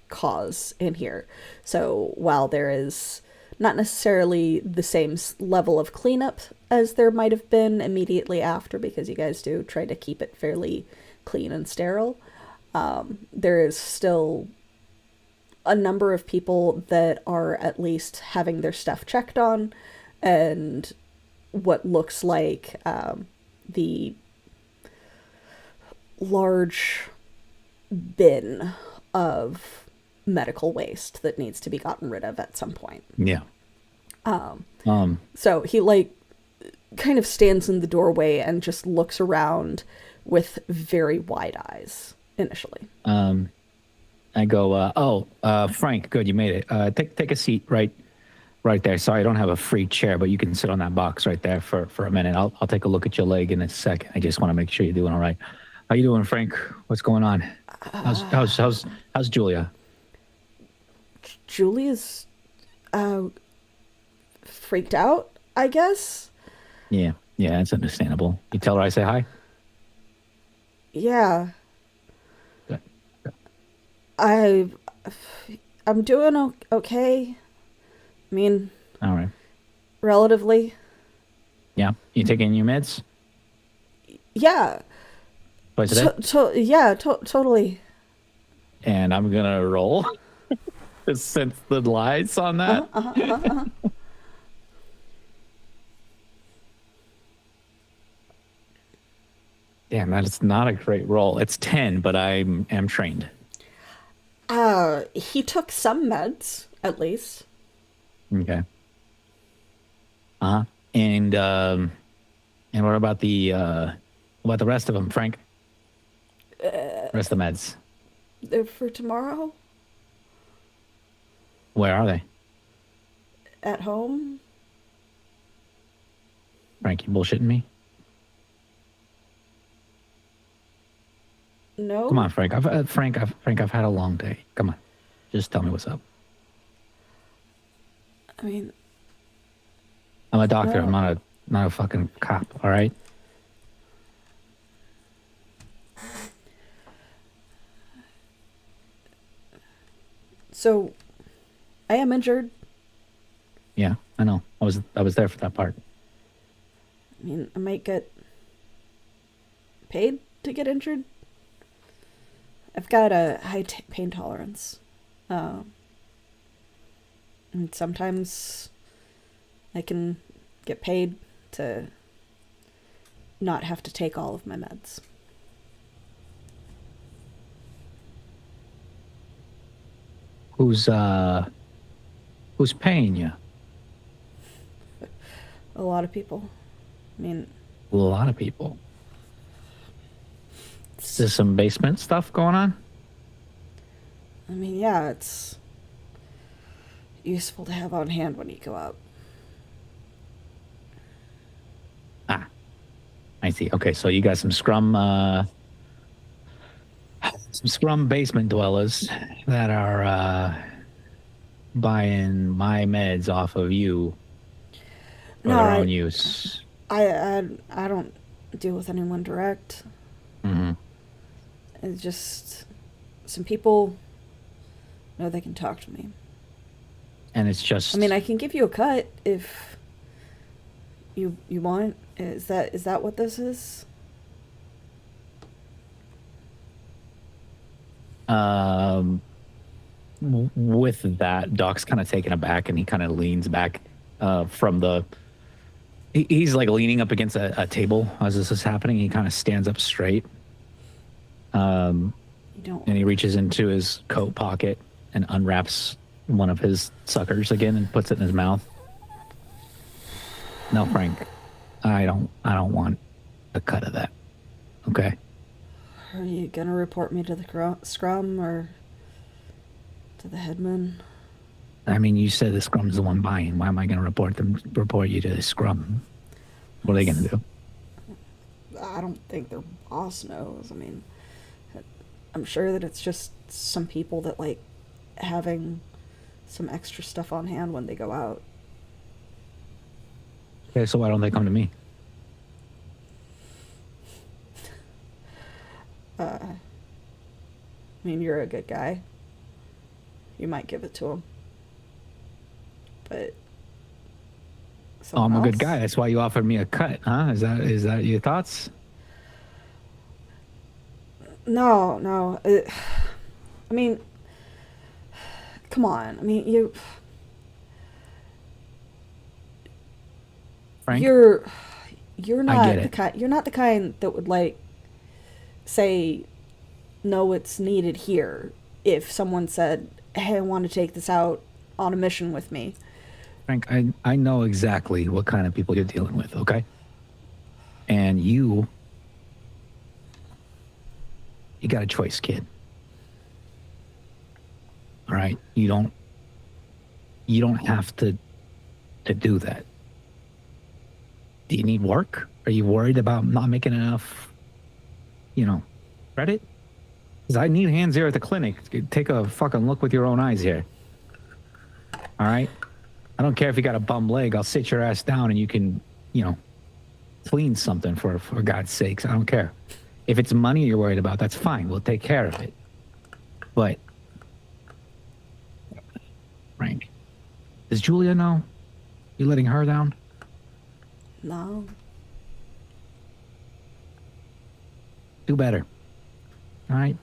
cause in here. So while there is not necessarily the same level of cleanup as there might have been immediately after, because you guys do try to keep it fairly clean and sterile, there is still a number of people that are at least having their stuff checked on, and what looks like the large bin of medical waste that needs to be gotten rid of at some point. Yeah. So he like kind of stands in the doorway and just looks around with very wide eyes initially. I go, Frank, good, you made it. Take a seat right there. Sorry, I don't have a free chair, but you can sit on that box right there for a minute. I'll take a look at your leg in a second. I just want to make sure you're doing all right. How you doing, Frank? What's going on? How's Julia? Julia's freaked out, I guess. Yeah, it's understandable. You tell her I say hi? Yeah. Good. I'm doing okay. I mean, all right. Relatively. Yeah, you taking your meds? Yeah. Twice a day? Totally. And I'm gonna roll. Sense the lies on that. Damn, that is not a great roll. It's 10, but I am trained. He took some meds, at least. Okay. And what about the rest of them, Frank? Rest of the meds. They're for tomorrow. Where are they? At home. Frank, you bullshitting me? No. Come on, Frank. I've had a long day. Come on, just tell me what's up. I mean, I'm a doctor. No. I'm not a fucking cop. All right. So, I am injured. Yeah, I know. I was there for that part. I mean, I might get paid to get injured. I've got a high pain tolerance. And sometimes I can get paid to not have to take all of my meds. Who's paying you? A lot of people. I mean, A lot of people. Is there some basement stuff going on? I mean, yeah, it's useful to have on hand when you go out. I see. Okay, so you got some scrum basement dwellers that are buying my meds off of you for their own use. I don't deal with anyone direct. Mm-hmm. It's just some people know they can talk to me. And it's just... I mean, I can give you a cut if you want. Is that what this is? With that, Doc's kind of taken aback, and he kind of leans back from the... He's like leaning up against a table as this is happening. He kind of stands up straight. And he reaches into his coat pocket and unwraps one of his suckers again and puts it in his mouth. No, Frank, I don't want a cut of that. Okay. Are you gonna report me to the scrum or to the headman? I mean, you said the scrum's the one buying. Why am I gonna report you to the scrum? What are they gonna do? I don't think their boss knows. I mean, I'm sure that it's just some people that like having some extra stuff on hand when they go out. Okay, so why don't they come to me? I mean, you're a good guy. You might give it to him. But Oh, I'm a good else? guy. That's why you offered me a cut, huh? Is that your thoughts? No. I mean, come on. I mean, Frank? you're I not get the it. kind. You're not the kind that would like say, no, it's needed here. If someone said, "Hey, I want to take this out on a mission with me," Frank, I know exactly what kind of people you're dealing with, okay? And you got a choice, kid. All right? You don't have to do that. Do you need work? Are you worried about not making enough, credit? Because I need hands here at the clinic. Take a fucking look with your own eyes here. All right? I don't care if you got a bum leg. I'll sit your ass down and you can, clean something for God's sakes. I don't care. If it's money you're worried about, that's fine. We'll take care of it. But, Frank, does Julia know you're letting her down? no. Do better. All right?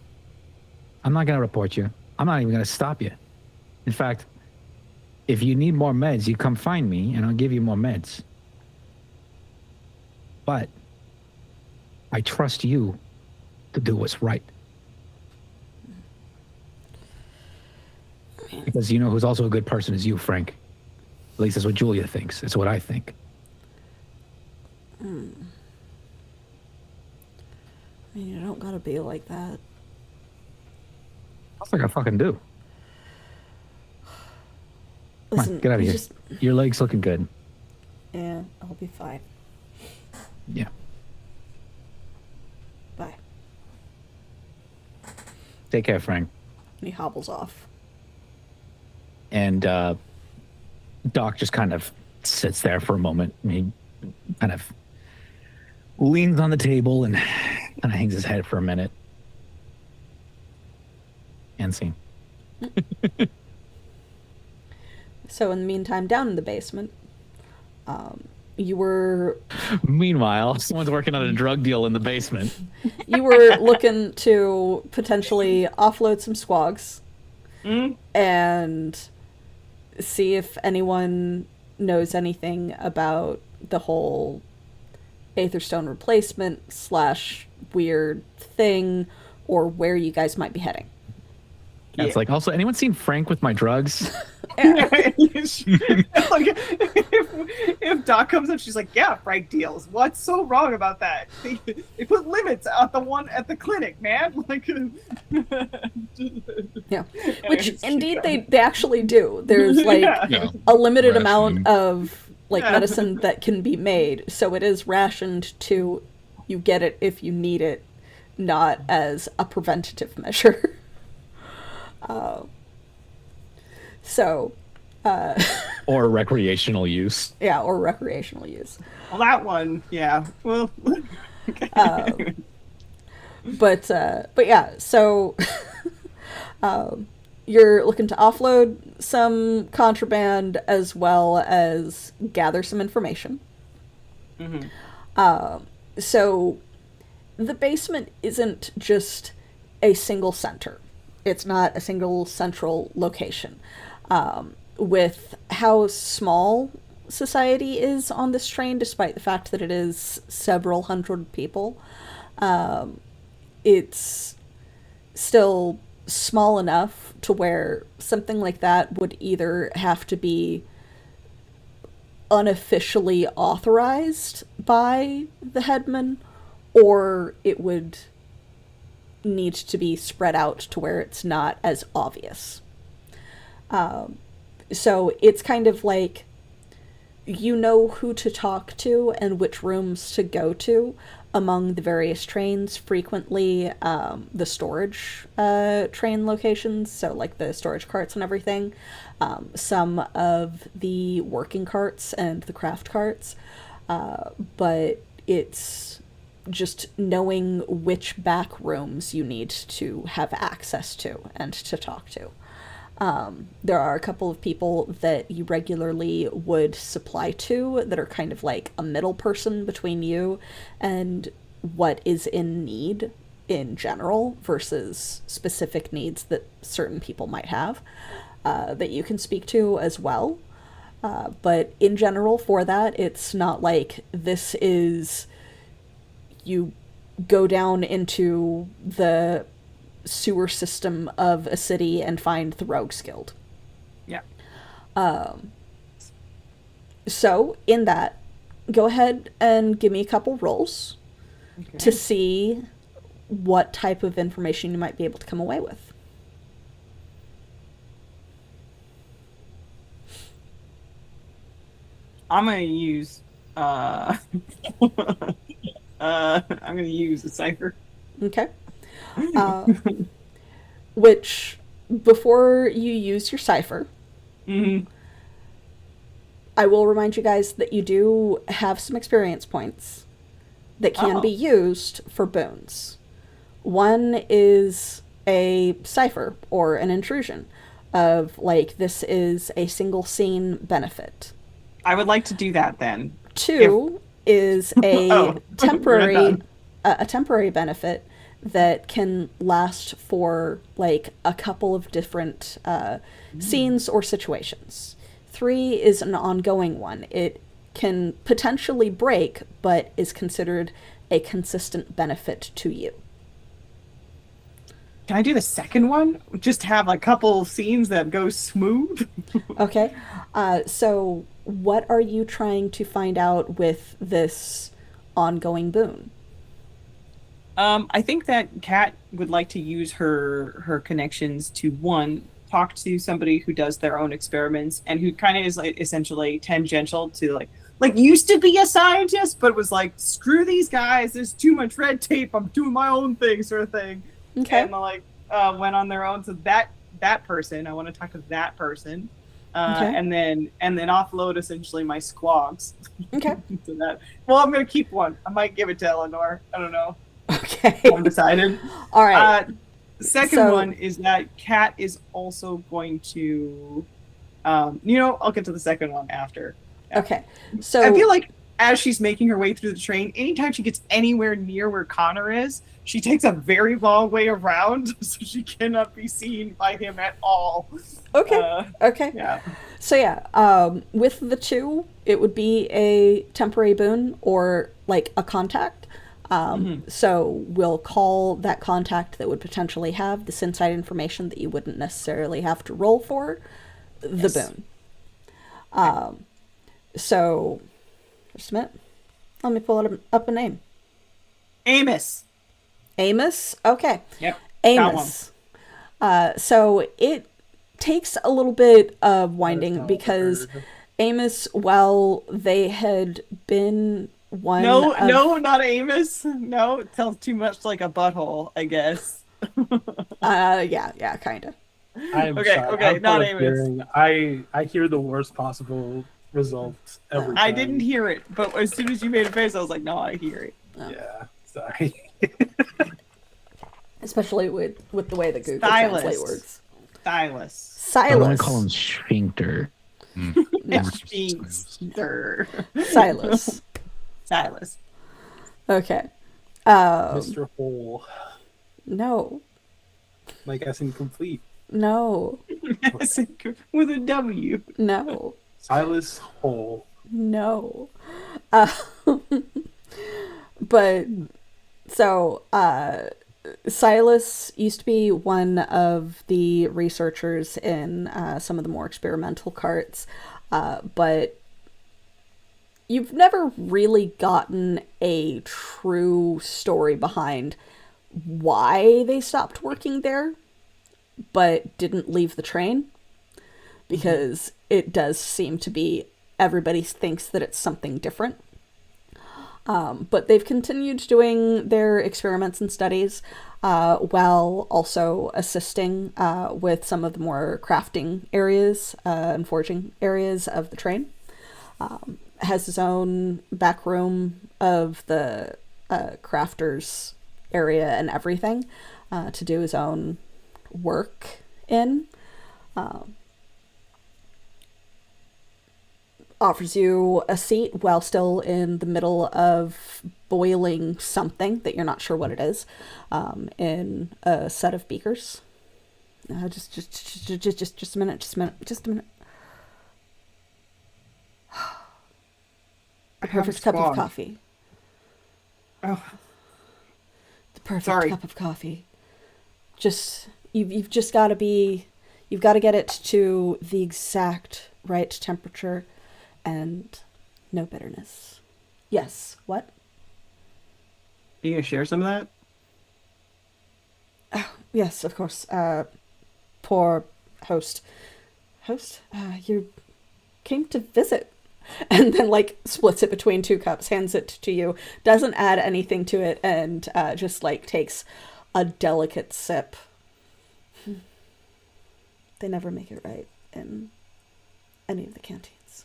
I'm not going to report you. I'm not even going to stop you. In fact, if you need more meds, you come find me and I'll give you more meds. But I trust you to do what's right. Because you know who's also a good person is you, Frank. At least that's what Julia thinks. That's what I think. I mean, you don't gotta be like that. That's like I fucking do. Come Listen, on, get out of you here. Your leg's looking good. Yeah, I'll be fine. Yeah. Bye. Take care, Frank. And he hobbles off. And Doc just kind of sits there for a moment. And he kind of leans on the table and kind of hangs his head for a minute. End scene. So in the meantime, down in the basement, you were Meanwhile, someone's working on a drug deal in the basement. looking to potentially offload some squags and see if anyone knows anything about the whole Aetherstone replacement / weird thing, or where you guys might be heading. Yeah. It's like, also, anyone seen Frank with my drugs? Like, if Doc comes up, she's like, "Yeah, Frank deals. What's so wrong about that? They put limits at the one at the clinic, man." Like, Yeah, which indeed they actually do. There's like Yeah. a limited Rationing. amount of like Yeah. medicine that can be made, so it is rationed to you get it if you need it, not as a preventative measure. Or recreational use. Yeah, or recreational use. well, that one, yeah. Well, But yeah, so you're looking to offload some contraband as well as gather some information. So the basement isn't just a single center. It's not a single central location. With how small society is on this train, despite the fact that it is several hundred people, it's still small enough to where something like that would either have to be unofficially authorized by the headman, or it would need to be spread out to where it's not as obvious. So it's kind of like you know who to talk to and which rooms to go to among the various trains. Frequently, the storage train locations, so like the storage carts and everything, some of the working carts and the craft carts, but it's just knowing which back rooms you need to have access to and to talk to. There are a couple of people that you regularly would supply to that are kind of like a middle person between you and what is in need in general versus specific needs that certain people might have, that you can speak to as well. But in general, for that, it's not like this is you go down into the sewer system of a city and find the Rogues Guild. Yeah. So, in that, go ahead and give me a couple rolls to see what type of information you might be able to come away with. I'm gonna use I'm gonna use a cipher. Okay. Which, before you use your cipher, Mm-hmm. I will remind you guys that you do have some experience points that can be used for boons. One is a cipher or an intrusion of, like, this is a single scene benefit. I would like to do that then. Two is a Oh, temporary we're done. a temporary benefit that can last for like a couple of different scenes or situations. Three is an ongoing one. It can potentially break, but is considered a consistent benefit to you. Can I do the second one? Just have a couple scenes that go smooth? Okay. So what are you trying to find out with this ongoing boon? I think that Kat would like to use her connections to, one, talk to somebody who does their own experiments and who kind of is like essentially tangential to like used to be a scientist, but was like, screw these guys, there's too much red tape, I'm doing my own thing, sort of thing. Okay. And went on their own. So that person, I want to talk to that person. Okay. And then offload essentially my squags. Okay. To that. Well, I'm gonna keep one. I might give it to Eleanor. I don't know. Okay. Undecided. All right. The second one is that Kat is also going to, I'll get to the second one after. Okay. So I feel like as she's making her way through the train, anytime she gets anywhere near where Connor is, she takes a very long way around so she cannot be seen by him at all. Okay. Okay. Yeah. So yeah, with the two, it would be a temporary boon or like a contact. So we'll call that contact that would potentially have this inside information that you wouldn't necessarily have to roll for the boon. So just a minute. Let me pull up a name. Amos. Amos? Okay. Yep. Amos. So it takes a little bit of winding because Amos, while they had been one No, of... not Amos. No, it sounds too much like a butthole, I guess. yeah, kind of. I'm Okay, sorry. okay, I'm not hard of hearing. I hear the worst possible results every time. I didn't hear it, but as soon as you made a face, I was like, no, I hear it. Yeah, sorry. Especially with the way the Google Stylus. Translate works. Stylus. I want Silas. to call him Sphincter. Yeah. Sir. Silas. Silas. Okay. Mr. Hole. No. Like as in complete. No. With a W. No. Silas Hole. No. But so Silas used to be one of the researchers in some of the more experimental carts, but you've never really gotten a true story behind why they stopped working there but didn't leave the train, because it does seem to be everybody thinks that it's something different. But they've continued doing their experiments and studies while also assisting with some of the more crafting areas and forging areas of the train. Has his own back room of the crafters area and everything to do his own work in. Offers you a seat while still in the middle of boiling something that you're not sure what it is, in a set of beakers. Just a minute. The perfect cup of coffee. Oh, The perfect Sorry. cup of coffee. You've just got to get it to the exact right temperature and no bitterness. Yes, what? are you gonna share some of that? Yes, of course. Poor host. You came to visit. And then, like, splits it between two cups, hands it to you, doesn't add anything to it, and just, like, takes a delicate sip. They never make it right in any of the canteens.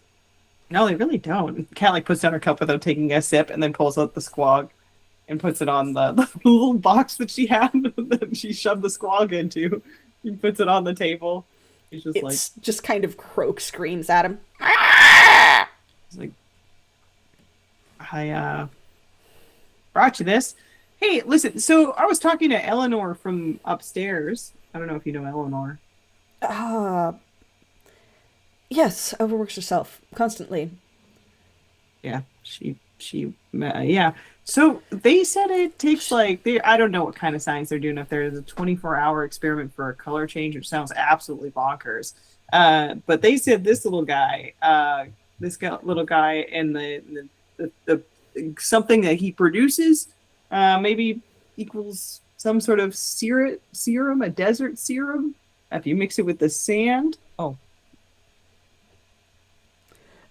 No, they really don't. Cat like puts down her cup without taking a sip, and then pulls out the squog and puts it on the little box that she had that she shoved the squog into. He puts it on the table. He's just It's just kind of croak screams at him. he's like, I brought you this. Hey, listen. So I was talking to Eleanor from upstairs. I don't know if you know Eleanor. Yes, overworks herself constantly. Yeah, yeah. So they said it takes I don't know what kind of science they're doing, if there's a 24-hour experiment for a color change, which sounds absolutely bonkers. But they said this little guy, and the something that he produces maybe equals some sort of serum, a desert serum. If you mix it with the sand. Oh,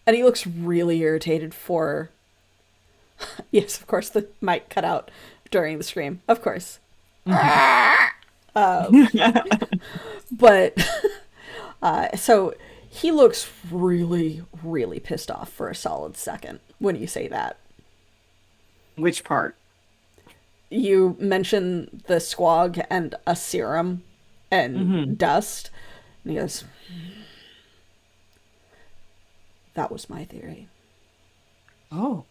And he looks really irritated for... Yes, of course, the mic cut out during the scream. Of course. But... so he looks really, really pissed off for a solid second when you say that. Which part? You mention the squog and a serum and dust. And he goes... That was my theory. Oh.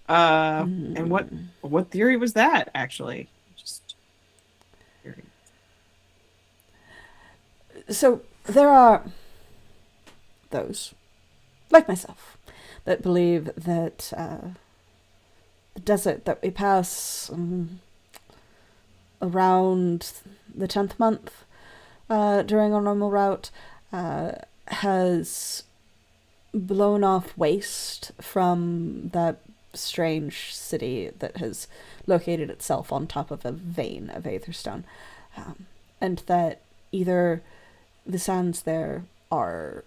And what theory was that, actually? Just theory. So there are those, like myself, that believe that the desert that we pass around the 10th month during our normal route has blown off waste from that strange city that has located itself on top of a vein of Aetherstone, and that either the sands there are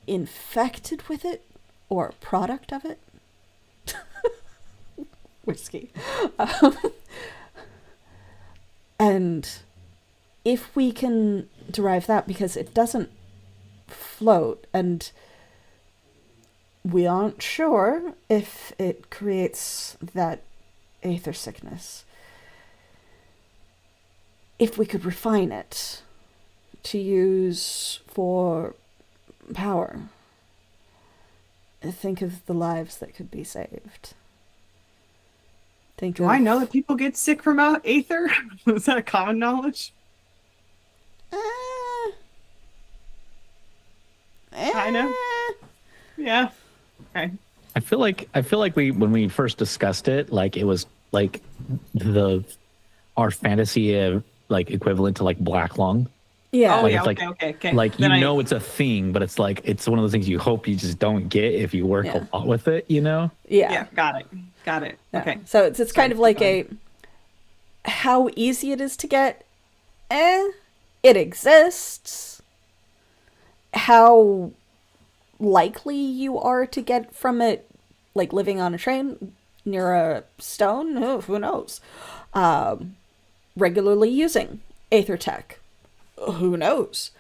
infected with it or a product of it. Whiskey. And if we can derive that, because it doesn't float, and we aren't sure if it creates that aether sickness. If we could refine it to use for power, think of the lives that could be saved. Do I know that people get sick from aether? Is that a common knowledge? Kind of. Yeah. Okay. I feel like when we first discussed it, like it was like our fantasy of like equivalent to like black lung. Yeah. Oh, Like, yeah. it's like- Okay. Like Then it's a thing, but it's like it's one of those things you hope you just don't get if you work Yeah. a lot with it, you know? Yeah. Got it. Yeah. Okay. So it's kind Sorry, of like keep how easy it is to get. It exists. How likely you are to get from it, like living on a train near a stone, who knows? Regularly using Aether tech, who knows?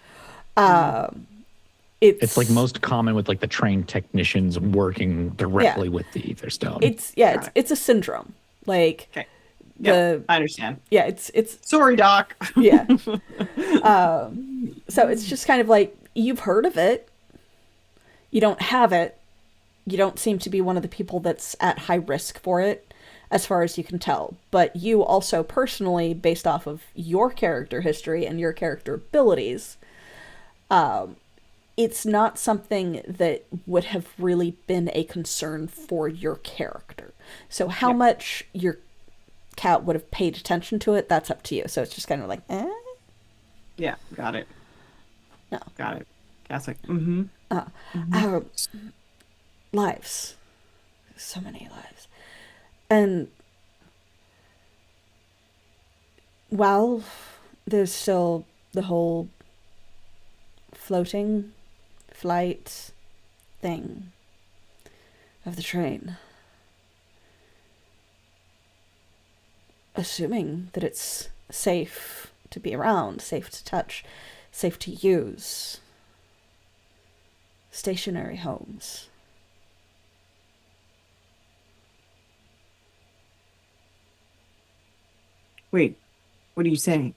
It's like most common with like the trained technicians working directly with the Aether Stone. It's a syndrome. Like Okay. Yeah, I understand. Yeah, it's Sorry, Doc. yeah. So it's just kind of like, you've heard of it. You don't have it. You don't seem to be one of the people that's at high risk for it, as far as you can tell. But you also personally, based off of your character history and your character abilities, it's not something that would have really been a concern for your character. So how much your cat would have paid attention to it, that's up to you. So it's just kind of like, eh? Yeah, got it. No. Got it. Cat's like, Our lives. So many lives. And while there's still the whole floating flight thing of the train, assuming that it's safe to be around, safe to touch, safe to use, stationary homes. wait, what are you saying?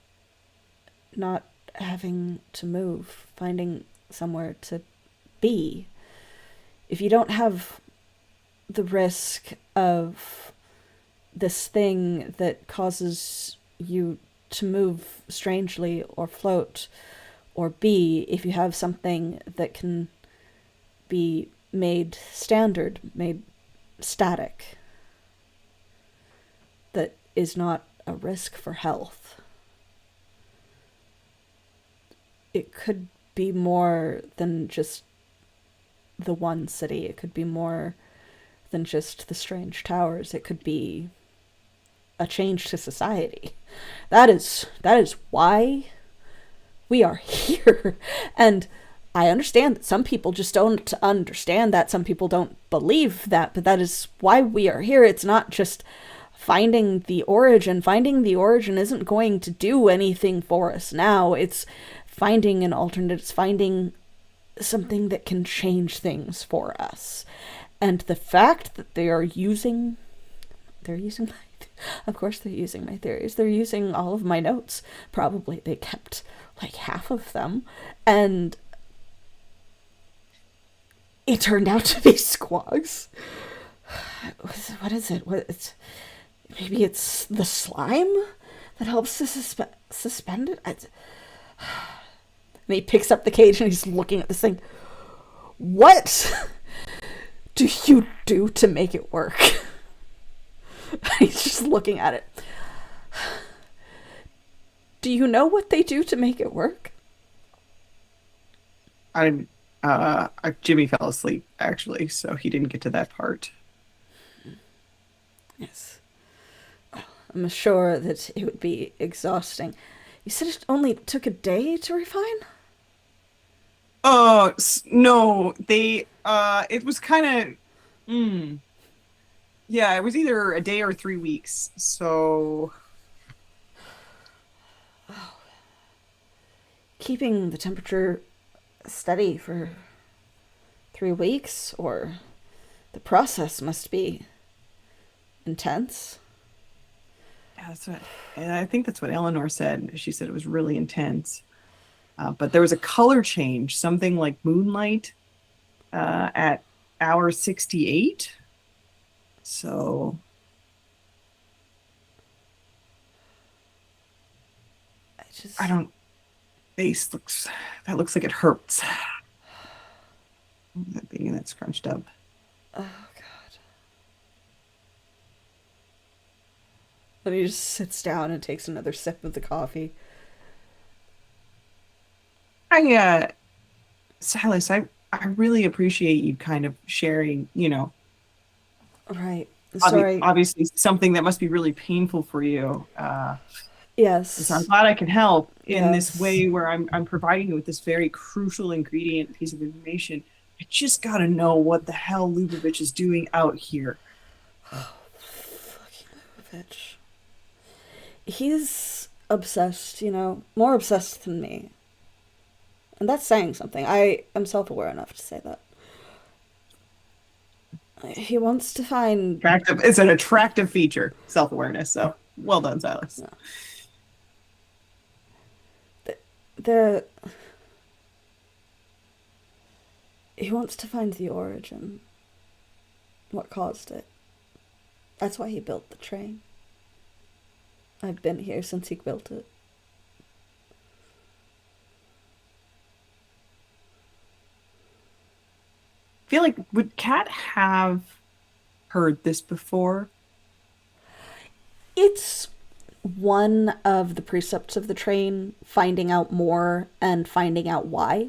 Not having to move, finding somewhere to be. If you don't have the risk of this thing that causes you to move strangely or float or be, if you have something that can be made standard, made static, that is not a risk for health, it could be more than just the one city. It could be more than just the strange towers. It could be a change to society. That is why we are here. And I understand that some people just don't understand that. Some people don't believe that, but that is why we are here. It's not just finding the origin. Finding the origin isn't going to do anything for us now. It's finding an alternate. It's finding something that can change things for us. And the fact that they're using my, of course they're using my theories. They're using all of my notes. Probably they kept like half of them. And it turned out to be squogs. What is it? Maybe it's the slime that helps to suspend it? And he picks up the cage and he's looking at this thing. What do you do to make it work? He's just looking at it. Do you know what they do to make it work? Jimmy fell asleep, actually, so he didn't get to that part. Yes. I'm sure that it would be exhausting. You said it only took a day to refine? Oh, no, it was kind of, yeah, it was either a day or 3 weeks, so... Keeping the temperature steady for 3 weeks, or the process must be intense. Yeah, and I think that's what Eleanor said. She said it was really intense. But there was a color change, something like moonlight at hour 68. So I don't. Face looks. That looks like it hurts. That being that scrunched up. Oh God. Then he just sits down and takes another sip of the coffee. Silas, I really appreciate you kind of sharing, Right. Sorry. Obviously something that must be really painful for you. Yes. So I'm glad I can help in Yes. this way where I'm providing you with this very crucial ingredient piece of information I just gotta know what the hell Lubavitch is doing out here. Fucking Lubavitch. He's obsessed, more obsessed than me. And that's saying something. I am self-aware enough to say that. He wants to find... Attractive. It's an attractive feature, self-awareness, so well done, Silas. Yeah. He wants to find the origin. What caused it. That's why he built the train. I've been here since he built it. I feel like, would Kat have heard this before? It's one of the precepts of the train, finding out more and finding out why.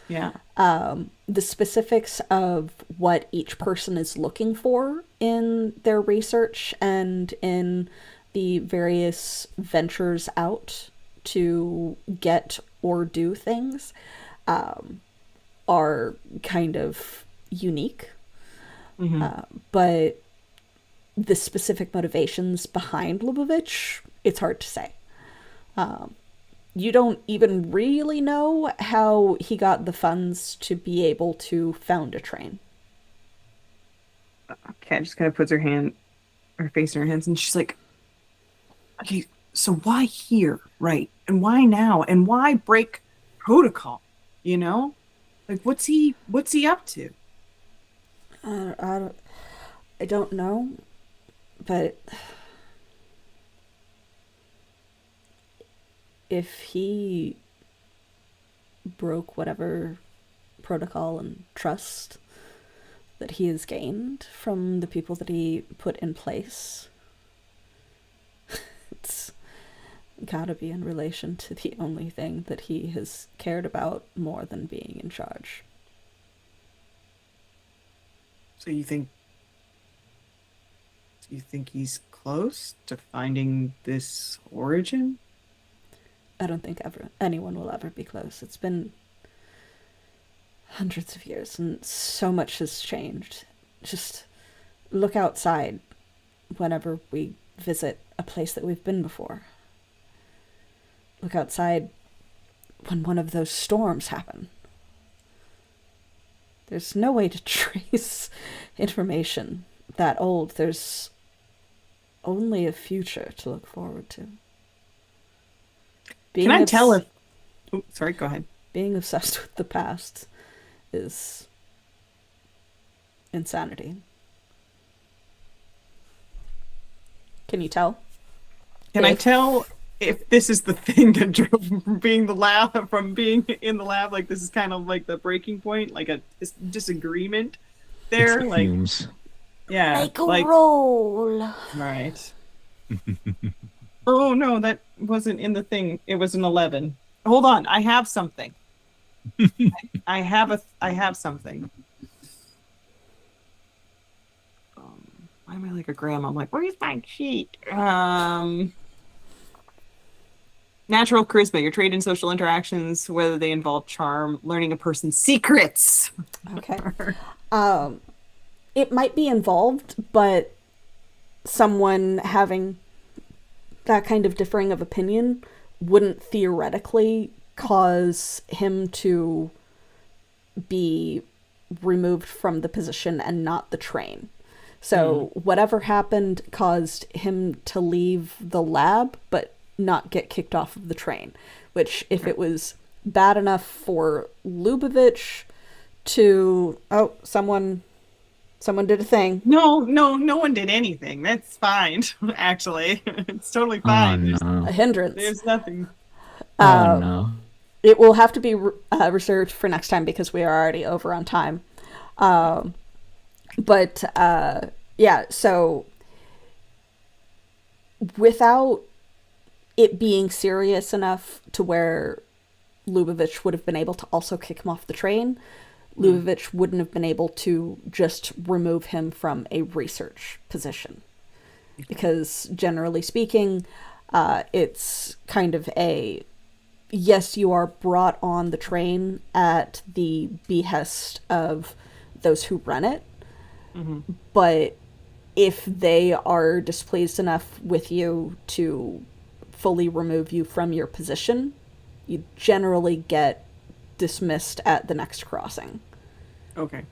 Yeah. The specifics of what each person is looking for in their research and in the various ventures out to get or do things are kind of unique. But the specific motivations behind Lubavitch, it's hard to say. You don't even really know how he got the funds to be able to found a train. Kat just kind of puts her face in her hands, and she's like, okay, so why here, right? And why now? And why break protocol? Like, what's he up to? I don't know, but if he broke whatever protocol and trust that he has gained from the people that he put in place, it's gotta be in relation to the only thing that he has cared about more than being in charge. So you think he's close to finding this origin? I don't think anyone will ever be close. It's been hundreds of years and so much has changed. Just look outside whenever we visit a place that we've been before. Look outside when one of those storms happen. There's no way to trace information that old. There's only a future to look forward to. Can I tell if... Oh, sorry, go ahead. Being obsessed with the past is insanity. Can you tell? Can I tell if this is the thing that drove from being in the lab? Like, this is kind of like the breaking point, like a disagreement there. It's like, fumes. yeah, Make a like, roll. right. Oh no, that wasn't in the thing. It was an 11. Hold on, I have something. I have something. Why am I like a grandma? I'm like, where's my sheet? Natural charisma. Your trait in social interactions, whether they involve charm, learning a person's secrets. Okay. It might be involved, but someone having that kind of differing of opinion wouldn't theoretically cause him to be removed from the position and not the train. So whatever happened caused him to leave the lab, but not get kicked off of the train. Which, if it was bad enough for Lubavitch to... Oh, someone did a thing. No one did anything. That's fine, actually. It's totally fine. Oh, no. A hindrance. There's nothing. Oh, no. It will have to be reserved for next time because we are already over on time. Yeah, so without it being serious enough to where Lubavitch would have been able to also kick him off the train, Lubavitch wouldn't have been able to just remove him from a research position. Because generally speaking, it's kind of a yes, you are brought on the train at the behest of those who run it, but if they are displeased enough with you to fully remove you from your position, you generally get dismissed at the next crossing. Okay.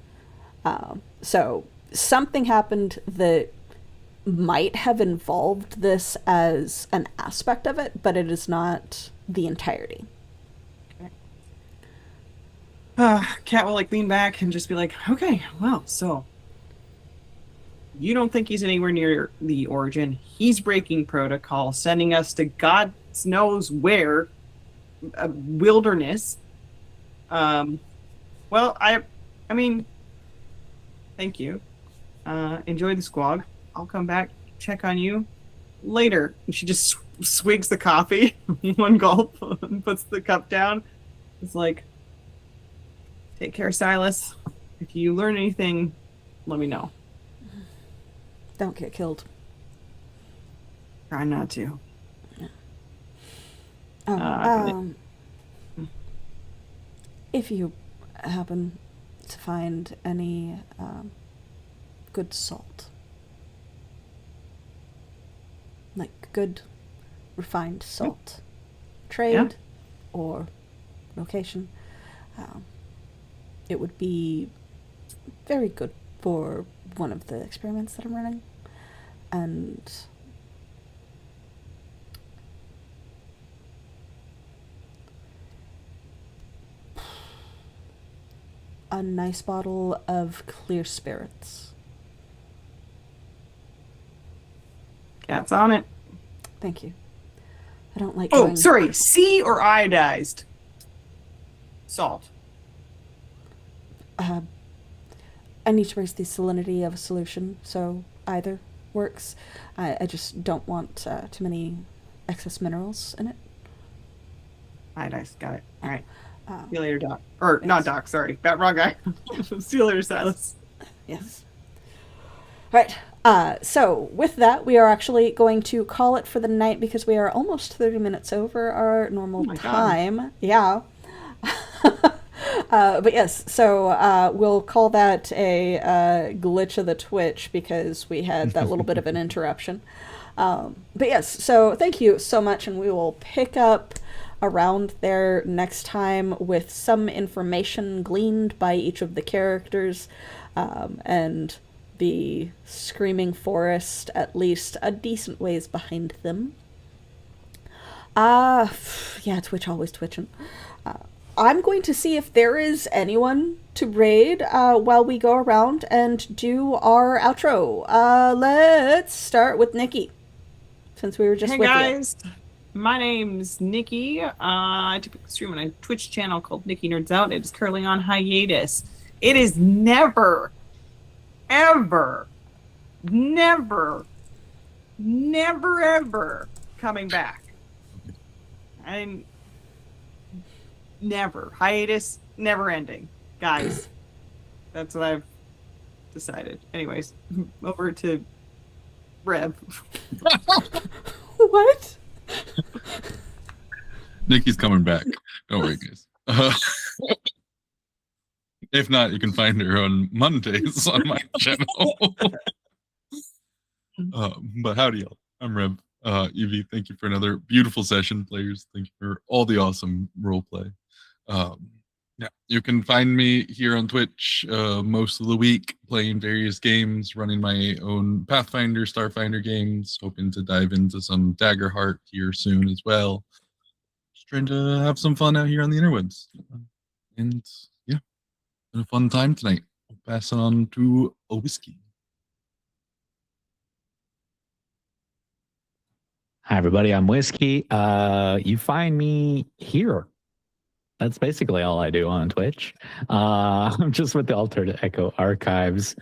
So something happened that might have involved this as an aspect of it, but it is not the entirety. Kat will like lean back and just be like, okay, well, so you don't think he's anywhere near the origin. He's breaking protocol, sending us to God knows where, a wilderness. Well, I mean, thank you. Enjoy the squog. I'll come back, check on you later. And she just swigs the coffee, one gulp, and puts the cup down. It's like, take care, Silas. If you learn anything, let me know. Don't get killed. Try not to. If you happen to find any good salt, like good refined salt, trade or location, it would be very good for one of the experiments that I'm running. And a nice bottle of clear spirits. Cat's on it. Thank you. I don't like Oh, going... sorry. Sea or iodized? Salt. I need to raise the salinity of a solution, so either works. I just don't want too many excess minerals in it. Iodized. Got it. All right. See you later, Doc. Or not Doc, sorry. Wrong guy. See you later, Silas. Yes. Right. So with that, we are actually going to call it for the night because we are almost 30 minutes over our normal time. God. Yeah. But yes, so we'll call that a glitch of the Twitch because we had that little bit of an interruption. But yes, so thank you so much, and we will pick up around there next time with some information gleaned by each of the characters, and the Screaming Forest at least a decent ways behind them. Yeah, Twitch always twitching. I'm going to see if there is anyone to raid while we go around and do our outro. Let's start with Nikki, since we were just with guys. My name's Nikki. I typically stream on a Twitch channel called Nikki Nerds Out. It is currently on hiatus. It is never, ever, never, coming back. I'm never. Hiatus, never ending. Guys, that's what I've decided. Anyways, over to Rev. What? Nikki's coming back. Don't worry, guys. If not, you can find her on Mondays on my channel. But howdy, y'all. I'm Rev. Evie, thank you for another beautiful session. Players, thank you for all the awesome roleplay. Yeah, you can find me here on Twitch most of the week, playing various games, running my own Pathfinder, Starfinder games, hoping to dive into some Daggerheart here soon as well. Just trying to have some fun out here on the interwebs. And yeah, been a fun time tonight. I'll pass it on to a whiskey. Hi, everybody. I'm Whiskey. You find me here. That's basically all I do on Twitch. I'm just with the Altered Echo Archives.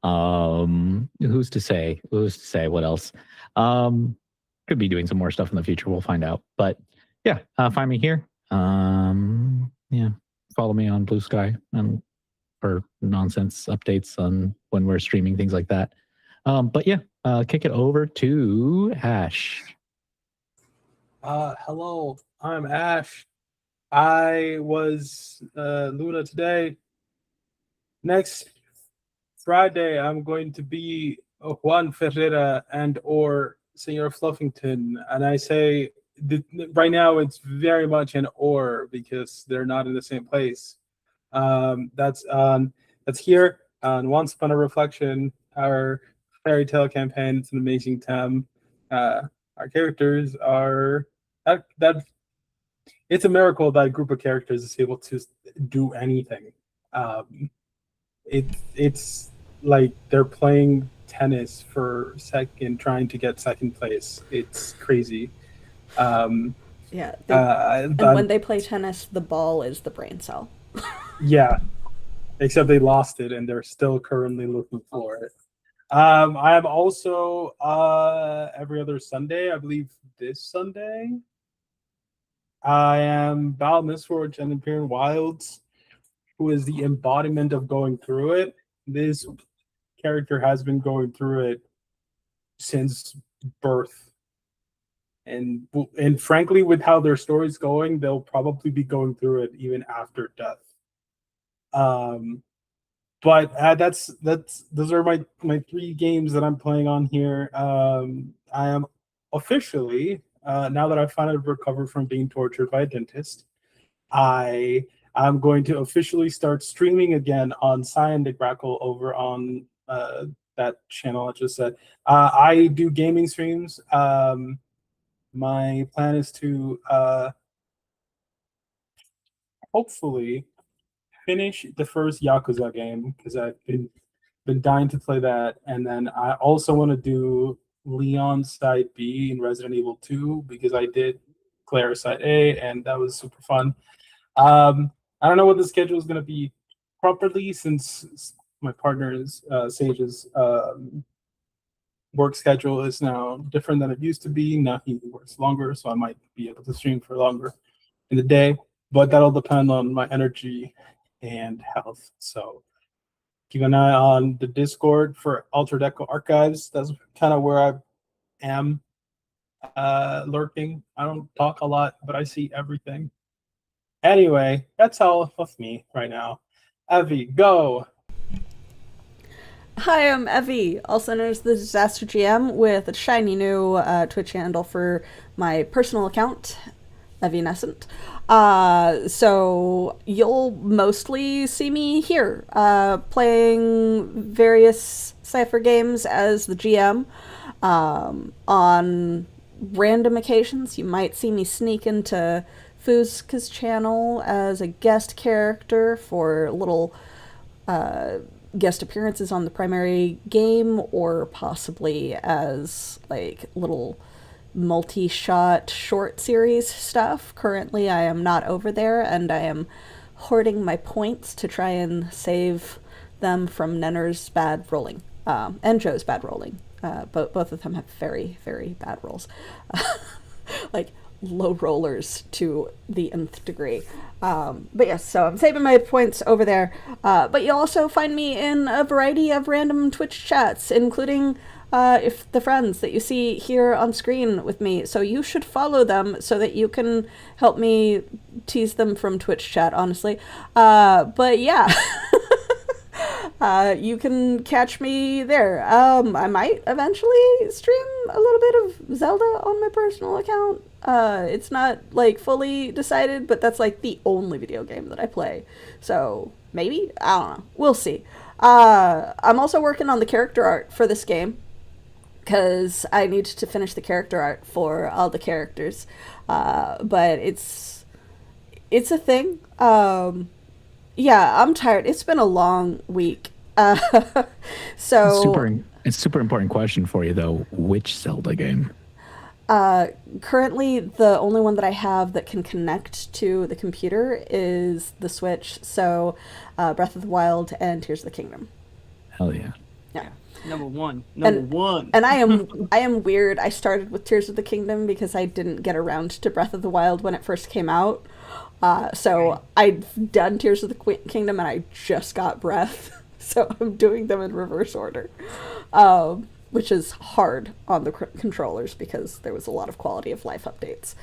Who's to say? Who's to say? What else? Could be doing some more stuff in the future. We'll find out. But yeah, find me here. Yeah, follow me on Blue Sky for nonsense updates on when we're streaming, things like that. But yeah, kick it over to Ash. Hello, I'm Ash. I was Luna today. Next Friday, I'm going to be Juan Ferreira and or Senor Fluffington, and I say right now it's very much an or because they're not in the same place. That's here on Once Upon a Reflection, our fairy tale campaign. It's an amazing time. Our characters are that it's a miracle that a group of characters is able to do anything. Um, it's like they're playing tennis for second, trying to get second place. It's crazy. Um, Yeah. uh, And when they play tennis, the ball is the brain cell. yeah, except they lost it and they're still currently looking for it. I am also every other Sunday, I believe this Sunday, I am Val Mistforge and Imperial Wilds, who is the embodiment of going through it. This character has been going through it since birth. And frankly, with how their story's going, they'll probably be going through it even after death. But those are my 3 games that I'm playing on here. I am officially now that I've finally recovered from being tortured by a dentist, I'm going to officially start streaming again on Cyan de Grackle over on that channel I just said. I do gaming streams. My plan is to hopefully finish the first Yakuza game because I've been dying to play that, and then I also want to do Leon Side B in Resident Evil 2 because I did Claire Side A, and that was super fun. I don't know what the schedule is going to be properly since my partner's Sage's work schedule is now different than it used to be. Now he works longer, so I might be able to stream for longer in the day, but that'll depend on my energy and health. So keep an eye on the Discord for Altered Echo Archives. That's kind of where I am lurking. I don't talk a lot, but I see everything. Anyway, that's all of me right now. Evie, go! Hi, I'm Evie, also known as the Disaster GM, with a shiny new Twitch handle for my personal account, Evanescent. So you'll mostly see me here, playing various Cypher games as the GM. On random occasions, you might see me sneak into Fuzka's channel as a guest character for little guest appearances on the primary game, or possibly as like little multi-shot short series stuff. Currently I am not over there, and I am hoarding my points to try and save them from Nenner's bad rolling, and Joe's bad rolling. Both of them have very, very bad rolls. Like low rollers to the nth degree. But yes, so I'm saving my points over there. But you'll also find me in a variety of random Twitch chats, including if the friends that you see here on screen with me. So you should follow them so that you can help me tease them from Twitch chat, honestly. But yeah. You can catch me there. I might eventually stream a little bit of Zelda on my personal account. It's not like fully decided, but that's like the only video game that I play. So maybe? I don't know. We'll see. I'm also working on the character art for this game, because I need to finish the character art for all the characters. But it's a thing. Yeah, I'm tired. It's been a long week. So It's super important question for you though. Which Zelda game? Currently, the only one that I have that can connect to the computer is the Switch. So, Breath of the Wild and Tears of the Kingdom. Hell yeah. Yeah. Number one. And I am weird. I started with Tears of the Kingdom because I didn't get around to Breath of the Wild when it first came out. So I've done Tears of the Kingdom and I just got Breath. So I'm doing them in reverse order, which is hard on the controllers because there was a lot of quality of life updates.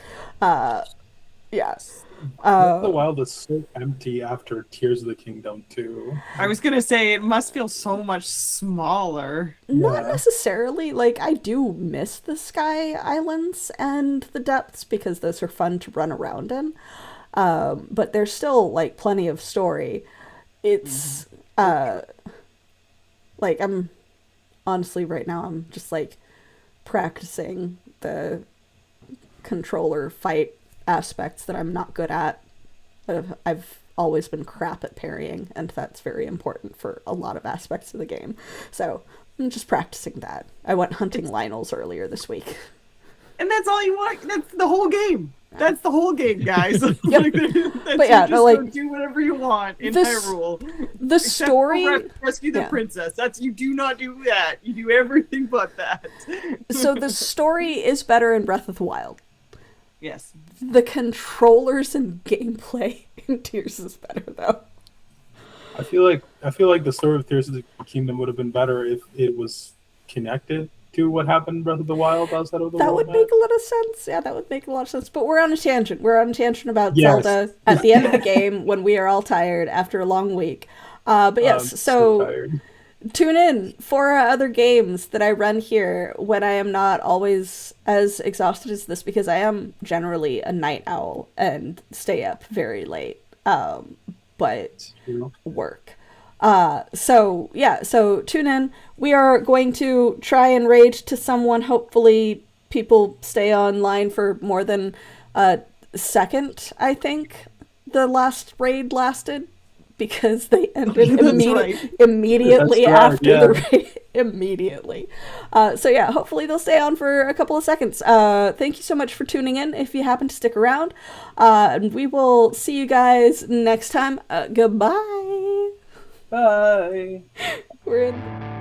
Yes. Breath of the Wild is so empty after Tears of the Kingdom too. I was gonna say it must feel so much smaller. Not Yeah. necessarily. Like, I do miss the Sky Islands and the depths because those are fun to run around in. But there's still, like, plenty of story. It's, like, I'm honestly right now, I'm just, like, practicing the controller fight aspects that I'm not good at. I've always been crap at parrying, and that's very important for a lot of aspects of the game. So I'm just practicing that. I went hunting Lionels earlier this week. And that's all you want. That's the whole game. That's the whole game, guys. Yep. Like, But yeah, you just no, like, go do whatever you want in this- Hyrule. The Except for story... rescue the yeah. princess. That's you do not do that. You do everything but that. So the story is better in Breath of the Wild. Yes. The controllers and gameplay in Tears is better, though. I feel like the story of Tears of the Kingdom would have been better if it was connected to what happened in Breath of the Wild outside of the That world would map. make a lot of sense. Yeah, that would make a lot of sense. But we're on a tangent. We're on a tangent about Yes. Zelda at the end of the game when we are all tired after a long week. But yes, I'm so tired. tune in for other games that I run here when I am not always as exhausted as this, because I am generally a night owl and stay up very late. But work. So tune in. We are going to try and raid to someone. Hopefully people stay online for more than a second, I think the last raid lasted, because they ended That's right. immediately That's right, after yeah. the raid. Immediately. So yeah, hopefully they'll stay on for a couple of seconds. Thank you so much for tuning in if you happen to stick around. And we will see you guys next time. Goodbye. Bye. We're in.